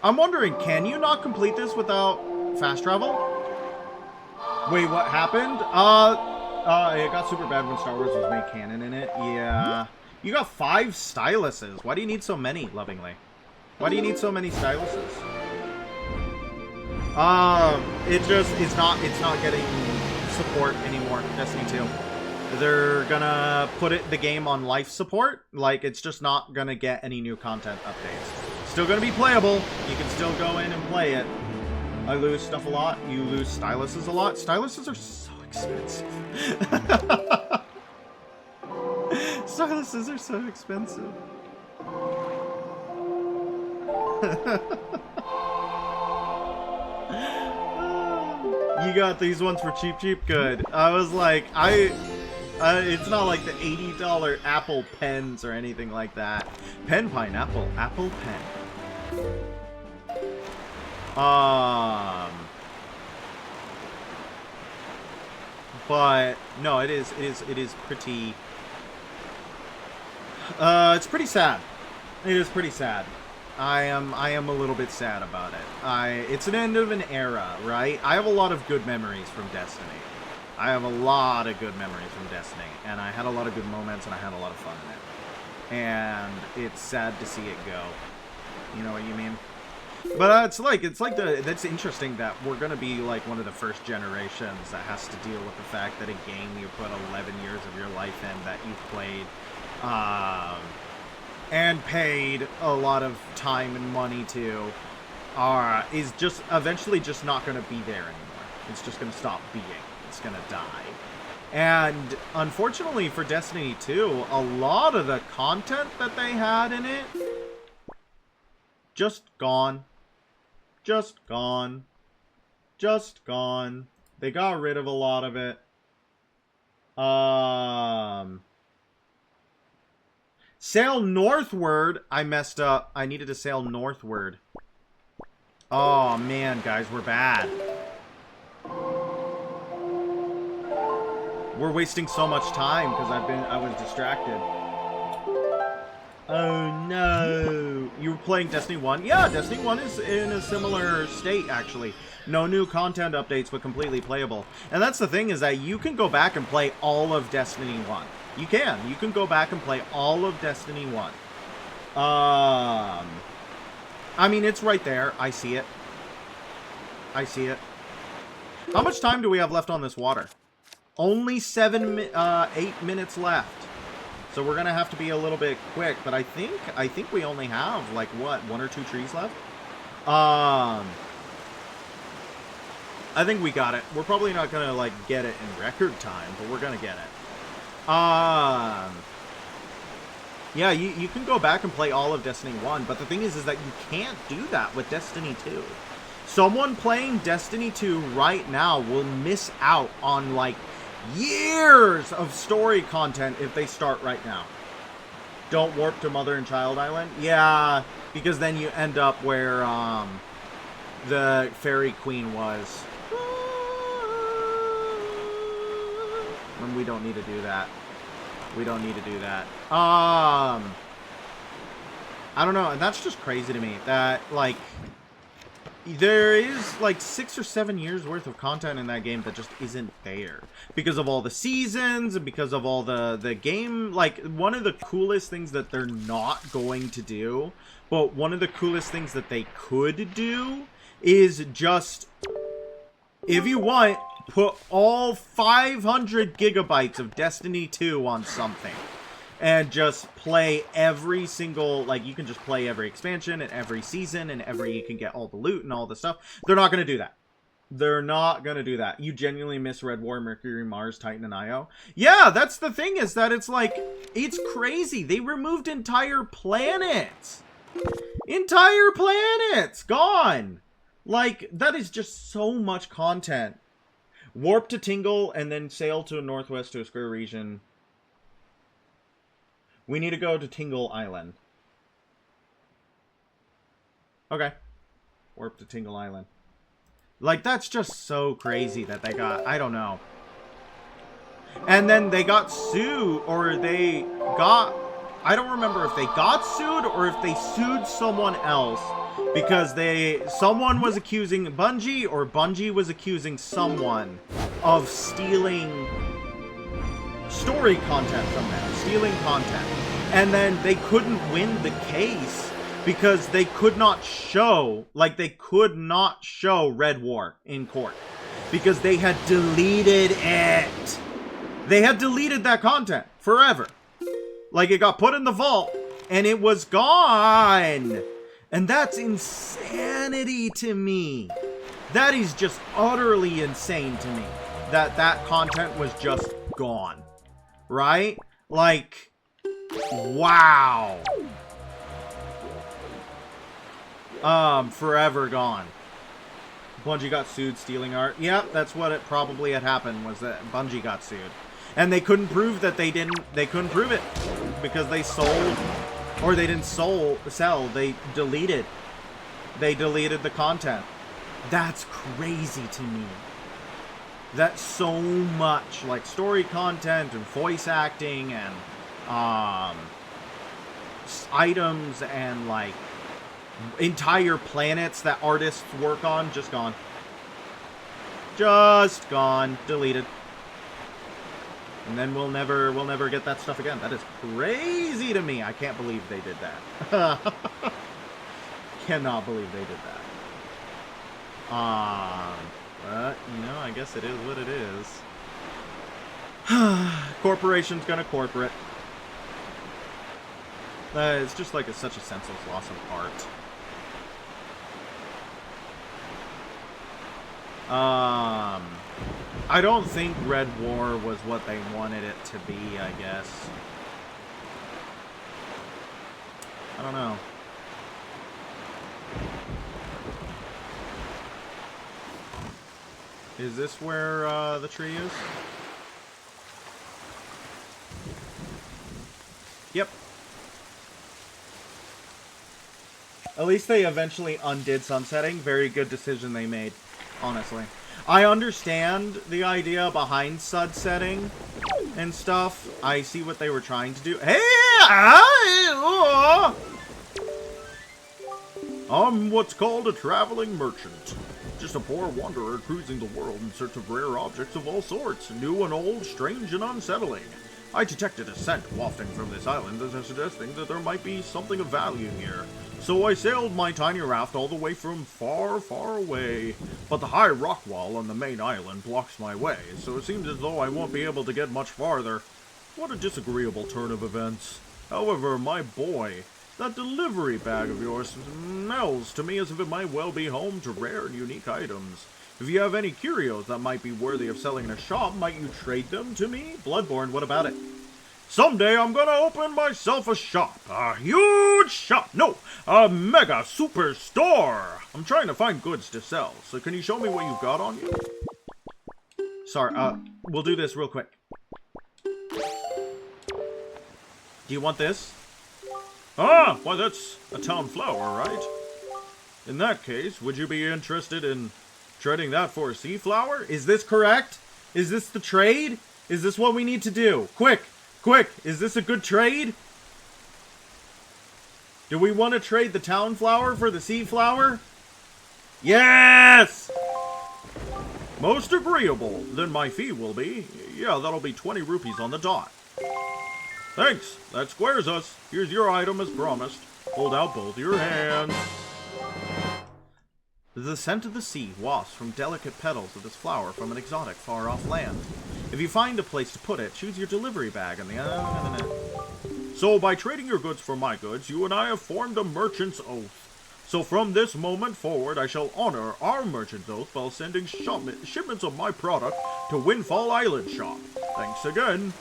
I'm wondering, can you not complete this without fast travel? Wait, what happened? It got super bad when Star Wars was made canon in it. Yeah. You got 5 styluses. Why do you need so many, lovingly? Why do you need so many styluses? It's not getting support anymore, Destiny 2. They're gonna put the game on life support. Like, it's just not gonna get any new content updates. Still gonna be playable. You can still go in and play it. I lose stuff a lot. You lose styluses a lot. Styluses are so expensive. Styluses are so expensive. You got these ones for cheap? Good. I was like, it's not like the $80 Apple pens or anything like that. Pen pineapple, apple pen. But no, it is pretty. It's pretty sad. It is pretty sad. I am a little bit sad about it. It's an end of an era, right? I have a lot of good memories from Destiny. I have a lot of good memories from Destiny, and I had a lot of good moments, and I had a lot of fun in it. And it's sad to see it go. You know what you mean? But that's interesting that we're gonna be like one of the first generations that has to deal with the fact that a game you put 11 years of your life in that you played, and paid a lot of time and money to, is just eventually just not gonna be there anymore. It's just gonna stop being. It's gonna die. And unfortunately for Destiny 2, a lot of the content that they had in it just gone. Just gone. Just gone. They got rid of a lot of it. Sail northward. I messed up. I needed to sail northward. Oh, man, guys, we're bad. We're wasting so much time because I was distracted. Oh, no. You were playing Destiny 1? Yeah, Destiny 1 is in a similar state, actually. No new content updates, but completely playable. And that's the thing, is that you can go back and play all of Destiny 1. You can. You can go back and play all of Destiny 1. I mean, it's right there. I see it. I see it. How much time do we have left on this water? Only 8 minutes left. So we're gonna have to be a little bit quick, but I think we only have like what, 1 or 2 trees left. I think we got it. We're probably not gonna like get it in record time, but we're gonna get it. Yeah, you can go back and play all of Destiny 1, but the thing is that you can't do that with Destiny 2. Someone playing Destiny 2 right now will miss out on like years of story content if they start right now. Don't warp to Mother and Child Island? Yeah, because then you end up where the Fairy Queen was. And we don't need to do that. We don't need to do that. I don't know, and that's just crazy to me that like there is like 6 or 7 years worth of content in that game that just isn't there because of all the seasons and because of all the game. Like, one of the coolest things that they're not going to do, but one of the coolest things that they could do is just, if you want, put all 500 gigabytes of Destiny 2 on something and just play every single, like, you can just play every expansion and every season and you can get all the loot and all the stuff. They're not going to do that. They're not going to do that. You genuinely miss Red War, Mercury, Mars, Titan, and Io. Yeah, that's the thing, is that it's like, it's crazy. They removed entire planets. Entire planets gone. Like, that is just so much content. Warp to Tingle and then sail to northwest to a square region. We need to go to Tingle Island. Okay. Warp to Tingle Island. Like, that's just so crazy that they got, I don't know. And then they got sued, or they got, I don't remember if they got sued or if they sued someone else because someone was accusing Bungie, or Bungie was accusing someone of stealing story content from them, stealing content. And then they couldn't win the case because they could not show, like, they could not show Red War in court because they had deleted it. They had deleted that content forever. Like, it got put in the vault and it was gone. And that's insanity to me. That is just utterly insane to me that that content was just gone. Right? Like, wow. Forever gone. Bungie got sued stealing art. Yep, that's what it probably had happened, was that Bungie got sued. And they couldn't prove that they couldn't prove it because they sold, or they didn't sell, they deleted. They deleted the content. That's crazy to me. That's so much, like, story content and voice acting and items and, like, entire planets that artists work on, just gone. Just gone. Deleted. And then we'll never get that stuff again. That is crazy to me. I can't believe they did that. Cannot believe they did that. But, you know, I guess it is what it is. Corporation's gonna corporate. It's just like such a senseless loss of art. I don't think Red War was what they wanted it to be, I guess. I don't know. Is this where the tree is? Yep. At least they eventually undid sunsetting. Very good decision they made, honestly. I understand the idea behind sunsetting and stuff. I see what they were trying to do. Hey! I'm what's called a traveling merchant. Just a poor wanderer cruising the world in search of rare objects of all sorts, new and old, strange and unsettling. I detected a scent wafting from this island, suggesting that there might be something of value here. So I sailed my tiny raft all the way from far, far away. But the high rock wall on the main island blocks my way, so it seems as though I won't be able to get much farther. What a disagreeable turn of events. However, my boy, that delivery bag of yours smells to me as if it might well be home to rare and unique items. If you have any curios that might be worthy of selling in a shop, might you trade them to me? Bloodborne, what about it? Someday I'm gonna open myself a shop. A huge shop. No, a mega super store. I'm trying to find goods to sell. So can you show me what you've got on you? Sorry, we'll do this real quick. Do you want this? Ah, why that's a town flower, right? In that case, would you be interested in trading that for a sea flower? Is this correct? Is this the trade? Is this what we need to do? Quick! Quick! Is this a good trade? Do we want to trade the town flower for the sea flower? Yes! Most agreeable. Then my fee will be... Yeah, that'll be 20 rupees on the dot. Thanks. That squares us. Here's your item as promised. Hold out both your hands. The scent of the sea wafts from delicate petals of this flower from an exotic far-off land. If you find a place to put it, choose your delivery bag and the... So, by trading your goods for my goods, you and I have formed a merchant's oath. So from this moment forward, I shall honor our merchant's oath while sending shipments of my product to Windfall Island Shop. Thanks again.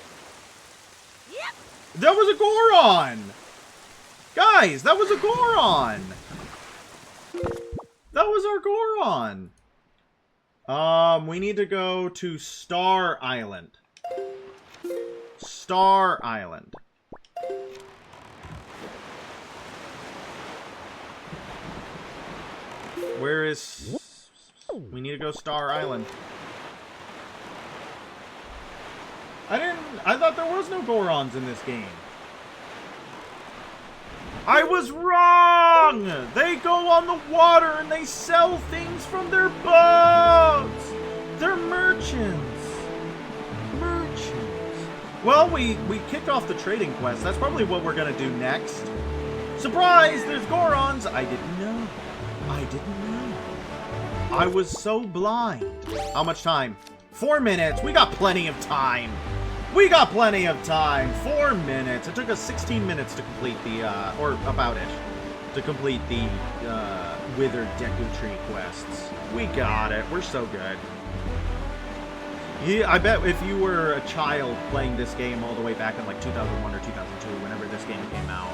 Yep. That was a Goron! Guys, that was a Goron! That was our Goron! We need to go to Star Island. Star Island. Where is... We need to go Star Island. I thought there was no Gorons in this game. I was wrong! They go on the water and they sell things from their boats! They're merchants. Merchants. Well, we kicked off the trading quest. That's probably what we're gonna do next. Surprise! There's Gorons! I didn't know. I didn't know. I was so blind. How much time? 4 minutes. We got plenty of time. We got plenty of time. 4 minutes. It took us 16 minutes to complete the, or about it, to complete the, Withered Deku Tree quests. We got it. We're so good. Yeah, I bet if you were a child playing this game all the way back in like 2001 or 2002, whenever this game came out,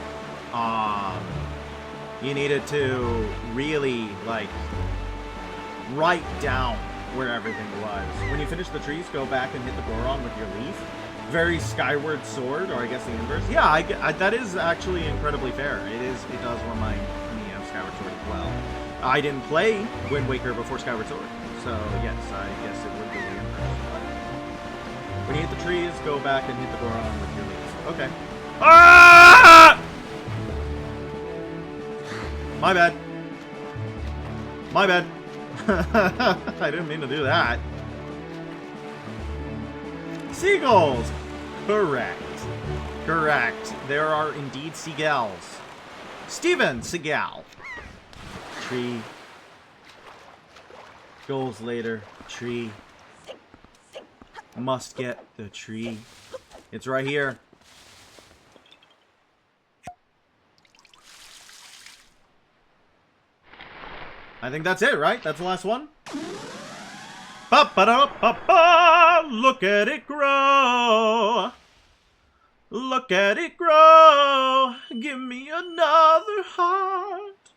you needed to really, like, write down where everything was. When you finish the trees, go back and hit the Goron with your leaf. Very Skyward Sword, or I guess the inverse. Yeah, I that is actually incredibly fair. It does remind me of Skyward Sword as well. I didn't play Wind Waker before Skyward Sword, so yes, I guess it would be the inverse. When you hit the trees, go back and hit the Goron with your leaf. Okay. Ah! My bad. My bad. I didn't mean to do that. Seagulls! Correct. Correct. There are indeed seagulls. Steven Seagal. Tree. Goals later. Tree. Must get the tree. It's right here. I think that's it, right? That's the last one? Ba-ba-da-ba-ba! Look at it grow! Look at it grow! Give me another heart!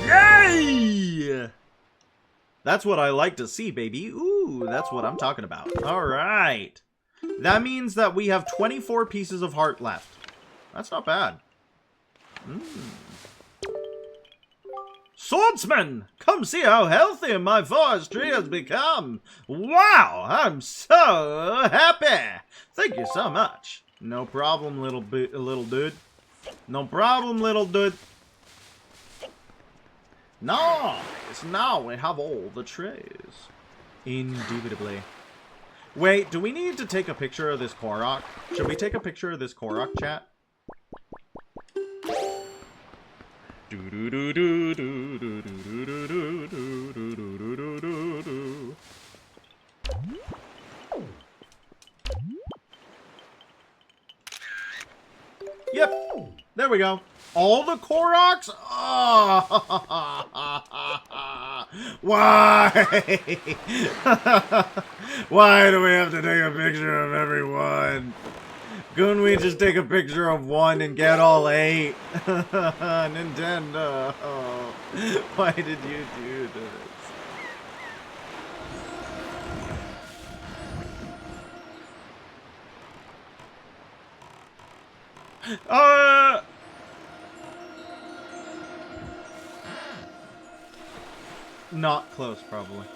Yay! That's what I like to see, baby. Ooh, that's what I'm talking about. All right. That means that we have 24 pieces of heart left. That's not bad. Swordsman, come see how healthy my forestry has become. Wow, I'm so happy. Thank you so much. No problem, little dude. No problem, little dude. Nice. Now we have all the trays. Indubitably. Wait, do we need to take a picture of this Korok? Should we take a picture of this Korok, chat? Yep, there we go. All the Koroks? Oh. Why? Why do we have to take a picture of everyone? Couldn't we just take a picture of one and get all 8? Nintendo. Why did you do this? Not close, probably.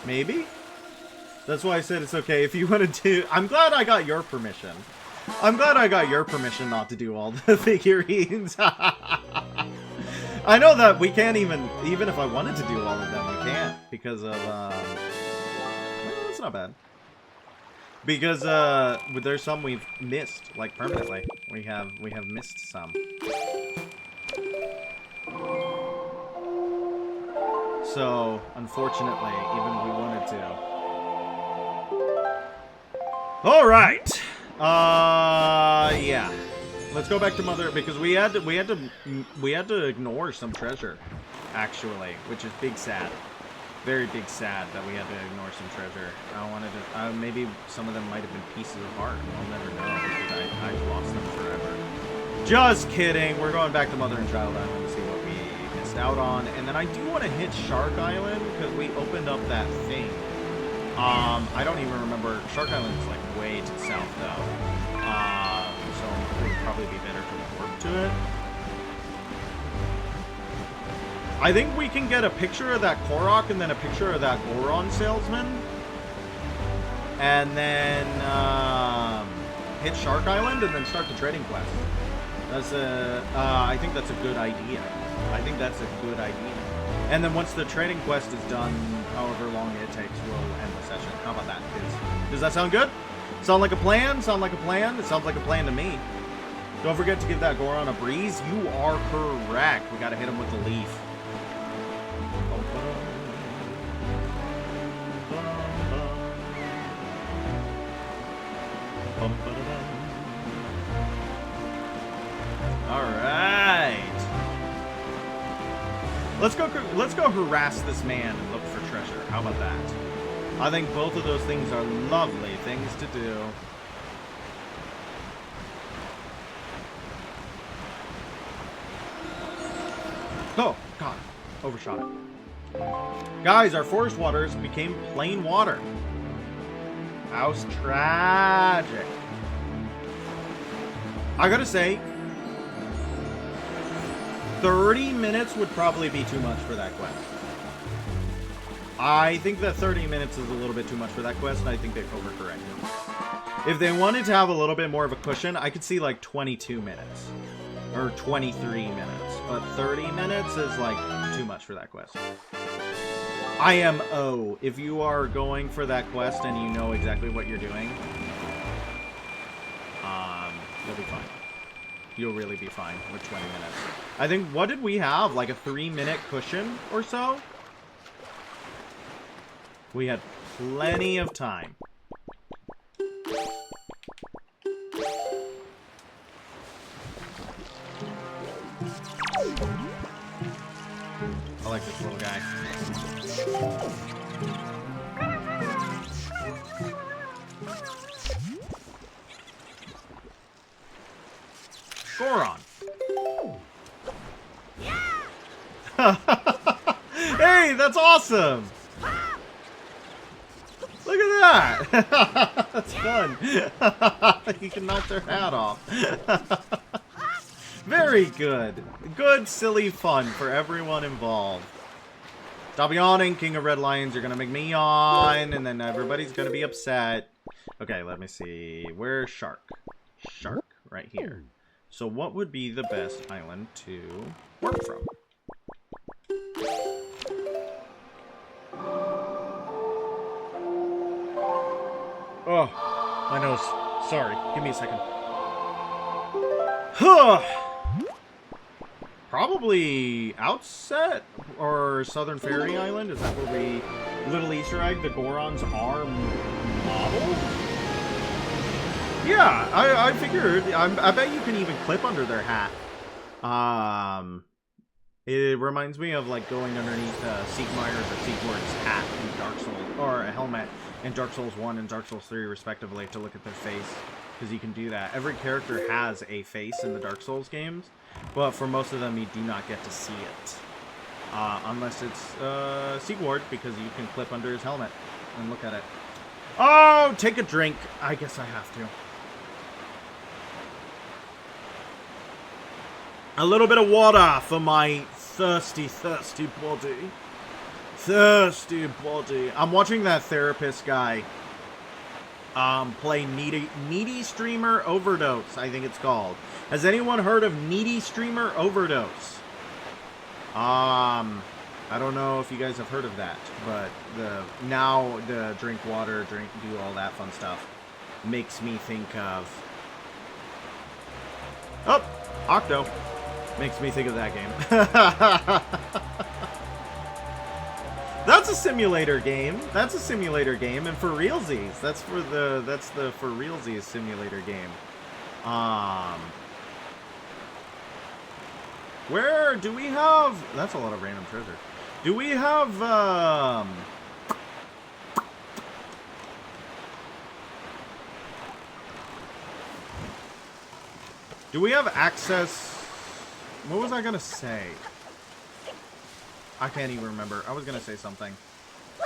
Maybe? That's why I said it's okay if you wanted to. I'm glad I got your permission. I'm glad I got your permission not to do all the figurines. I know that we can't even if I wanted to do all of them, we can't because of, well, it's not bad. Because, there's some we've missed, like, permanently. We have missed some. So, unfortunately, even if we wanted to. Alright! Yeah. Let's go back to Mother, because we had to ignore some treasure, actually, which is big sad. Very big sad that we had to ignore some treasure. I wanted to, maybe some of them might have been pieces of heart. I'll never know, because I've lost them forever. Just kidding. We're going back to Mother and Child Island to see what we missed out on. And then I do want to hit Shark Island, because we opened up that thing. I don't even remember. Shark Island is like way to the south, though. So it would probably be better to warp to it. I think we can get a picture of that Korok and then a picture of that Goron salesman. And then hit Shark Island and then start the trading quest. That's I think that's a good idea. I think that's a good idea. And then once the trading quest is done, however long it takes, we'll end the session. How about that, kids? Does that sound good? Sound like a plan? Sound like a plan? It sounds like a plan to me. Don't forget to give that Goron a breeze. You are correct. We gotta hit him with the leaf. Alright. Let's go harass this man and look for treasure. How about that? I think both of those things are lovely things to do. Oh, God. Overshot it. Guys, our forest waters became plain water. How's tragic. I gotta say, 30 minutes would probably be too much for that quest. I think that 30 minutes is a little bit too much for that quest, and I think they've overcorrected. If they wanted to have a little bit more of a cushion, I could see like 22 minutes. Or 23 minutes. But 30 minutes is like too much for that quest. IMO. If you are going for that quest and you know exactly what you're doing, you'll be fine. You'll really be fine with 20 minutes. I think, what did we have? Like a 3-minute cushion or so? We had plenty of time. I like this little guy. Goron. Yeah. Hey, that's awesome! Look at that! That's fun. You can knock their hat off. Very good. Good, silly fun for everyone involved. Stop yawning, King of Red Lions. You're gonna make me yawn, and then everybody's gonna be upset. Okay, let me see. Where's Shark? Shark, right here. So what would be the best island to work from? Oh, my nose. Sorry. Give me a second. Probably Outset or Southern Fairy Island. Is that where we... Little Easter egg, the Gorons are modeled? Yeah, I figured. I bet you can even clip under their hat. It reminds me of like going underneath Siegmeyer's or Siegward's hat in Dark Souls, or a helmet in Dark Souls 1 and Dark Souls 3 respectively, to look at their face, because you can do that. Every character has a face in the Dark Souls games, but for most of them you do not get to see it. Unless it's Siegward, because you can clip under his helmet and look at it. Oh, take a drink. I guess I have to. A little bit of water for my thirsty, thirsty body. Thirsty body. I'm watching that therapist guy play Needy Streamer Overdose, I think it's called. Has anyone heard of Needy Streamer Overdose? I don't know if you guys have heard of that, but the drink water, do all that fun stuff makes me think of... Oh, Octo. Makes me think of that game. That's a simulator game. That's a simulator game, and for realsies, that's the for realsies simulator game. Where do we have? That's a lot of random treasure. Do we have Do we have access? What was I gonna say? I can't even remember. I was gonna say something.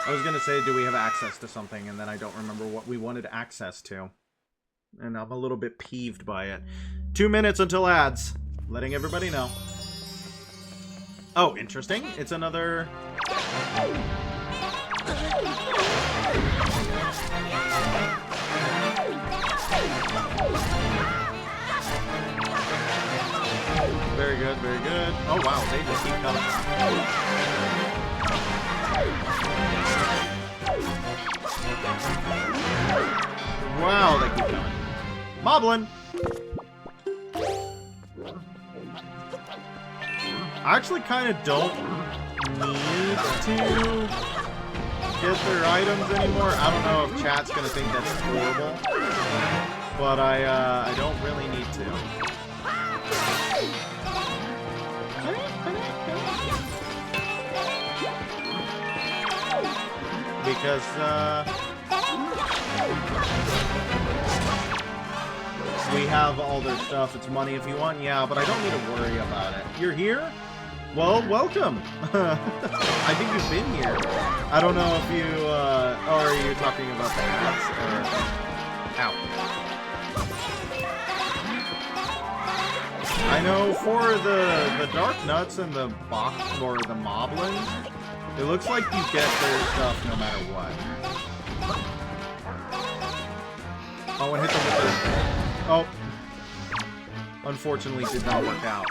I was gonna say, do we have access to something? And then I don't remember what we wanted access to. And I'm a little bit peeved by it. 2 minutes until ads. Letting everybody know. Oh, interesting. It's another... Very good, very good. Oh wow, they just keep coming. Wow, they keep coming. Moblin! I actually kind of don't need to get their items anymore. I don't know if chat's gonna think that's horrible, but I don't really need to. Because, we have all their stuff. It's money if you want. Yeah, but I don't need to worry about it. You're here? Well, welcome. I think you've been here. I don't know if you, or are you talking about the hats, or... Ow. I know for the Dark Nuts and the Bach, or the Moblins, it looks like you get their stuff no matter what. Oh, and hit them with the... Oh. Unfortunately, did not work out.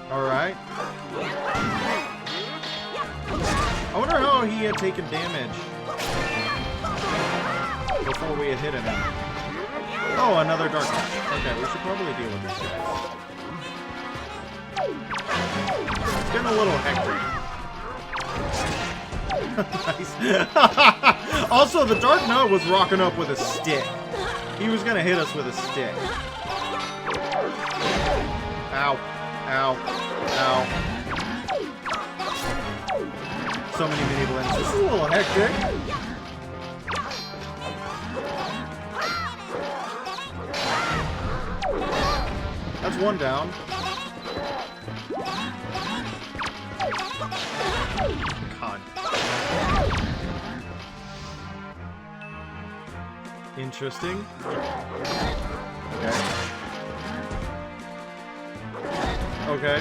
Alright. I wonder how he had taken damage before we had hit him. Oh, another Dark Knight. Okay, we should probably deal with this guy. It's getting a little hectic. Nice. Also, the Dark Knight was rocking up with a stick. He was gonna hit us with a stick. Ow. Ow. Ow. So many mini blends. This is a little hectic. That's one down. God. Interesting. Okay. Okay.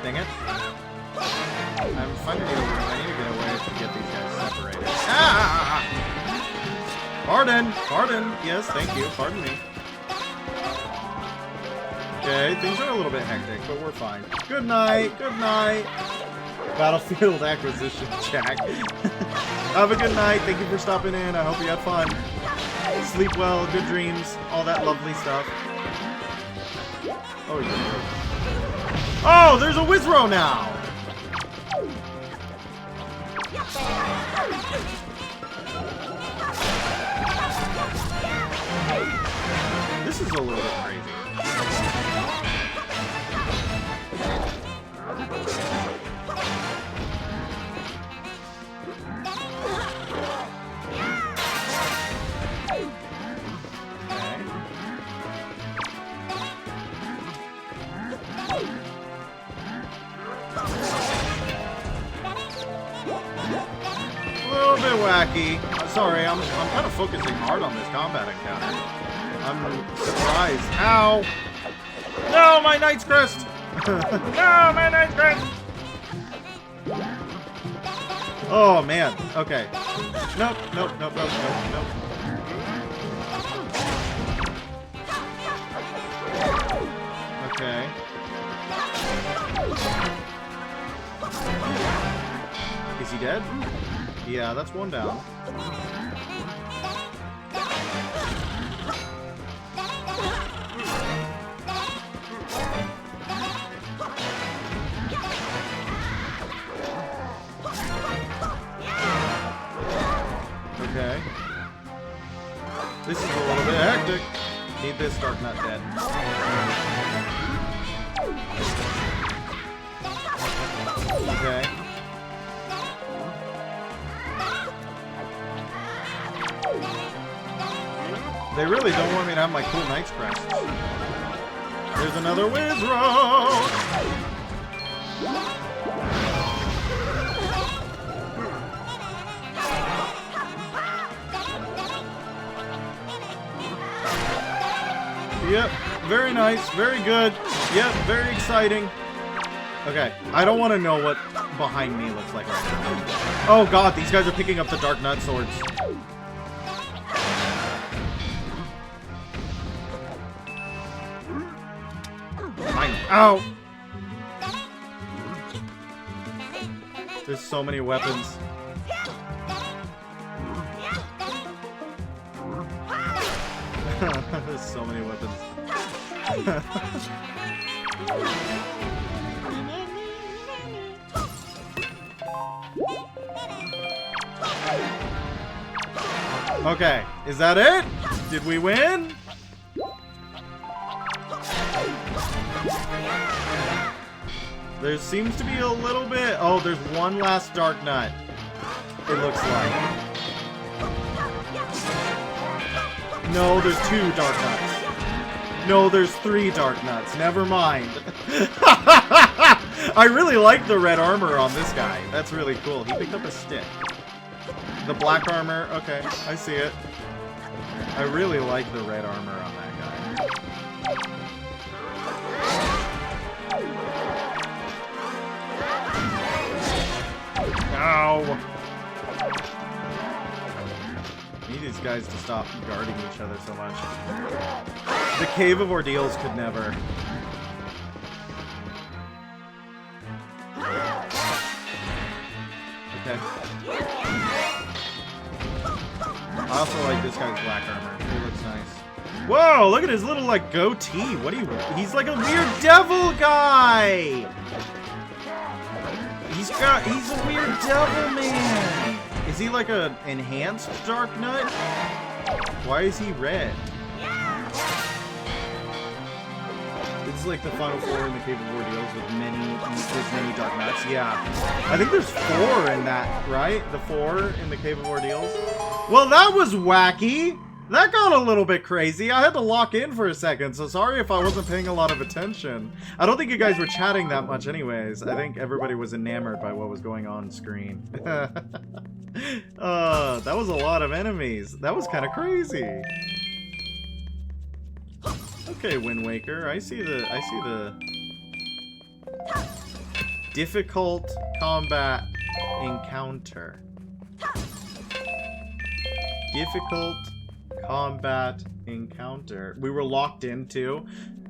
Dang it. I'm finding it over. I need to get away to get these guys separated. Ah! Pardon! Pardon! Yes, thank you. Pardon me. Okay, things are a little bit hectic, but we're fine. Good night! Good night! Battlefield acquisition, Jack. Have a good night. Thank you for stopping in. I hope you had fun. Sleep well, good dreams, all that lovely stuff. Oh, yeah. Oh, there's a Wizrow now! This is a little bit crazy. Wacky. Sorry, I'm kind of focusing hard on this combat encounter. I'm surprised. Ow! No, my Knight's Crest! No, my Knight's Crest! Oh, man. Okay. Nope, nope, nope, nope, nope, nope. Okay. Is he dead? Yeah, that's one down. Okay. This is a little bit hectic. Need this Dark Nut dead. Okay. They really don't want me to have my cool Knight's Crest. There's another Wizrow! Yep, very nice, very good. Yep, very exciting. Okay, I don't want to know what behind me looks like right now. Oh god, these guys are picking up the Dark Nut swords. Ow! There's so many weapons. There's so many weapons. Okay, is that it? Did we win? There seems to be a little bit... Oh, there's one last Dark Nut. It looks like. No, there's 2 Dark Nuts. No, there's 3 Dark Nuts. Never mind. I really like the red armor on this guy. That's really cool. He picked up a stick. The black armor. Okay, I see it. I really like the red armor on that guy. Ow! I need these guys to stop guarding each other so much. The Cave of Ordeals could never. Okay. I also like this guy's black armor. He looks nice. Whoa, look at his little, like, goatee. What do you... He's like a weird devil guy! He's a weird devil man! Is Is he like an enhanced Dark Knight? Why is he red? It's like the final four in the Cave of Ordeals with many Dark Knights. Yeah. I think there's 4 in that, right? The 4 in the Cave of Ordeals. Well, that was wacky. That got a little bit crazy. I had to lock in for a second, so sorry if I wasn't paying a lot of attention. I don't think you guys were chatting that much anyways. I think everybody was enamored by what was going on screen. That was a lot of enemies. That was kind of crazy. Okay, Wind Waker. I see the difficult combat encounter. Difficult combat encounter. We were locked in too.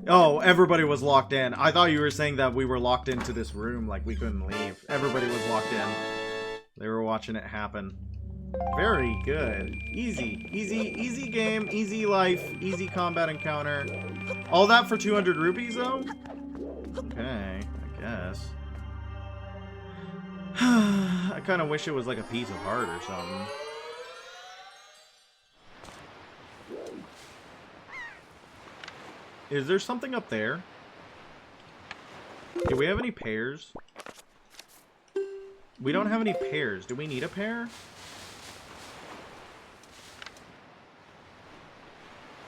Oh, everybody was locked in. I thought you were saying that we were locked into this room, like we couldn't leave. Everybody was locked in. They were watching it happen. Very good. Easy game, easy life, easy combat encounter. All that for 200 rupees though? Okay, I guess. I kind of wish it was like a piece of heart or something. Is there something up there? Do we have any pears? We don't have any pears. Do we need a pear?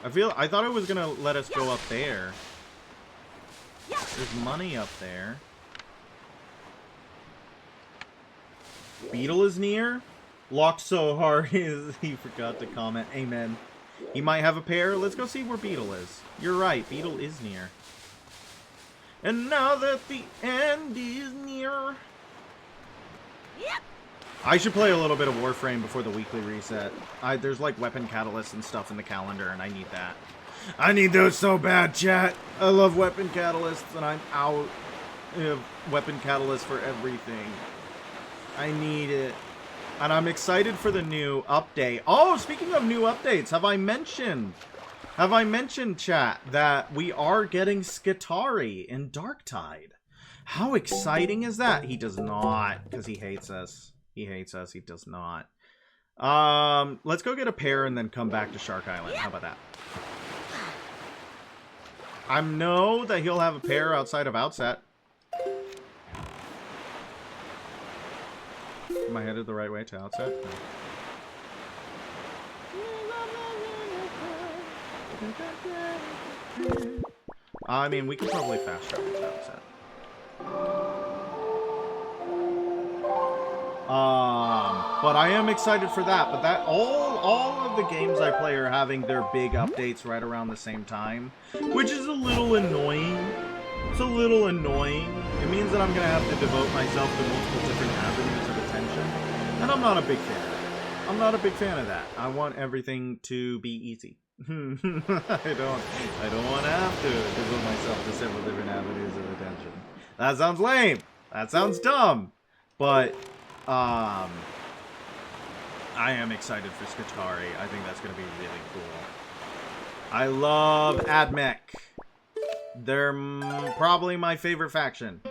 I thought it was gonna let us go up there. There's money up there. Beetle is near? Locked so hard he forgot to comment. Amen. He might have a pair. Let's go see where Beetle is. You're right, Beetle is near. And now that the end is near. Yep. I should play a little bit of Warframe before the weekly reset. There's like weapon catalysts and stuff in the calendar, and I need that. I need those so bad, chat. I love weapon catalysts, and I'm out of weapon catalysts for everything. I need it. And I'm excited for the new update. Oh, speaking of new updates, have I mentioned, chat, that we are getting Skitarii in Darktide? How exciting is that? He does not, because he hates us. He hates us. He does not. Let's go get a pair and then come back to Shark Island. How about that? I know that he'll have a pair outside of Outset. Am I headed the right way to Outset? No. I mean, we could probably fast travel to Outset. But I am excited for that. But that all of the games I play are having their big updates right around the same time, which is a little annoying. It's a little annoying. It means that I'm gonna have to devote myself to multiple different avenues of attention, and I'm not a big fan of that. I'm not a big fan of that. I want everything to be easy. I don't want to have to devote myself to several different avenues of attention. That sounds lame. That sounds dumb. But I am excited for Skitarii. I think that's going to be really cool. I love AdMech. They're probably my favorite faction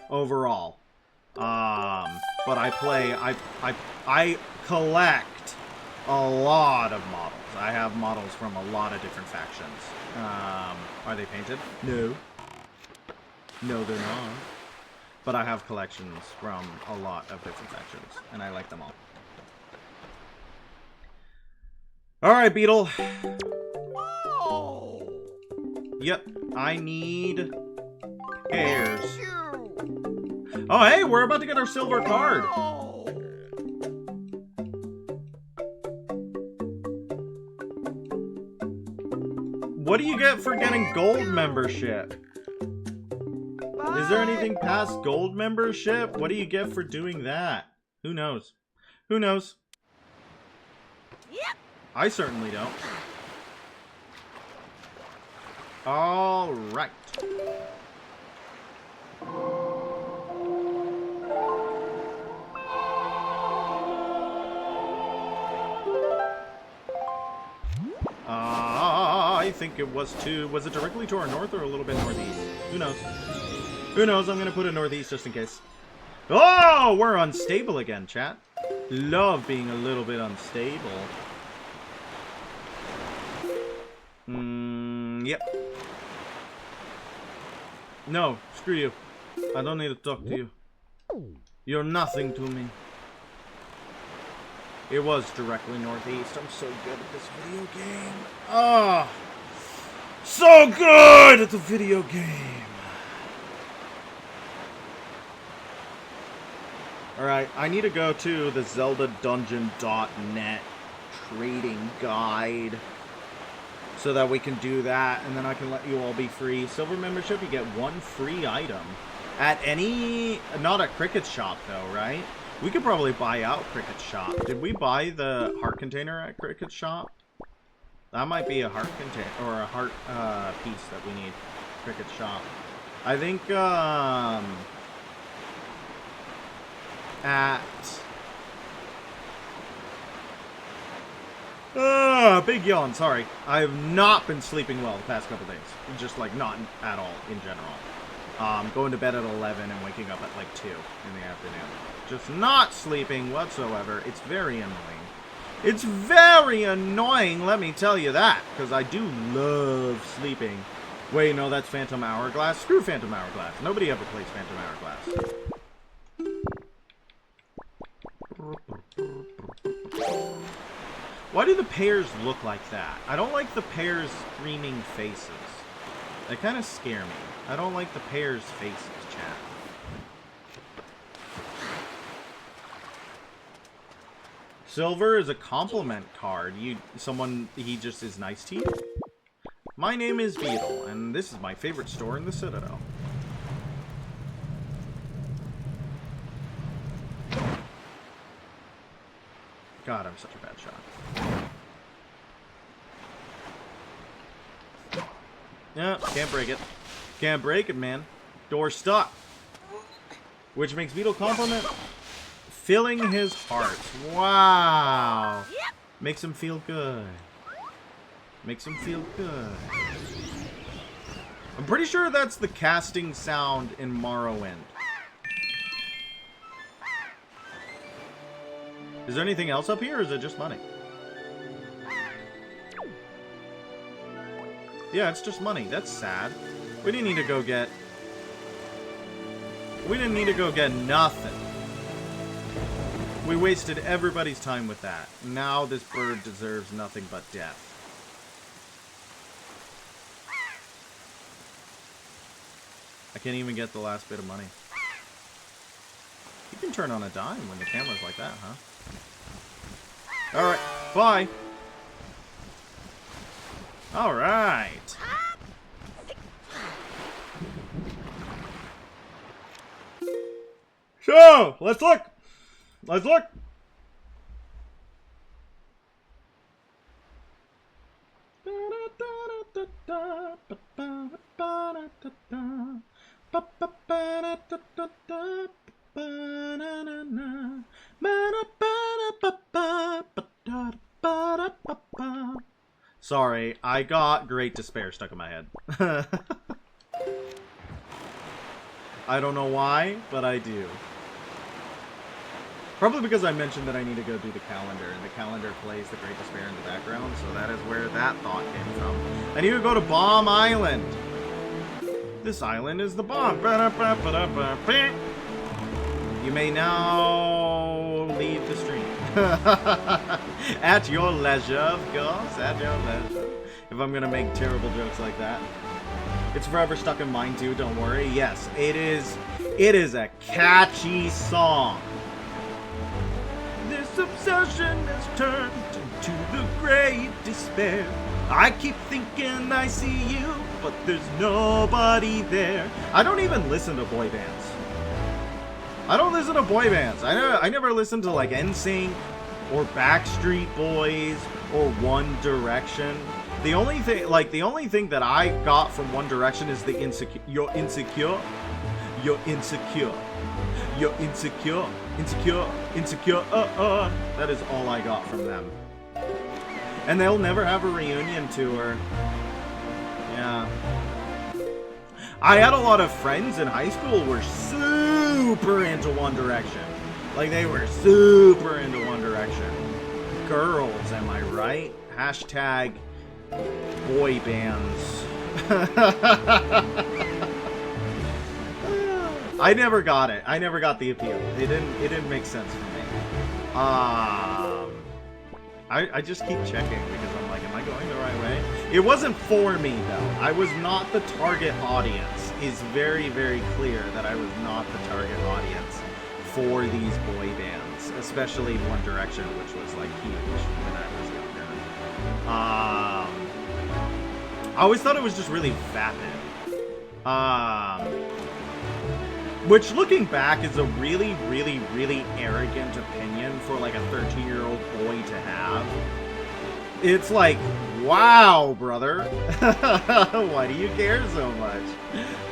overall. But I collect a lot of models. I have models from a lot of different factions. Are they painted? No. No, they're not. But I have collections from a lot of different factions, and I like them all. Alright, Beetle. Oh. Yep, I need pairs. Oh, hey, we're about to get our silver card. What do you get for getting gold membership? Is there anything past gold membership? What do you get for doing that? Who knows? Who knows? Yep. I certainly don't. All right. I think it was it directly to our north or a little bit northeast? Who knows? Who knows? I'm going to put it northeast just in case. Oh, we're unstable again, chat. Love being a little bit unstable. Yep. No, screw you. I don't need to talk to you. You're nothing to me. It was directly northeast. I'm so good at this video game. Ah! So good at the video game! Alright, I need to go to the ZeldaDungeon.net trading guide so that we can do that, and then I can let you all be free. Silver membership, you get one free item. At any... Not at Cricket Shop, though, right? We could probably buy out Cricket Shop. Did we buy the heart container at Cricket Shop? That might be a heart container, or a heart piece that we need. Cricket Shop. I think, big yawn, sorry. I have not been sleeping well the past couple days. Just, like, not at all, in general. Going to bed at 11 and waking up at, like, 2 in the afternoon. Just not sleeping whatsoever. It's very annoying. It's very annoying, let me tell you that. Because I do love sleeping. Wait, no, that's Phantom Hourglass. Screw Phantom Hourglass. Nobody ever plays Phantom Hourglass. Why do the pears look like that? I don't like the pears' screaming faces. They kind of scare me. I don't like the pears' faces, chat. Silver is a compliment card. He just is nice to you. My name is Beetle, and this is my favorite store in the Citadel. God, I'm such a bad shot. Yeah, can't break it. Can't break it, man. Door stuck. Which makes Beetle compliment filling his heart. Wow. Makes him feel good. Makes him feel good. I'm pretty sure that's the casting sound in Morrowind. Is there anything else up here, or is it just money? Yeah, it's just money. That's sad. We didn't need to go get... We didn't need to go get nothing. We wasted everybody's time with that. Now this bird deserves nothing but death. I can't even get the last bit of money. You can turn on a dime when the camera's like that, huh? Alright, bye! Alright! So, let's look! Let's look! Sorry, I got Great Despair stuck in my head. I don't know why, but I do. Probably because I mentioned that I need to go do the calendar, and the calendar plays the Great Despair in the background, so that is where that thought came from. I need to go to Bomb Island. This island is the bomb. You may now leave the stream. At your leisure, of course. At your leisure. If I'm gonna make terrible jokes like that. It's forever stuck in mine too, don't worry. Yes, it is. It is a catchy song. This obsession has turned into the great despair. I keep thinking I see you, but there's nobody there. I don't even listen to boy bands. I don't listen to boy bands. I never listened to like NSYNC or Backstreet Boys or One Direction. The only thing that I got from One Direction is the insecure. You're insecure. You're insecure. You're insecure. Insecure. Insecure. That is all I got from them. And they'll never have a reunion tour. Yeah. I had a lot of friends in high school who were super into One Direction. Like, they were super into One Direction. Girls, am I right? Hashtag boy bands. I never got it. I never got the appeal. It didn't make sense for me. I just keep checking because I'm like, am I going the right way? It wasn't for me, though. I was not the target audience. It's very, very clear that I was not the target audience for these boy bands, especially One Direction, which was like huge when I was younger. I always thought it was just really vapid. Which, looking back, is a really, really, really arrogant opinion for, like, a 13-year-old boy to have. It's like, wow, brother. Why do you care so much?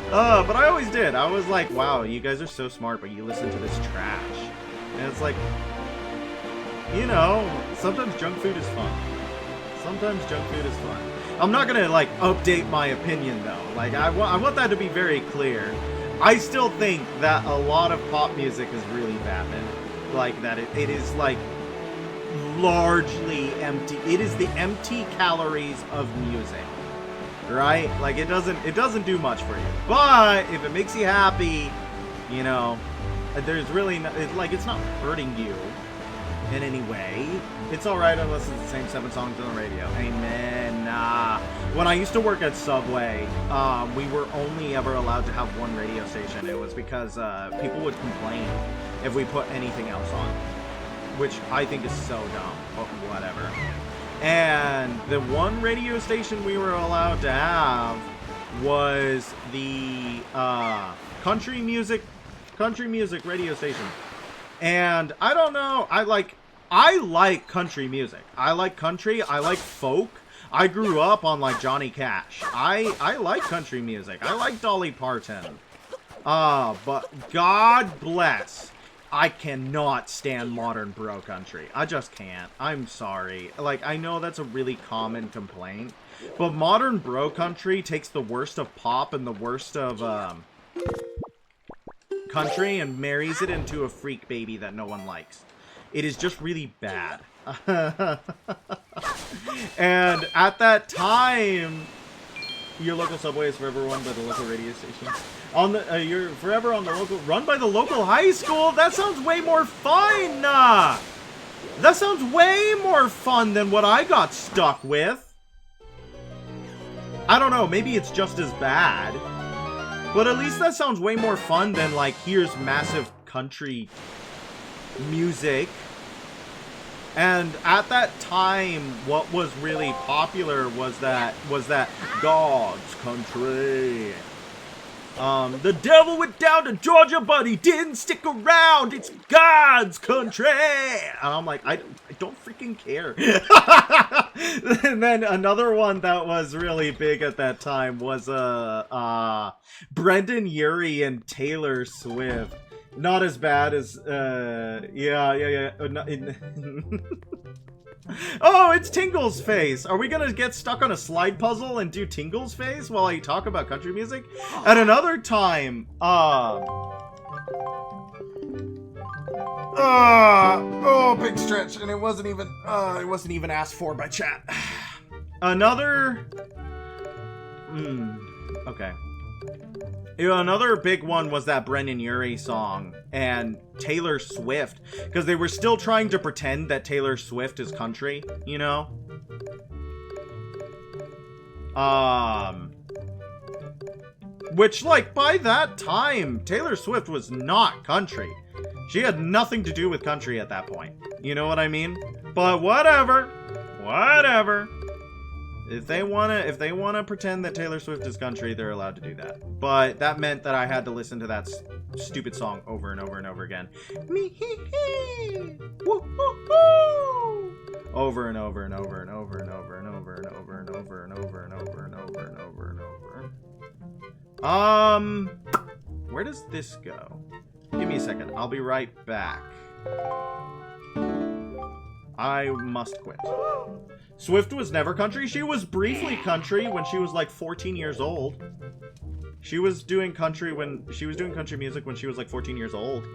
But I always did. I was like, wow, you guys are so smart, but you listen to this trash. And it's like, you know, sometimes junk food is fun. Sometimes junk food is fun. I'm not gonna, like, update my opinion, though. Like, I want that to be very clear. I still think that a lot of pop music is really vapid. Like, that it is, like, largely empty. It is the empty calories of music. Right? Like, it doesn't do much for you. But, if it makes you happy, you know, there's really, it's not hurting you in any way. It's alright unless it's the same 7 songs on the radio. Amen. When I used to work at Subway, we were only ever allowed to have one radio station. It was because people would complain if we put anything else on, which I think is so dumb, but whatever. And the one radio station we were allowed to have was the country music radio station. And I don't know, I like country music. I like country, I like folk. I grew up on, like, Johnny Cash. I like country music. I like Dolly Parton. But God bless, I cannot stand modern bro country. I just can't. I'm sorry. Like, I know that's a really common complaint, but modern bro country takes the worst of pop and the worst of, country and marries it into a freak baby that no one likes. It is just really bad. And at that time, your local subway is forever run by the local radio station. You're forever on the local, run by the local high school? That sounds way more fun! That sounds way more fun than what I got stuck with. I don't know, maybe it's just as bad. But at least that sounds way more fun than, like, here's massive country music. And at that time, what was really popular was that God's country. The devil went down to Georgia, but he didn't stick around. It's God's country. And I'm like, I don't freaking care. And then another one that was really big at that time was Brendan Urie and Taylor Swift. Not as bad as, yeah. Oh, it's Tingle's face. Are we gonna get stuck on a slide puzzle and do Tingle's face while I talk about country music? At another time, oh, big stretch, and it wasn't even asked for by chat. Another, okay. Another big one was that Brendan Urie song and Taylor Swift, because they were still trying to pretend that Taylor Swift is country, you know? Which, like, by that time, Taylor Swift was not country. She had nothing to do with country at that point. You know what I mean? But whatever. If they wanna pretend that Taylor Swift is country, they're allowed to do that. But that meant that I had to listen to that stupid song over and over and over again. Over and over and over and over and over and over and over and over and over and over and over and over and over. Where does this go? Give me a second. I'll be right back. I must quit. Swift was never country. She was briefly country when she was like 14 years old. She was doing country music when she was like 14 years old.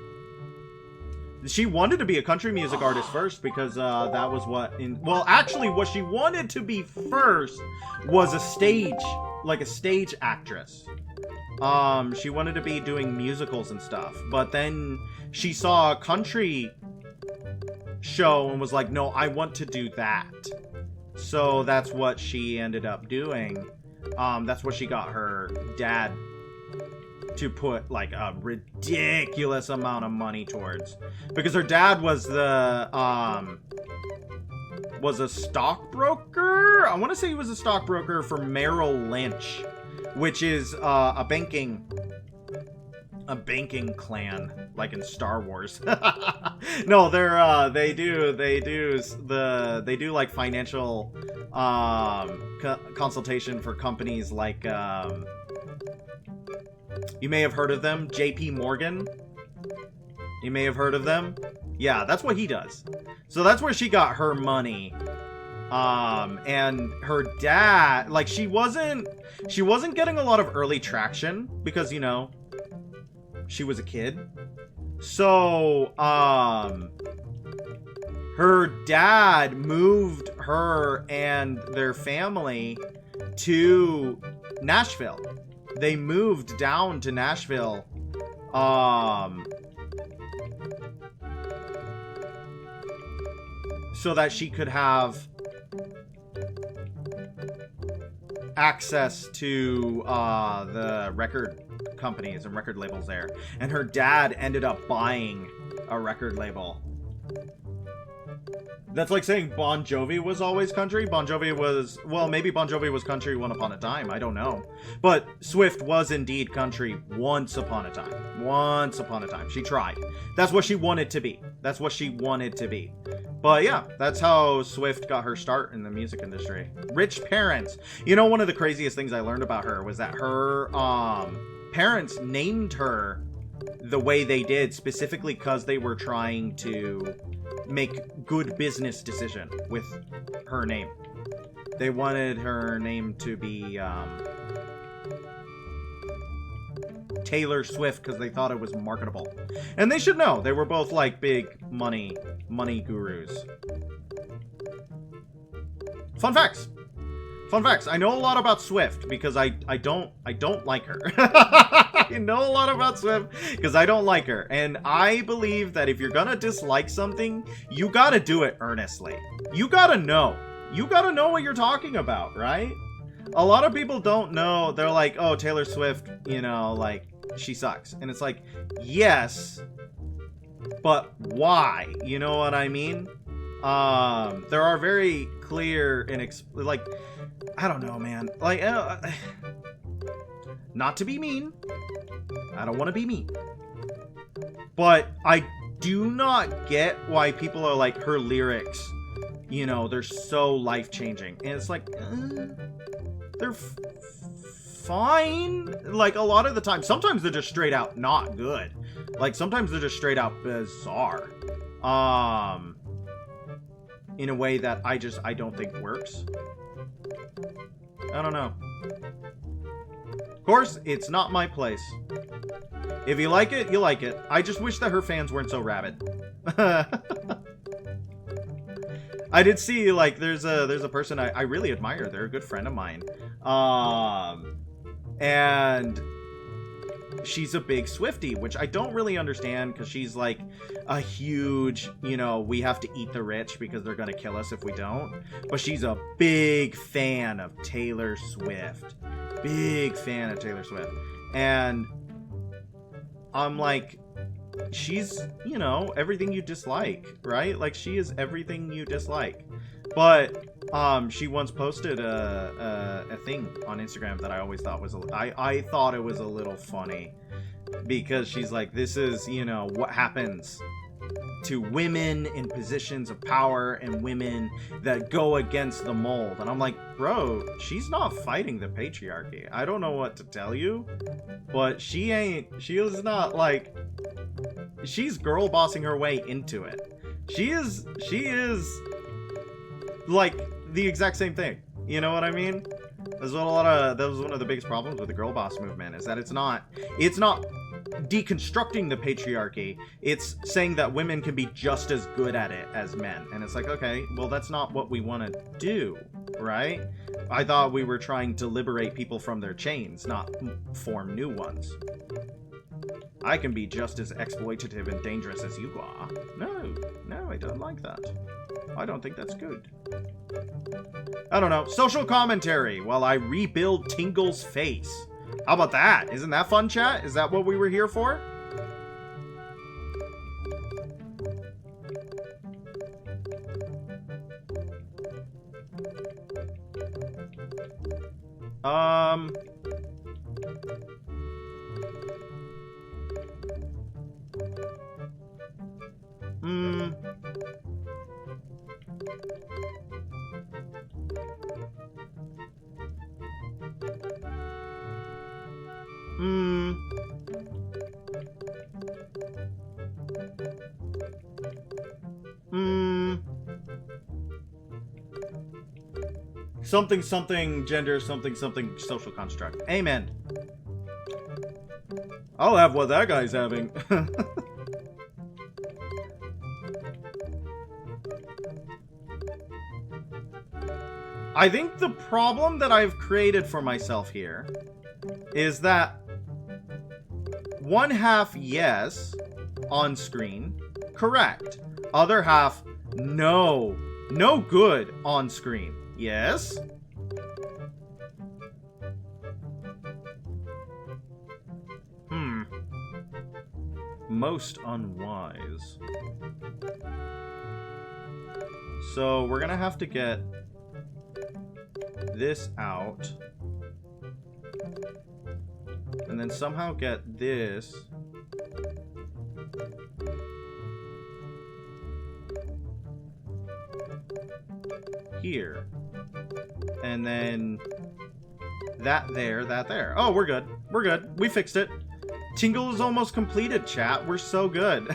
She wanted to be a country music artist first because that was what well, actually what she wanted to be first was a stage actress. She wanted to be doing musicals and stuff, but then she saw a country show and was like, no, I want to do that. So that's what she ended up doing. That's what she got her dad to put like a ridiculous amount of money towards, because her dad was a stockbroker. I want to say he was a stockbroker for Merrill Lynch, which is a banking clan, like in Star Wars. No, they do like financial consultation for companies like you may have heard of them, JP Morgan. You may have heard of them. Yeah, that's what he does. So that's where she got her money. And her dad, like, she wasn't getting a lot of early traction because, you know, she was a kid. So, her dad moved her and their family to Nashville. They moved down to Nashville, so that she could have access to the record companies and record labels there. And her dad ended up buying a record label. That's like saying Bon Jovi was always country. Bon Jovi was, well, maybe Bon Jovi was country once upon a time. I don't know. But Swift was indeed country once upon a time. Once upon a time. She tried. That's what she wanted to be. That's what she wanted to be. But yeah, that's how Swift got her start in the music industry. Rich parents. You know, one of the craziest things I learned about her was that her parents named her the way they did specifically because they were trying to make good business decision with her name. They wanted her name to be Taylor Swift because they thought it was marketable. And they should know. They were both like big money gurus. Fun facts. Fun facts. I know a lot about Swift because I don't like her. I know a lot about Swift because I don't like her. And I believe that if you're gonna dislike something, you gotta do it earnestly. You gotta know. You gotta know what you're talking about, right? A lot of people don't know. They're like, oh, Taylor Swift, you know, like, she sucks. And it's like, yes, but why? You know what I mean? There are very clear and like, I don't know, man. Like, not to be mean. I don't want to be mean. But I do not get why people are like, her lyrics, you know, they're so life-changing. And it's like, they're fine. Like, a lot of the time. Sometimes they're just straight out not good. Like, sometimes they're just straight out bizarre. In a way that I don't think works. I don't know. Of course, it's not my place. If you like it, you like it. I just wish that her fans weren't so rabid. I did see, like, there's a person I really admire. They're a good friend of mine. And she's a big Swiftie, which I don't really understand because she's like a huge, you know, we have to eat the rich because they're going to kill us if we don't. But she's a big fan of Taylor Swift. Big fan of Taylor Swift. And I'm like, she's, you know, everything you dislike, right? Like, she is everything you dislike. But she once posted a thing on Instagram that I always thought was I thought it was a little funny, because she's like, this is, you know, what happens to women in positions of power and women that go against the mold. And I'm like, bro, she's not fighting the patriarchy. I don't know what to tell you, but she is not, like, she's girl bossing her way into it. She is like the exact same thing. You know what I mean? That was one of the biggest problems with the girl boss movement, is that it's not deconstructing the patriarchy. It's saying that women can be just as good at it as men. And it's like, okay, well, that's not what we want to do, right? I thought we were trying to liberate people from their chains, not form new ones. I can be just as exploitative and dangerous as you are. No, I don't like that. I don't think that's good. I don't know. Social commentary while I rebuild Tingle's face. How about that? Isn't that fun, chat? Is that what we were here for? Something, something, gender, something, something, social construct. Amen. I'll have what that guy's having. I think the problem that I've created for myself here is that one half, yes, on screen, correct. Other half, no. No good on screen. Yes? Most unwise. So we're gonna have to get this out. And then somehow get this here. And then that there. Oh, we're good. We're good. We fixed it. Tingle is almost completed, chat. We're so good.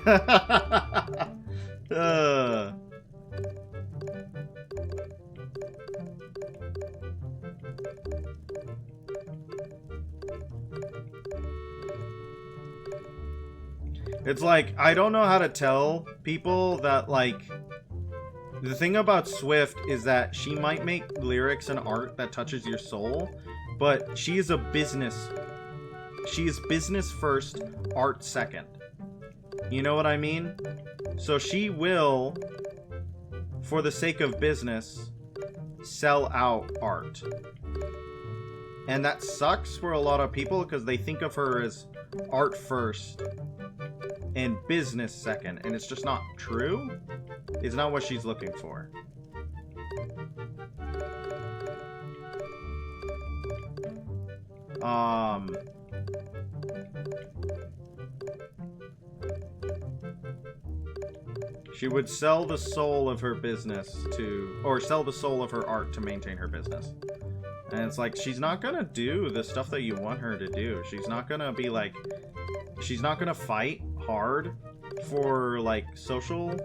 It's like, I don't know how to tell people that, like, the thing about Swift is that she might make lyrics and art that touches your soul, but she is a business. She is business first, art second. You know what I mean? So she will, for the sake of business, sell out art. And that sucks for a lot of people because they think of her as art first and business second. And it's just not true. It's not what she's looking for. She would sell the soul of her business to, or sell the soul of her art to maintain her business. And it's like, she's not gonna do the stuff that you want her to do. She's not gonna be like, she's not gonna fight hard for, like, social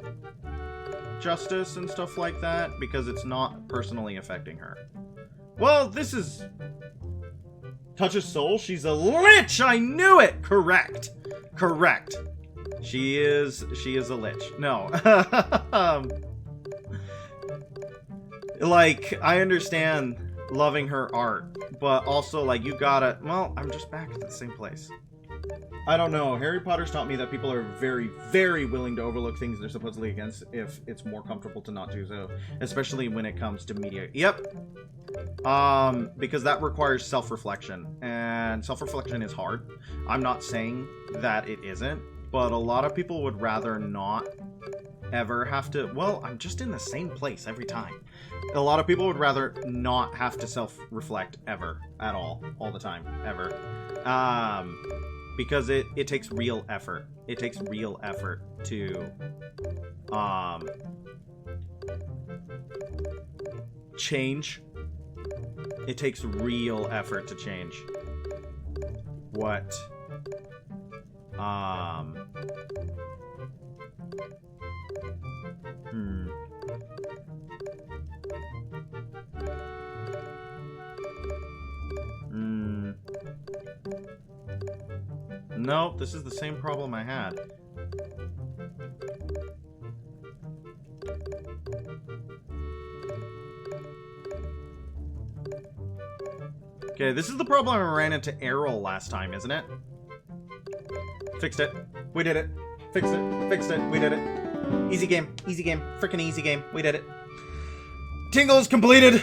justice and stuff like that because it's not personally affecting her. Well, this is touches soul. She's a lich. I knew it. Correct. Correct. She is a lich. No. Like, I understand loving her art, but also, like, you gotta, well, I'm just back at the same place. I don't know. Harry Potter's taught me that people are very, very willing to overlook things they're supposedly against if it's more comfortable to not do so, especially when it comes to media. Yep. Because that requires self-reflection, and self-reflection is hard. I'm not saying that it isn't, but a lot of people would rather not ever have to, well, I'm just in the same place every time. A lot of people would rather not have to self-reflect ever, at all the time, ever. Because it takes real effort. It takes real effort to, change. It takes real effort to change what, Nope, this is the same problem I had. Okay, this is the problem I ran into Errol last time, isn't it? Fixed it. We did it. Fixed it. Fixed it. We did it. Easy game. Easy game. Freaking easy game. We did it. Tingle is completed.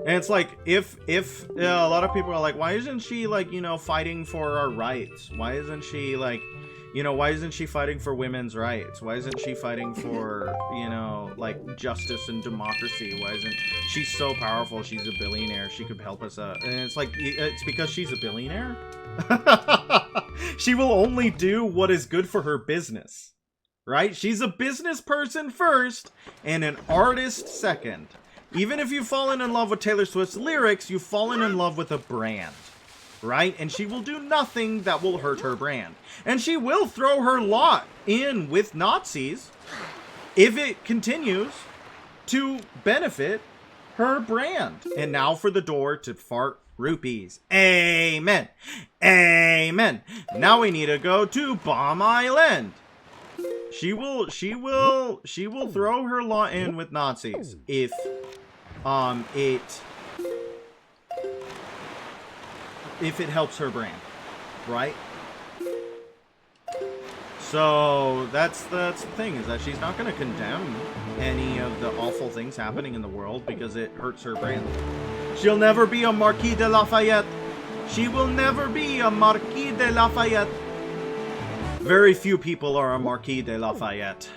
And it's like, if a lot of people are like, why isn't she, like, you know, fighting for our rights? Why isn't she, like, you know, why isn't she fighting for women's rights? Why isn't she fighting for, you know, like, justice and democracy? Why isn't she so powerful? She's a billionaire. She could help us out. And it's like, it's because she's a billionaire? She will only do what is good for her business. Right? She's a business person first and an artist second. Even if you've fallen in love with Taylor Swift's lyrics, you've fallen in love with a brand. Right? And she will do nothing that will hurt her brand. And she will throw her lot in with Nazis if it continues to benefit her brand. And now for the door to fart rupees. Amen. Amen. Now we need to go to Bomb Island. She will throw her lot in with Nazis if it helps her brand, right? So that's the thing, is that she's not going to condemn any of the awful things happening in the world because it hurts her brand. She'll never be a Marquis de Lafayette. She will never be a Marquis de Lafayette. Very few people are a Marquis de Lafayette.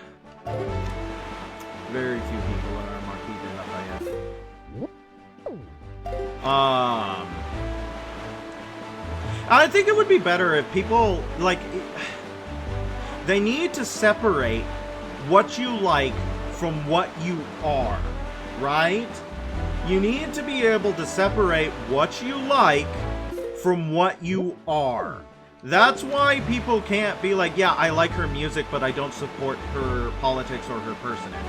Very few people are a Marquis de Lafayette. I think it would be better if people, like, they need to separate what you like from what you are, right? You need to be able to separate what you like from what you are. That's why people can't be like, yeah, I like her music, but I don't support her politics or her personage.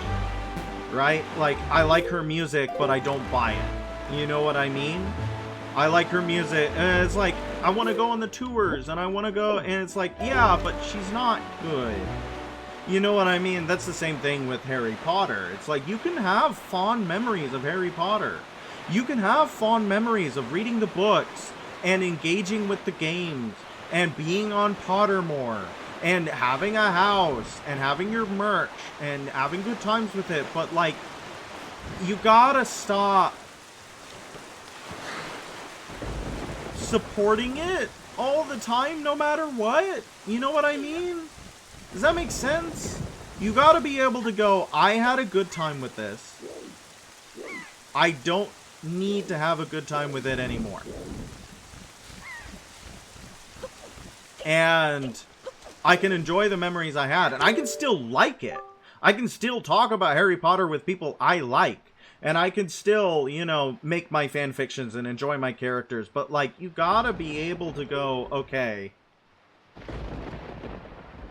Right? Like, I like her music, but I don't buy it. You know what I mean? I like her music, and it's like, I want to go on the tours, and I want to go, and it's like, yeah, but she's not good. You know what I mean? That's the same thing with Harry Potter. It's like, you can have fond memories of Harry Potter. You can have fond memories of reading the books, and engaging with the games, and being on Pottermore, and having a house, and having your merch, and having good times with it, but, like, you gotta stop supporting it all the time, no matter what. You know what I mean? Does that make sense? You gotta be able to go, I had a good time with this. I don't need to have a good time with it anymore. And I can enjoy the memories I had, and I can still like it. I can still talk about Harry Potter with people I like. And I can still, you know, make my fan fictions and enjoy my characters. But, like, you gotta be able to go, okay,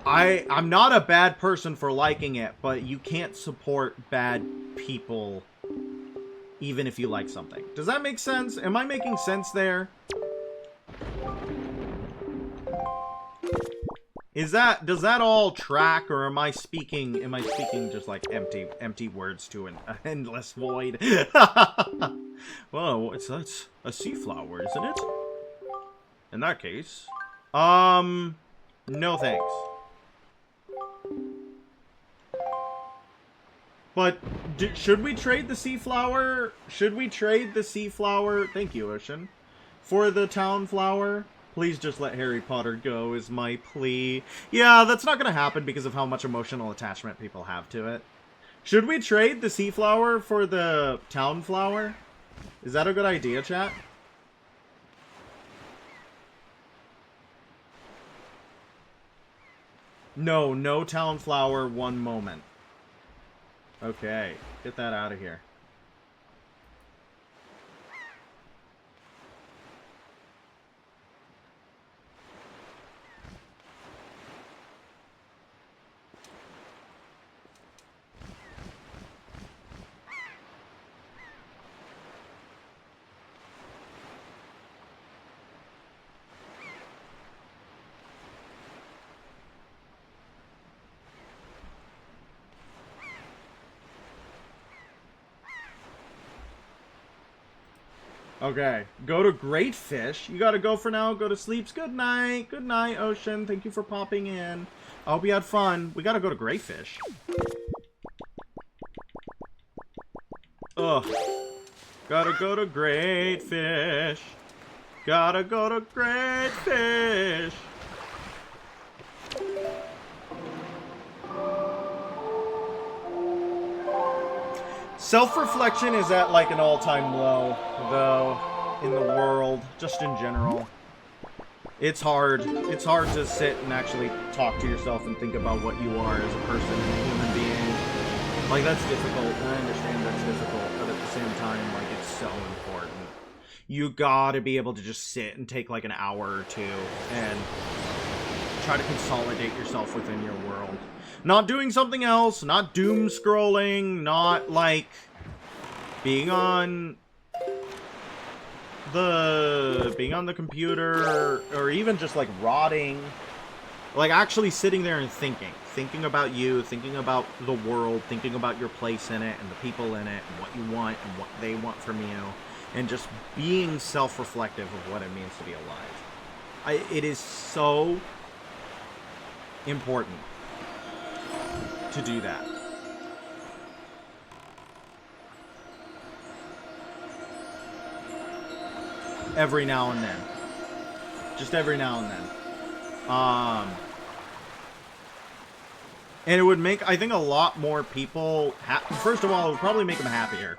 I'm not a bad person for liking it, but you can't support bad people even if you like something. Does that make sense? Am I making sense there? Does that all track, or am I speaking just like empty words to an endless void? Well, that's a sea flower, isn't it? In that case, no thanks. But should we trade the sea flower? Should we trade the sea flower? Thank you, Ocean. For the town flower? Please just let Harry Potter go is my plea. Yeah, that's not going to happen because of how much emotional attachment people have to it. Should we trade the sea flower for the town flower? Is that a good idea, chat? No town flower, one moment. Okay, get that out of here. Okay. Go to Great Fish. You gotta go for now. Go to sleeps. Good night. Good night, Ocean. Thank you for popping in. I hope you had fun. We gotta go to Great Fish. Ugh. Gotta go to Great Fish. Gotta go to Great Fish. Self-reflection is at like an all-time low, though, in the world, just in general. It's hard. It's hard to sit and actually talk to yourself and think about what you are as a person and a human being. Like, that's difficult, and I understand that's difficult, but at the same time, like, it's so important. You gotta be able to just sit and take like an hour or two and try to consolidate yourself within your world. Not doing something else, not doom scrolling, not like being on the computer, or even just like rotting. Like actually sitting there and thinking about you, thinking about the world, thinking about your place in it and the people in it and what you want and what they want from you, and just being self-reflective of what it means to be alive. It is so important to do that. Every now and then. Just every now and then. And it would make, I think, a lot more people... First of all, it would probably make them happier.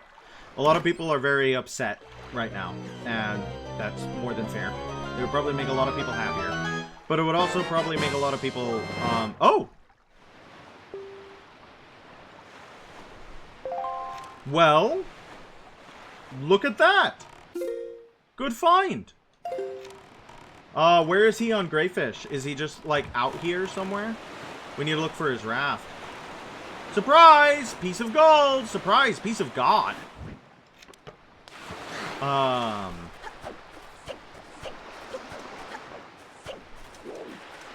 A lot of people are very upset right now, and that's more than fair. It would probably make a lot of people happier. But it would also probably make a lot of people... Oh! Well, look at that! Good find! Where is he on Greyfish? Is he just, like, out here somewhere? We need to look for his raft. Surprise! Piece of gold! Surprise! Piece of God!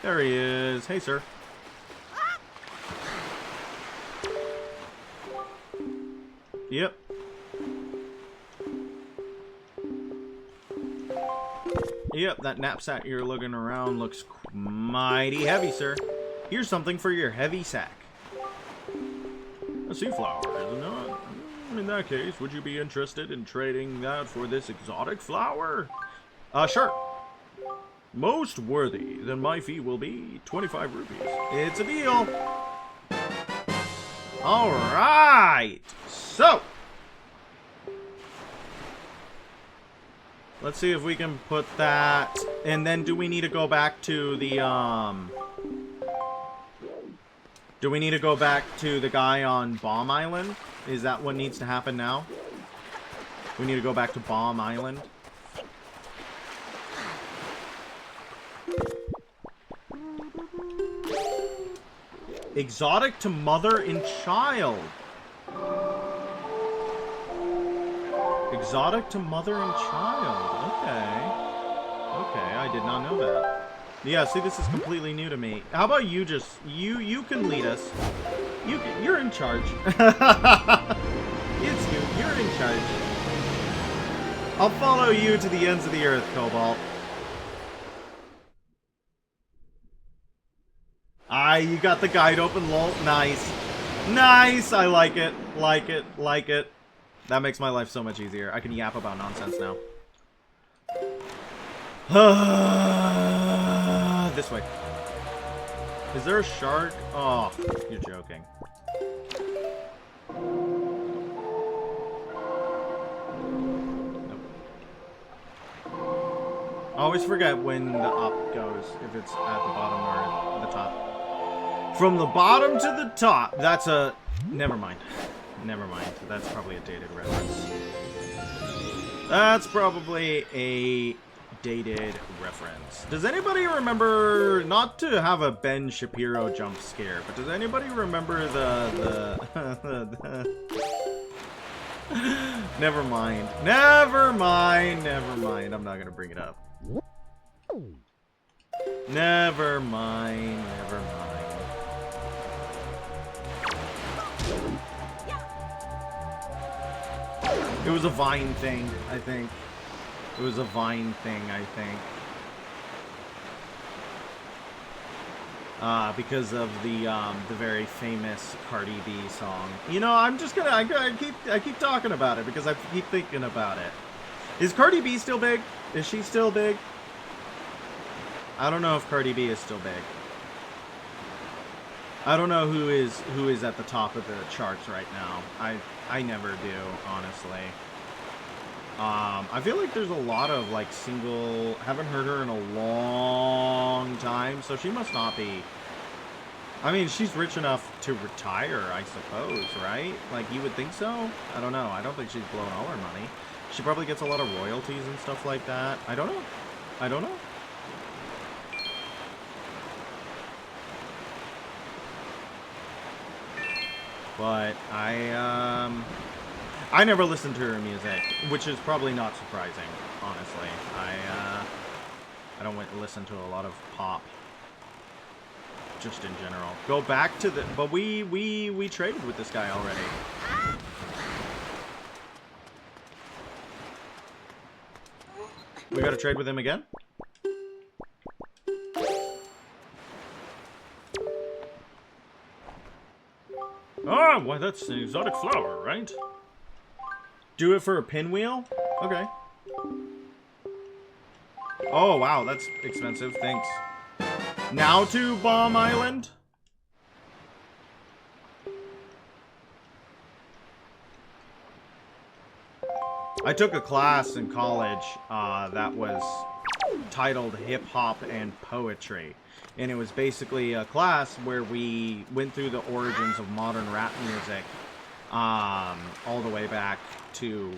There he is. Hey, sir. Yep. Yep, that knapsack you're looking around looks mighty heavy, sir. Here's something for your heavy sack. A sea flower, is it not? In that case, would you be interested in trading that for this exotic flower? Sure. Most worthy. Then my fee will be 25 rupees. It's a deal. Alright. So. Let's see if we can put that. And then do we need to go back to the, do we need to go back to the guy on Bomb Island? Is that what needs to happen now? We need to go back to Bomb Island. Exotic to mother and child. Exotic to mother and child. Okay. Okay, I did not know that. Yeah, see, this is completely new to me. How about you just... You can lead us. You're in charge. It's you. You're in charge. I'll follow you to the ends of the earth, Cobalt. Ah, you got the guide open, lol. Nice. Nice! I like it. Like it. Like it. That makes my life so much easier. I can yap about nonsense now. This way. Is there a shark? Oh, you're joking. Nope. I always forget when the up goes, if it's at the bottom or at the top. From the bottom to the top. That's a... Never mind. Never mind. That's probably a dated reference. That's probably a dated reference. Does anybody remember, not to have a Ben Shapiro jump scare, but does anybody remember the Never mind. Never mind. Never mind. I'm not gonna bring it up. Never mind. Never mind. It was a Vine thing, I think. It was a Vine thing, I think. Because of the very famous Cardi B song. You know, I'm just gonna I keep talking about it because I keep thinking about it. Is Cardi B still big? Is she still big? I don't know if Cardi B is still big. I don't know who is at the top of the charts right now. I never do, honestly. I feel like there's a lot of like single. Haven't heard her in a long time, so she must not be. I mean, she's rich enough to retire, I suppose, right? Like, you would think so? I don't know. I don't think she's blown all her money. She probably gets a lot of royalties and stuff like that. I don't know. I don't know. But I never listened to her music, which is probably not surprising, honestly. I don't listen to a lot of pop, just in general. Go back to the, but we traded with this guy already. We got to trade with him again? Oh, why that's an exotic flower, right? Do it for a pinwheel? Okay. Oh, wow, that's expensive. Thanks. Now to Bomb Island? I took a class in college that was titled Hip Hop and Poetry. And it was basically a class where we went through the origins of modern rap music all the way back to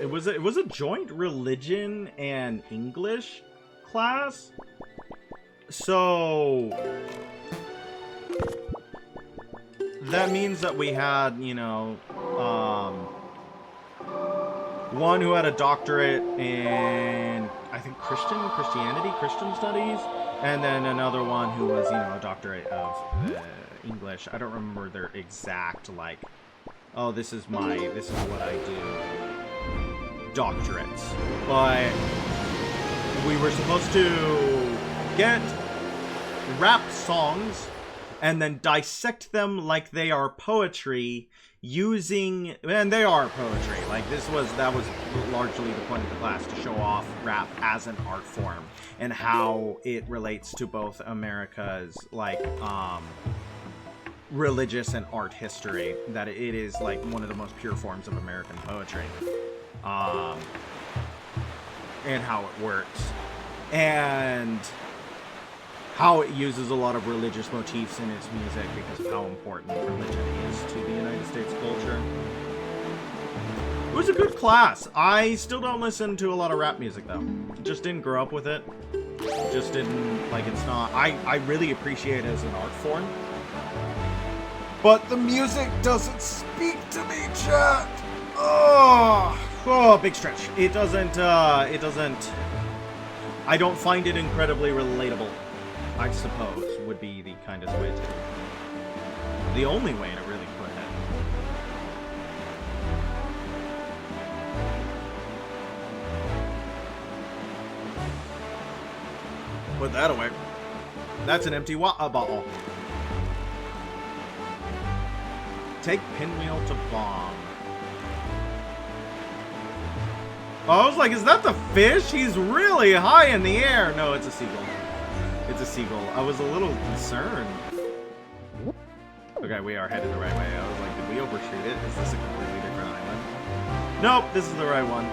it was a joint religion and English class. So that means that we had, you know, one who had a doctorate in, I think, Christian studies, and then another one who was, you know, a doctorate of English. I don't remember their exact, like, oh, this is what I do, doctorates. But we were supposed to get rap songs and then dissect them like they are poetry using, and they are poetry. Like that was largely the point of the class, to show off rap as an art form and how it relates to both America's like religious and art history, that it is like one of the most pure forms of American poetry, and how it works, and how it uses a lot of religious motifs in its music because of how important religion is to the United States culture. It was a good class. I still don't listen to a lot of rap music, though. Just didn't grow up with it. Just didn't, like, it's not... I really appreciate it as an art form. But the music doesn't speak to me, chat! Oh, big stretch. It doesn't... I don't find it incredibly relatable, I suppose, would be the kindest way to... the only way to really put it. Put that away. That's an empty water bottle. Take pinwheel to bomb. Oh, I was like, is that the fish? He's really high in the air. No, it's a seagull. It's a seagull. I was a little concerned. Okay, we are headed the right way. I was like, did we overshoot it? Is this a completely different island? Nope, this is the right one.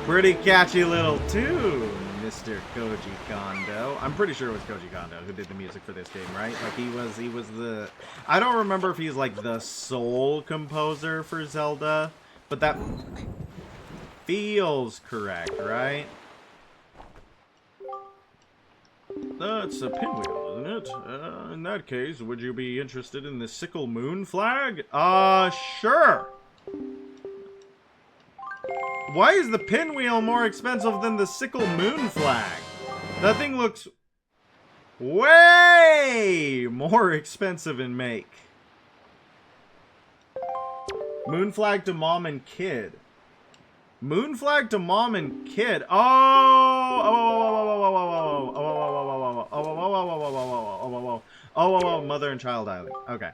Pretty catchy little tune, Mr. Koji Kondo. I'm pretty sure it was Koji Kondo who did the music for this game, right? Like, he was the... I don't remember if he's, like, the sole composer for Zelda, but that feels correct, right? That's a pinwheel, isn't it? In that case, would you be interested in the Sickle Moon flag? Sure! Why is the pinwheel more expensive than the Sickle Moon flag? That thing looks way more expensive in make. Moon flag to mom and kid. Moon flag to mom and kid. Oh, mother and child island. Okay.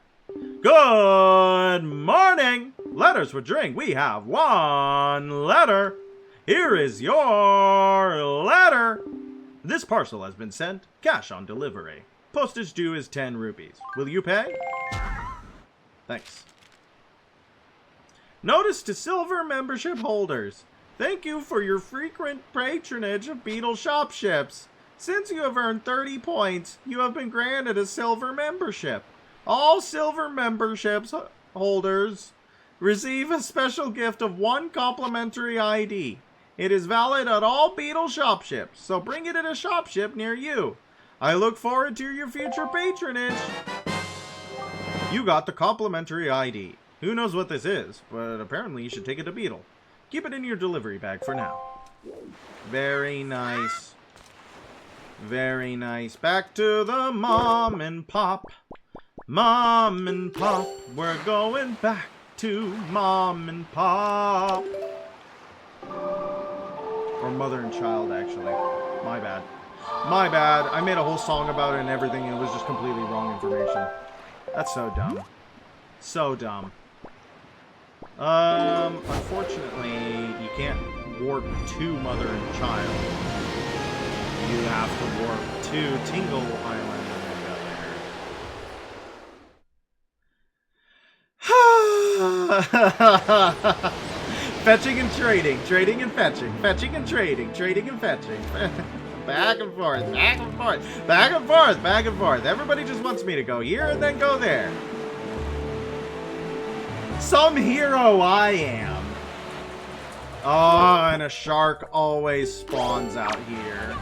Good morning. Letters for drink. We have one letter. Here is your letter. This parcel has been sent. Cash on delivery. Postage due is 10 rupees. Will you pay? Thanks. Notice to silver membership holders. Thank you for your frequent patronage of Beetle Shop Ships. Since you have earned 30 points, you have been granted a silver membership. All silver memberships holders receive a special gift of 1 complimentary ID. It is valid at all Beetle Shop Ships, so bring it in a shop ship near you. I look forward to your future patronage. You got the complimentary ID. Who knows what this is, but apparently you should take it to Beetle. Keep it in your delivery bag for now. Very nice. Very nice. Back to the mom and pop. Mom and pop. We're going back to mom and pop. Or mother and child, actually. My bad. My bad. I made a whole song about it and everything, and it was just completely wrong information. That's so dumb. So dumb. Unfortunately, you can't warp to mother and child. You have to warp to Tingle Island and go there. Fetching and trading, trading and fetching, fetching and trading, trading and fetching. Back and forth, back and forth, back and forth, back and forth. Everybody just wants me to go here and then go there. Some hero I am. Oh, and a shark always spawns out here.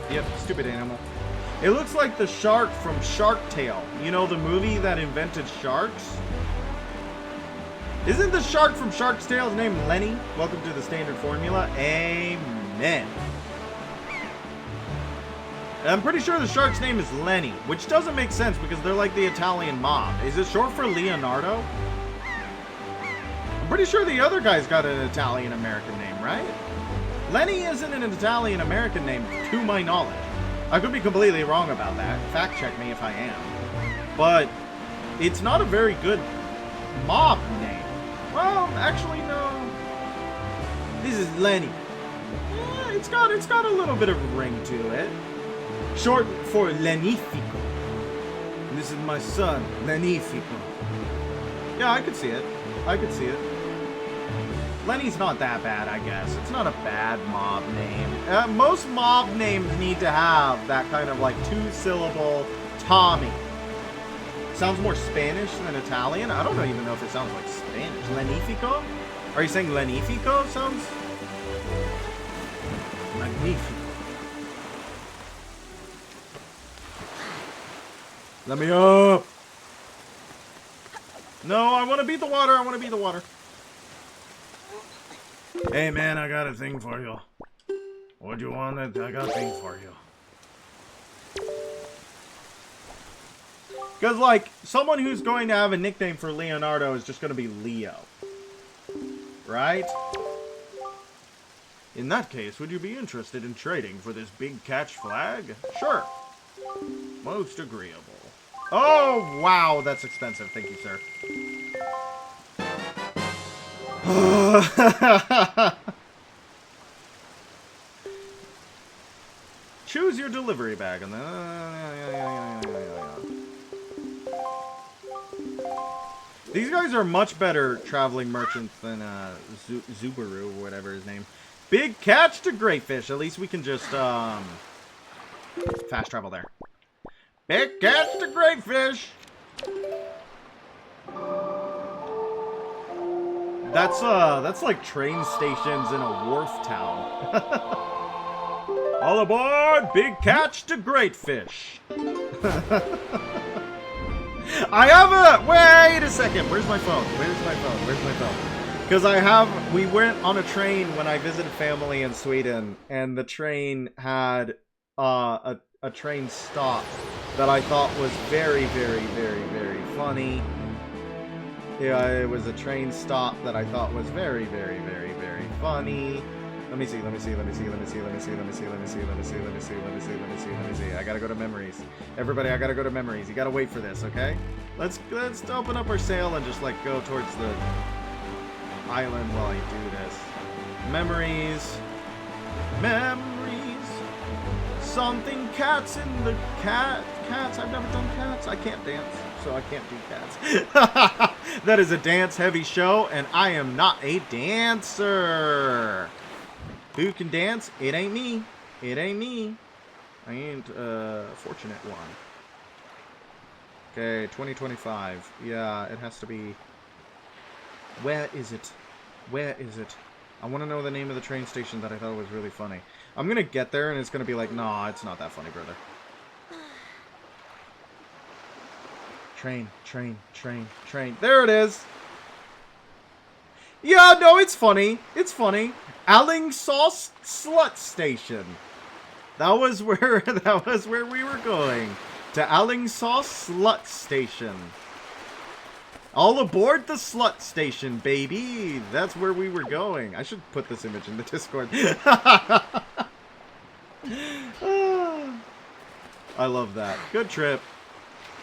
Yep, stupid animal. It looks like the shark from Shark Tale. You know, the movie that invented sharks? Isn't the shark from Shark's Tale's name Lenny? Welcome to the standard formula. Amen. I'm pretty sure the shark's name is Lenny, which doesn't make sense because they're like the Italian mob. Is it short for Leonardo? I'm pretty sure the other guy's got an Italian-American name, right? Lenny isn't an Italian-American name, to my knowledge. I could be completely wrong about that. Fact check me if I am. But it's not a very good mob name. Well, actually, no. This is Lenny. Yeah, it's got a little bit of a ring to it. Short for Lenifico. This is my son, Lenifico. Yeah, I could see it. I could see it. Lenny's not that bad, I guess. It's not a bad mob name. Most mob names need to have that kind of like 2-syllable Tommy. Sounds more Spanish than Italian. I don't even know if it sounds like Spanish. Lenifico? Are you saying Lenifico sounds? Magnifico. Let me up! No, I want to beat the water. I want to beat the water. Hey, man, I got a thing for you. What do you want? I got a thing for you. Because, like, someone who's going to have a nickname for Leonardo is just going to be Leo. Right? In that case, would you be interested in trading for this big catch flag? Sure. Most agreeable. Oh, wow, that's expensive. Thank you, sir. Choose your delivery bag. And then... These guys are much better traveling merchants than Zubaru, or whatever his name. Big catch to great fish. At least we can just fast travel there. Big catch to great fish. That's like train stations in a wharf town. All aboard! Big catch to great fish. I have a... Wait a second. Where's my phone? Where's my phone? Where's my phone? Because we went on a train when I visited family in Sweden, and the train had a train stop that I thought was very, very, very, very funny. Yeah, it was a train stop that I thought was very, very, very, very funny. Let me see. I gotta go to memories. Everybody, I gotta go to memories. You gotta wait for this, okay? Let's open up our sail and just like go towards the island while I do this. Memories. Something cats in the cats. I've never done cats. I can't dance, so I can't do cats. That is a dance-heavy show, and I am not a dancer. Who can dance? It ain't me. It ain't me. I ain't a fortunate one. Okay, 2025. Yeah, it has to be... Where is it? Where is it? I want to know the name of the train station that I thought was really funny. I'm going to get there and it's going to be like, nah, it's not that funny, brother. Train. There it is. Yeah, no, it's funny. It's funny. Alingsås Slut Station. That was where we were going. To Alingsås Slut Station. All aboard the slut station, baby. That's where we were going. I should put this image in the Discord. I love that. Good trip.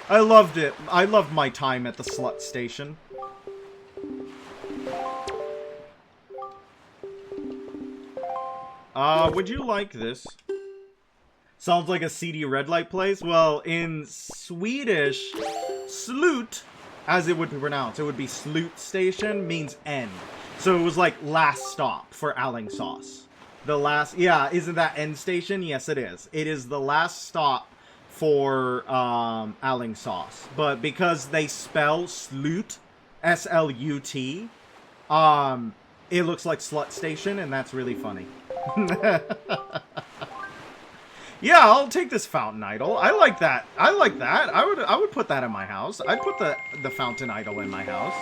I loved it. I loved my time at the slut station. Would you like this? Sounds like a seedy red light place. Well, in Swedish, slut, as it would be pronounced, it would be slut station, means end. So it was like last stop for Alingsås. The last, yeah, isn't that end station? Yes, it is. It is the last stop for Alingsås. But because they spell slut, S-L-U-T, it looks like slut station, and that's really funny. Yeah, I'll take this fountain idol. I like that. I like that. I would put that in my house. I'd put the fountain idol in my house.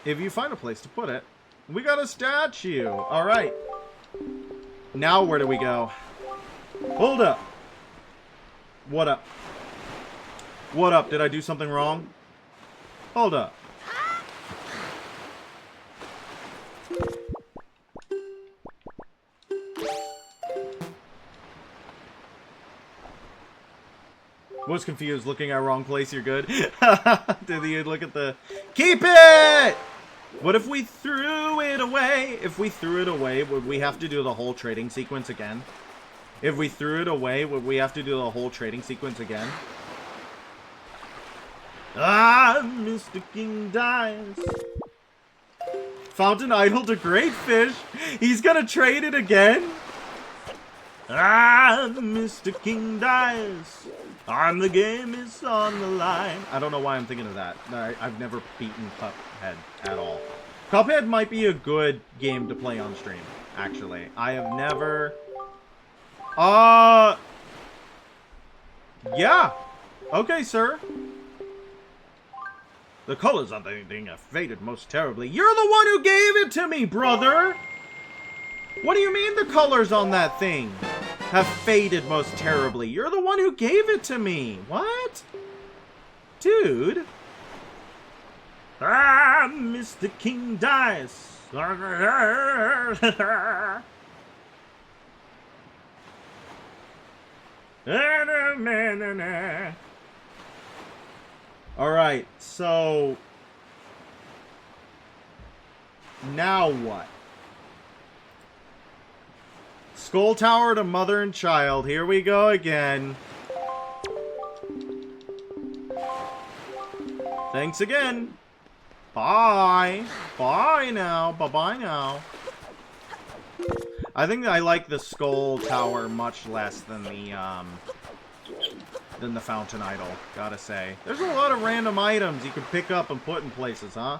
If you find a place to put it. We got a statue. All right. Now where do we go? Hold up. What up? What up? Did I do something wrong? Hold up. Was confused, looking at wrong place, you're good. Did you look at the... Keep it! What if we threw it away? If we threw it away, would we have to do the whole trading sequence again? If we threw it away, would we have to do the whole trading sequence again? Ah, Mr. King dies. Fountain idol to great fish. He's gonna trade it again? Ah, Mr. King dies. And the game is on the line. I don't know why I'm thinking of that. I've never beaten Cuphead at all. Cuphead might be a good game to play on stream, actually. I have never... Yeah. Okay, sir. The colors on the thing have faded most terribly. You're the one who gave it to me, brother! What do you mean the colors on that thing have faded most terribly? You're the one who gave it to me. What? Dude. Ah, Mr. King dies. Alright, so... now what? Skull Tower to Mother and Child. Here we go again. Thanks again. Bye. Bye now. Bye-bye now. I think I like the Skull Tower much less than the Fountain Idol, gotta say. There's a lot of random items you can pick up and put in places, huh?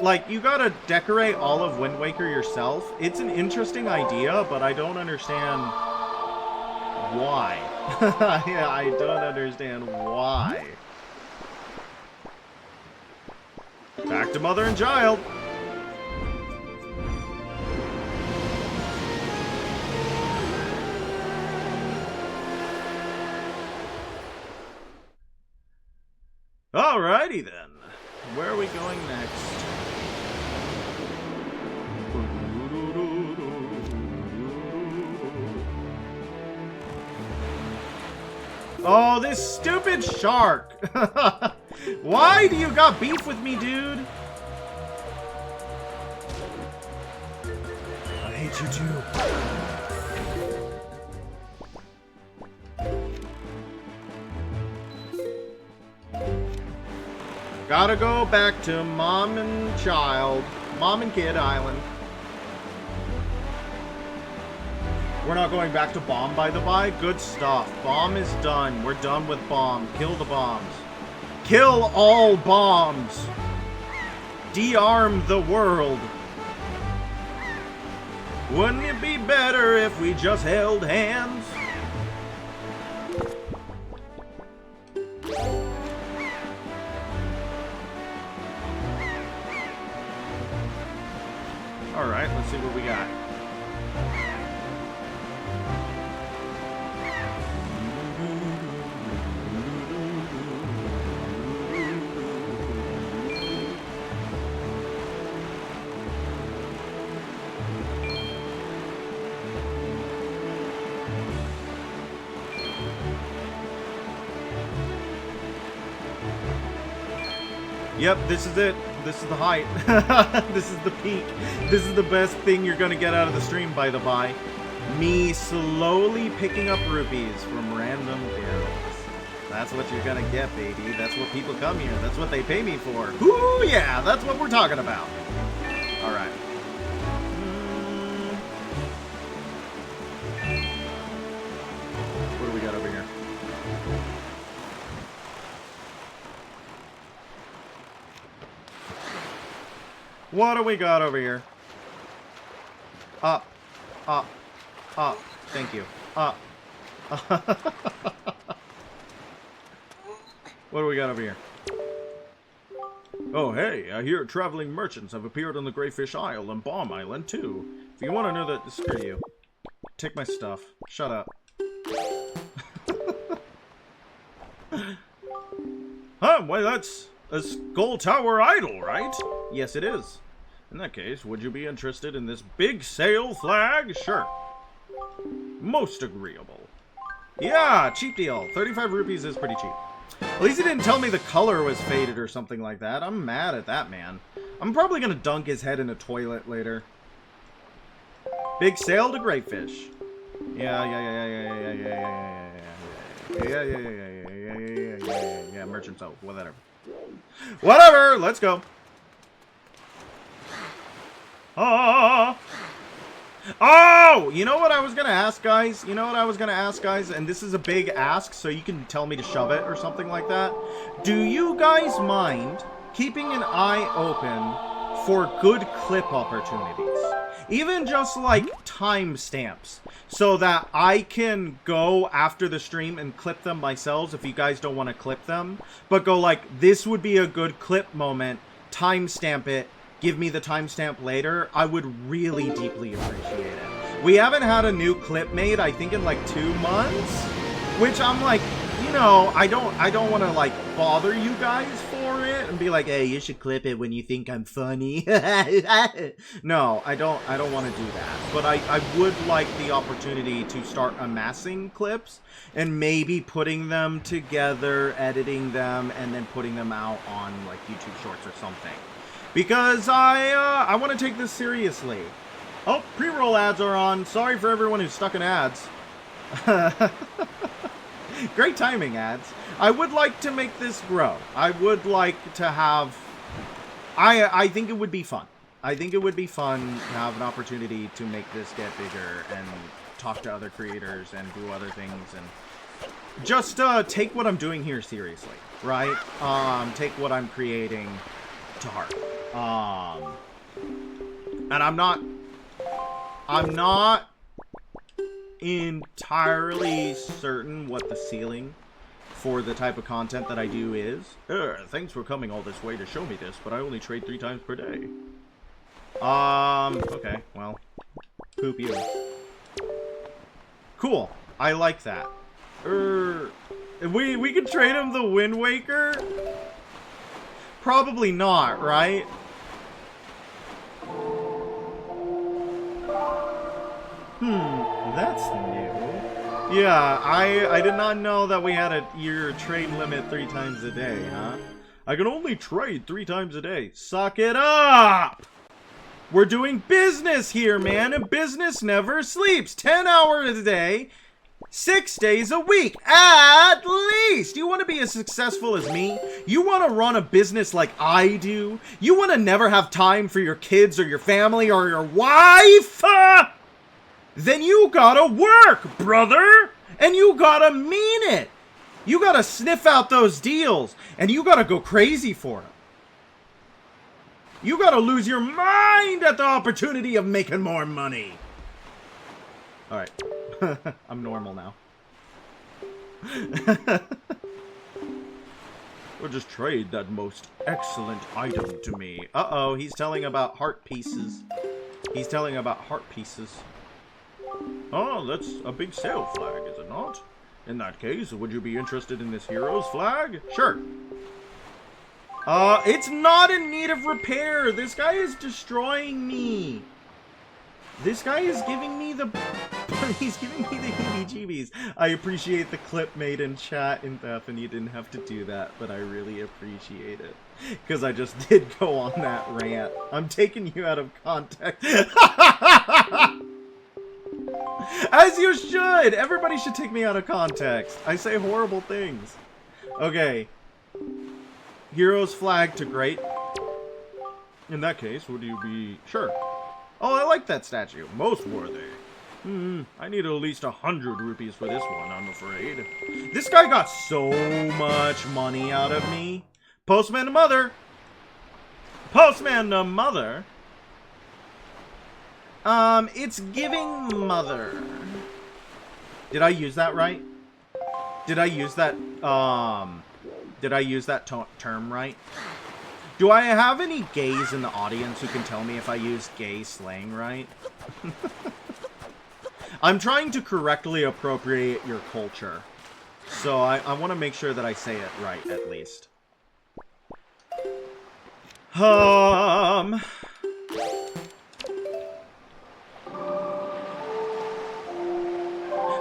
Like, you gotta decorate all of Wind Waker yourself. It's an interesting idea, but I don't understand why. Yeah, I don't understand why. Back to mother and child. Alrighty then. Where are we going next? Oh, this stupid shark! Why do you got beef with me, dude? I hate you too. Gotta go back to mom and kid island. We're not going back to bomb, by the by. Good stuff. Bomb is done. We're done with bomb. Kill the bombs. Kill all bombs. De-arm the world. Wouldn't it be better if we just held hands? Alright, let's see what we got. Yep, this is it. This is the height. This is the peak. This is the best thing you're gonna get out of the stream, by the by. Me slowly picking up rupees from random guilds. That's what you're gonna get, baby. That's what people come here. That's what they pay me for. Ooh, yeah, that's what we're talking about. Alright. What do we got over here? What do we got over here? Up. Up. Up. Thank you. Up. What do we got over here? Oh, hey, I hear traveling merchants have appeared on the Greyfish Isle and Bomb Island, too. If you want to know that, screw you. Take my stuff. Shut up. Huh, why that's a Skull Tower idol, right? Yes, it is. In that case, would you be interested in this big sail flag? Sure. Most agreeable. Yeah, cheap deal. 35 rupees is pretty cheap. At least he didn't tell me the color was faded or something like that. I'm mad at that, man. I'm probably gonna dunk his head in a toilet later. Big sail to Greyfish. Yeah, merchant soap, whatever. Whatever, let's go. Oh, you know what I was gonna ask, guys? And this is a big ask, so you can tell me to shove it or something like that. Do you guys mind keeping an eye open for good clip opportunities? Even just like timestamps, so that I can go after the stream and clip them myself if you guys don't want to clip them. But go like, this would be a good clip moment, timestamp it, give me the timestamp later. I would really deeply appreciate it. We haven't had a new clip made, I think, in like 2 months, which I'm like, you know, I don't want to like bother you guys for it and be like, hey, you should clip it when you think I'm funny. No, I don't want to do that. But I would like the opportunity to start amassing clips and maybe putting them together, editing them, and then putting them out on like YouTube Shorts or something. Because I want to take this seriously. Oh, pre-roll ads are on. Sorry for everyone who's stuck in ads. Great timing, ads. I would like to make this grow. I would like to have... I think it would be fun. I think it would be fun to have an opportunity to make this get bigger and talk to other creators and do other things and just take what I'm doing here seriously, right? Take what I'm creating to heart. And I'm not entirely certain what the ceiling for the type of content that I do is. Thanks for coming all this way to show me this, but I only trade 3 times per day. Okay, well, poop you. Cool. I like that. We could trade him the Wind Waker? Probably not, right? That's new. Yeah, I did not know that we had your trade limit 3 times a day, huh? I can only trade 3 times a day. Suck it up! We're doing business here, man, and business never sleeps. 10 hours a day, 6 days a week, at least. You want to be as successful as me? You want to run a business like I do? You want to never have time for your kids or your family or your wife? Then you gotta work, brother! And you gotta mean it! You gotta sniff out those deals, and you gotta go crazy for them. You gotta lose your mind at the opportunity of making more money. Alright. I'm normal now. Or just trade that most excellent item to me. Uh-oh, he's telling about heart pieces. He's telling about heart pieces. Oh, that's a big sale flag, is it not? In that case, would you be interested in this hero's flag? Sure. It's not in need of repair. This guy is destroying me. This guy is giving me the... He's giving me the heebie-jeebies. I appreciate the clip made in chat in Beth, and you didn't have to do that, but I really appreciate it. Because I just did go on that rant. I'm taking you out of context. As you should! Everybody should take me out of context. I say horrible things. Okay. Hero's flag to great. In that case, would you be... Sure. Oh, I like that statue. Most worthy. I need at least 100 rupees for this one, I'm afraid. This guy got so much money out of me. Postman to mother. Postman to mother. It's giving mother. Did I use that right? Did I use that, term right? Do I have any gays in the audience who can tell me if I use gay slang right? I'm trying to correctly appropriate your culture. So I want to make sure that I say it right, at least.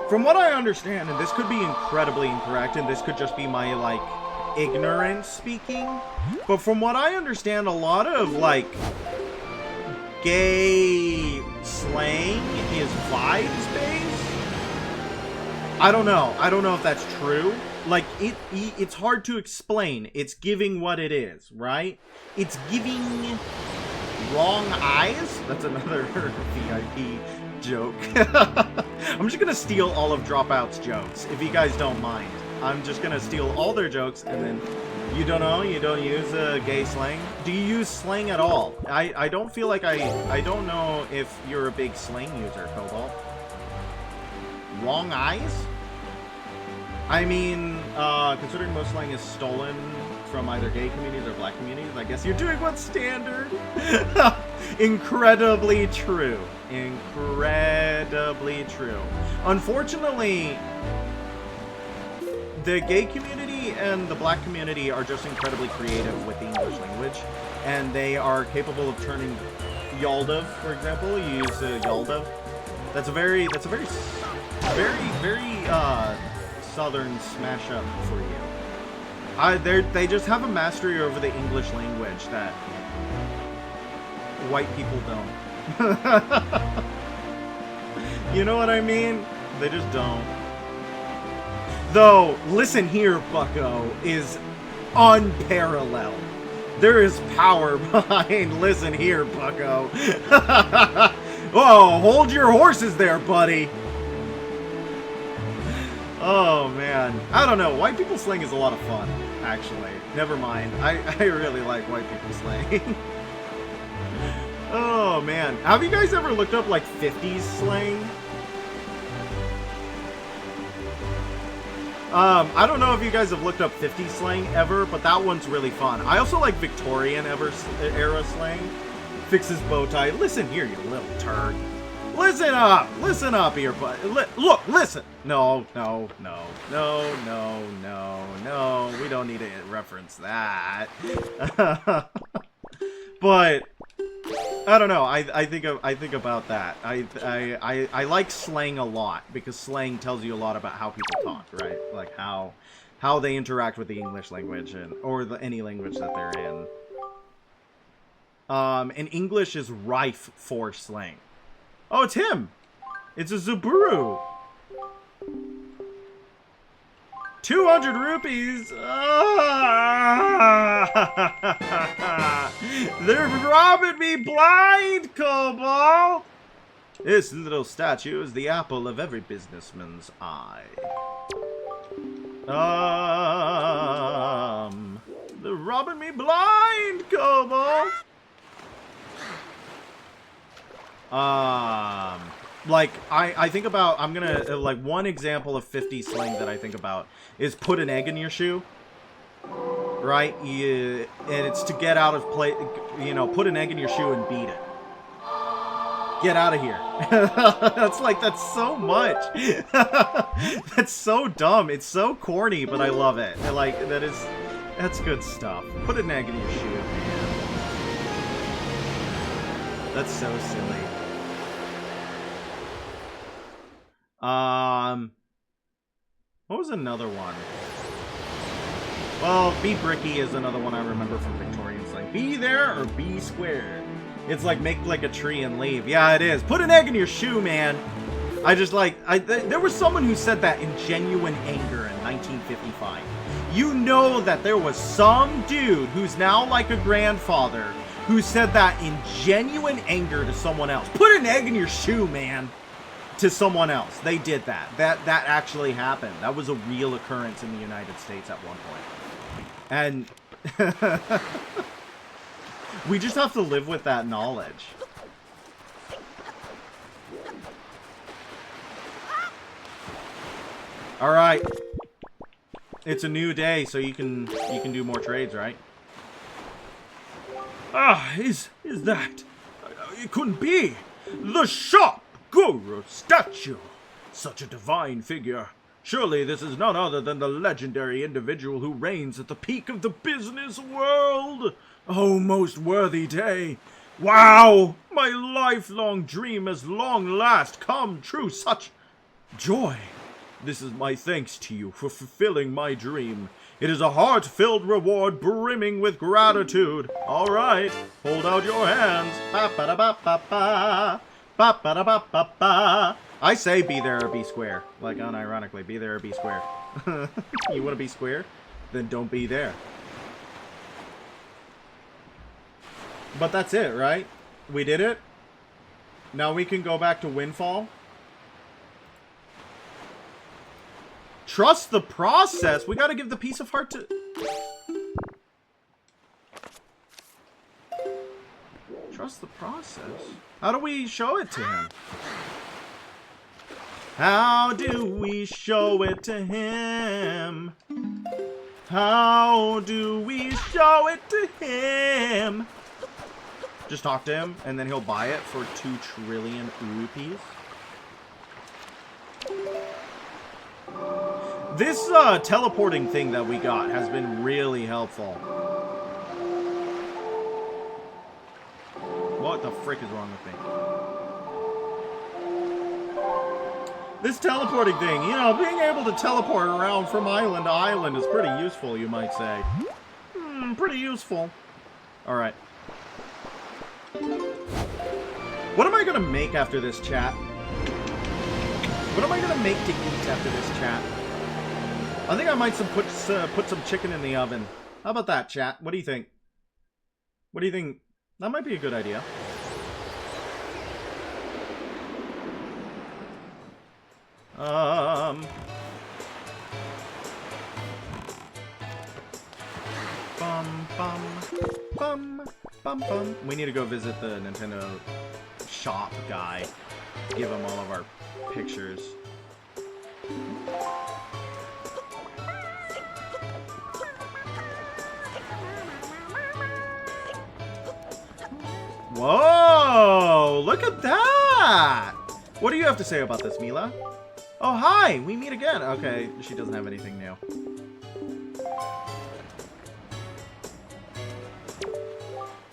From what I understand, and this could be incredibly incorrect, and this could just be my, like, ignorance speaking, but from what I understand, a lot of, like, gay slang is vibes-based? I don't know. I don't know if that's true. Like, it's hard to explain. It's giving what it is, right? It's giving wrong eyes? That's another VIP joke. I'm just gonna steal all of Dropout's jokes, if you guys don't mind. I'm just gonna steal all their jokes, and then... You don't know? You don't use gay slang? Do you use slang at all? I don't feel like I don't know if you're a big slang user, Cobalt. Wrong eyes? I mean, considering most slang is stolen from either gay communities or black communities, I guess you're doing what's standard. Incredibly true. Incredibly true. Unfortunately, the gay community and the black community are just incredibly creative with the English language, and they are capable of turning Yaldav, for example. You use Yaldav. That's a very southern smash up for you. They just have a mastery over the English language that white people don't. You know what I mean? They just don't. Though, listen here, bucko, is unparalleled. There is power behind listen here, bucko. Whoa, hold your horses there, buddy. Oh, man. I don't know. White people slang is a lot of fun, actually. Never mind. I really like white people slang. Oh, man. Have you guys ever looked up, like, 50s slang? I don't know if you guys have looked up 50s slang ever, but that one's really fun. I also like Victorian era slang. Fix his bow tie. Listen here, you little turd. Listen up! Listen up, earbud. Look, listen! No. We don't need to reference that. But I don't know. I think about that. I like slang a lot because slang tells you a lot about how people talk, right? Like how they interact with the English language or any language that they're in. And English is rife for slang. Oh, it's him! It's a Zuburu! 200 rupees! Ah! They're robbing me blind, Cobalt! This little statue is the apple of every businessman's eye. They're robbing me blind, Cobalt! Like, I think about, I'm gonna, like, one example of 50 slang that I think about is put an egg in your shoe, right? And it's to get out of play, you know, put an egg in your shoe and beat it. Get out of here. That's so much. That's so dumb. It's so corny, but I love it. Like, that's good stuff. Put an egg in your shoe, man. That's so silly. What was another one? Well, be bricky is another one I remember from Victorian slang. Be there or be square. It's like make like a tree and leave. Yeah, it is. Put an egg in your shoe, man. I just like, there was someone who said that in genuine anger in 1955. You know that there was some dude who's now like a grandfather who said that in genuine anger to someone else. Put an egg in your shoe, man. To someone else. They did that. That actually happened. That was a real occurrence in the United States at one point. And we just have to live with that knowledge. All right. It's a new day, so you can do more trades, right? Ah, is that? It couldn't be. The shop Guru statue. Such a divine figure. Surely this is none other than the legendary individual who reigns at the peak of the business world. Oh, most worthy day. Wow! My lifelong dream has long last come true. Such joy. This is my thanks to you for fulfilling my dream. It is a heart-filled reward brimming with gratitude. All right, hold out your hands. Ba-ba-da-ba-ba-ba. Ba-ba-da-ba-ba-ba. I say be there or be square. Like, unironically, be there or be square. You want to be square? Then don't be there. But that's it, right? We did it. Now we can go back to Windfall. Trust the process. We gotta give the piece of heart to... Trust the process. How do we show it to him? How do we show it to him? How do we show it to him? Just talk to him, and then he'll buy it for 2 trillion rupees. This teleporting thing that we got has been really helpful. What the frick is wrong with me? This teleporting thing, you know, being able to teleport around from island to island is pretty useful, you might say. Pretty useful. Alright. What am I gonna make after this, chat? What am I gonna make to eat after this, chat? I think I might put some chicken in the oven. How about that, chat? What do you think? What do you think? That might be a good idea. Bum, bum. We need to go visit the Nintendo shop guy. Give him all of our pictures. Whoa! Look at that! What do you have to say about this, Mila? Oh, hi! We meet again! Okay, she doesn't have anything new.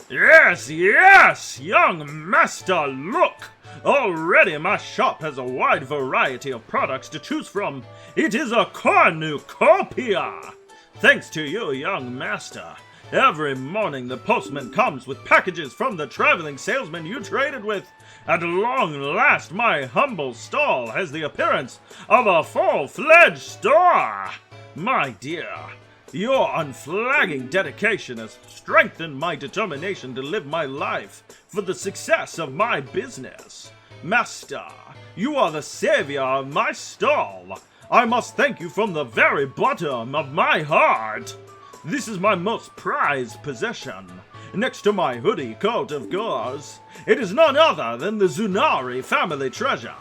Yes, yes! Young master, look! Already my shop has a wide variety of products to choose from. It is a cornucopia! Thanks to you, young master. Every morning the postman comes with packages from the traveling salesman you traded with. At long last, my humble stall has the appearance of a full-fledged store. My dear, your unflagging dedication has strengthened my determination to live my life for the success of my business. Master, you are the savior of my stall. I must thank you from the very bottom of my heart. This is my most prized possession. Next to my hoodie coat, of course. It is none other than the Zunari family treasure.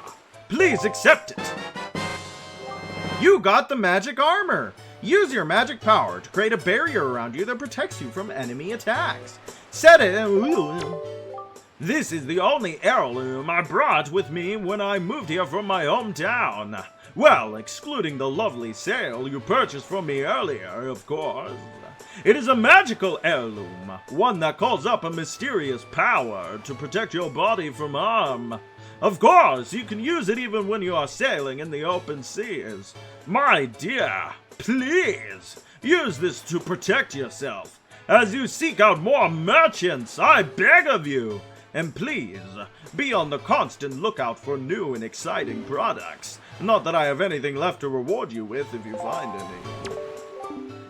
Please accept it. You got the magic armor! Use your magic power to create a barrier around you that protects you from enemy attacks. Set it and... This is the only heirloom I brought with me when I moved here from my hometown. Well, excluding the lovely sail you purchased from me earlier, of course. It is a magical heirloom, one that calls up a mysterious power to protect your body from harm. Of course, you can use it even when you are sailing in the open seas. My dear, please, use this to protect yourself. As you seek out more merchants, I beg of you. And please, be on the constant lookout for new and exciting products. Not that I have anything left to reward you with if you find any.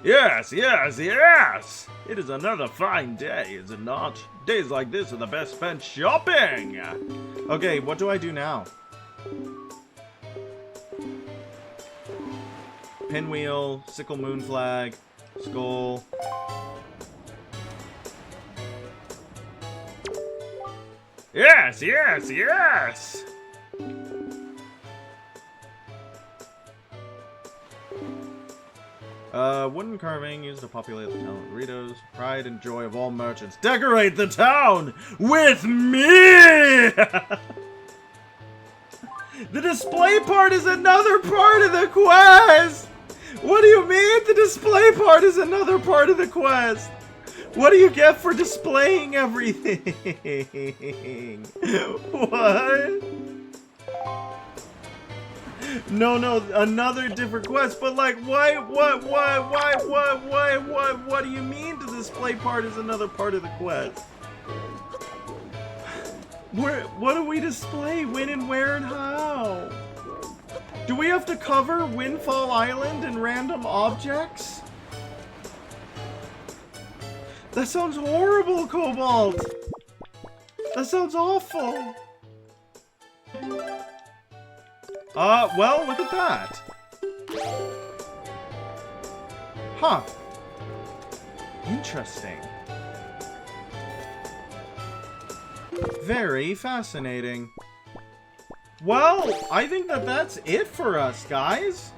Yes, yes, yes! It is another fine day, is it not? Days like this are the best spent shopping! Okay, what do I do now? Pinwheel, sickle moon flag, skull. Yes, yes, yes! Wooden carving used to populate the town with Doritos. Pride and joy of all merchants. Decorate the town with me! The display part is another part of the quest! What do you mean the display part is another part of the quest? What do you get for displaying everything? What? No, another different quest, but like, why, what do you mean the display part is another part of the quest? What do we display? When and where and how? Do we have to cover Windfall Island and random objects? That sounds horrible, Cobalt! That sounds awful! Well, look at that. Huh. Interesting. Very fascinating. Well, I think that that's it for us, guys.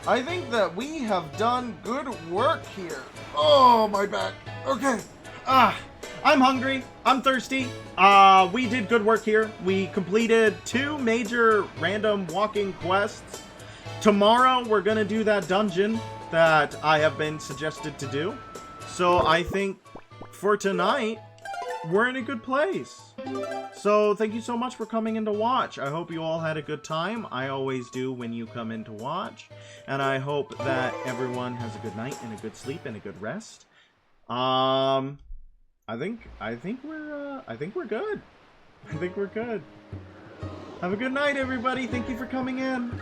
I think that we have done good work here. Oh, my back. Okay. I'm hungry. I'm thirsty. We did good work here. We completed 2 major random walking quests. Tomorrow, we're gonna do that dungeon that I have been suggested to do. So I think for tonight, we're in a good place. So thank you so much for coming in to watch. I hope you all had a good time. I always do when you come in to watch. And I hope that everyone has a good night and a good sleep and a good rest. I think we're good. I think we're good. Have a good night, everybody. Thank you for coming in.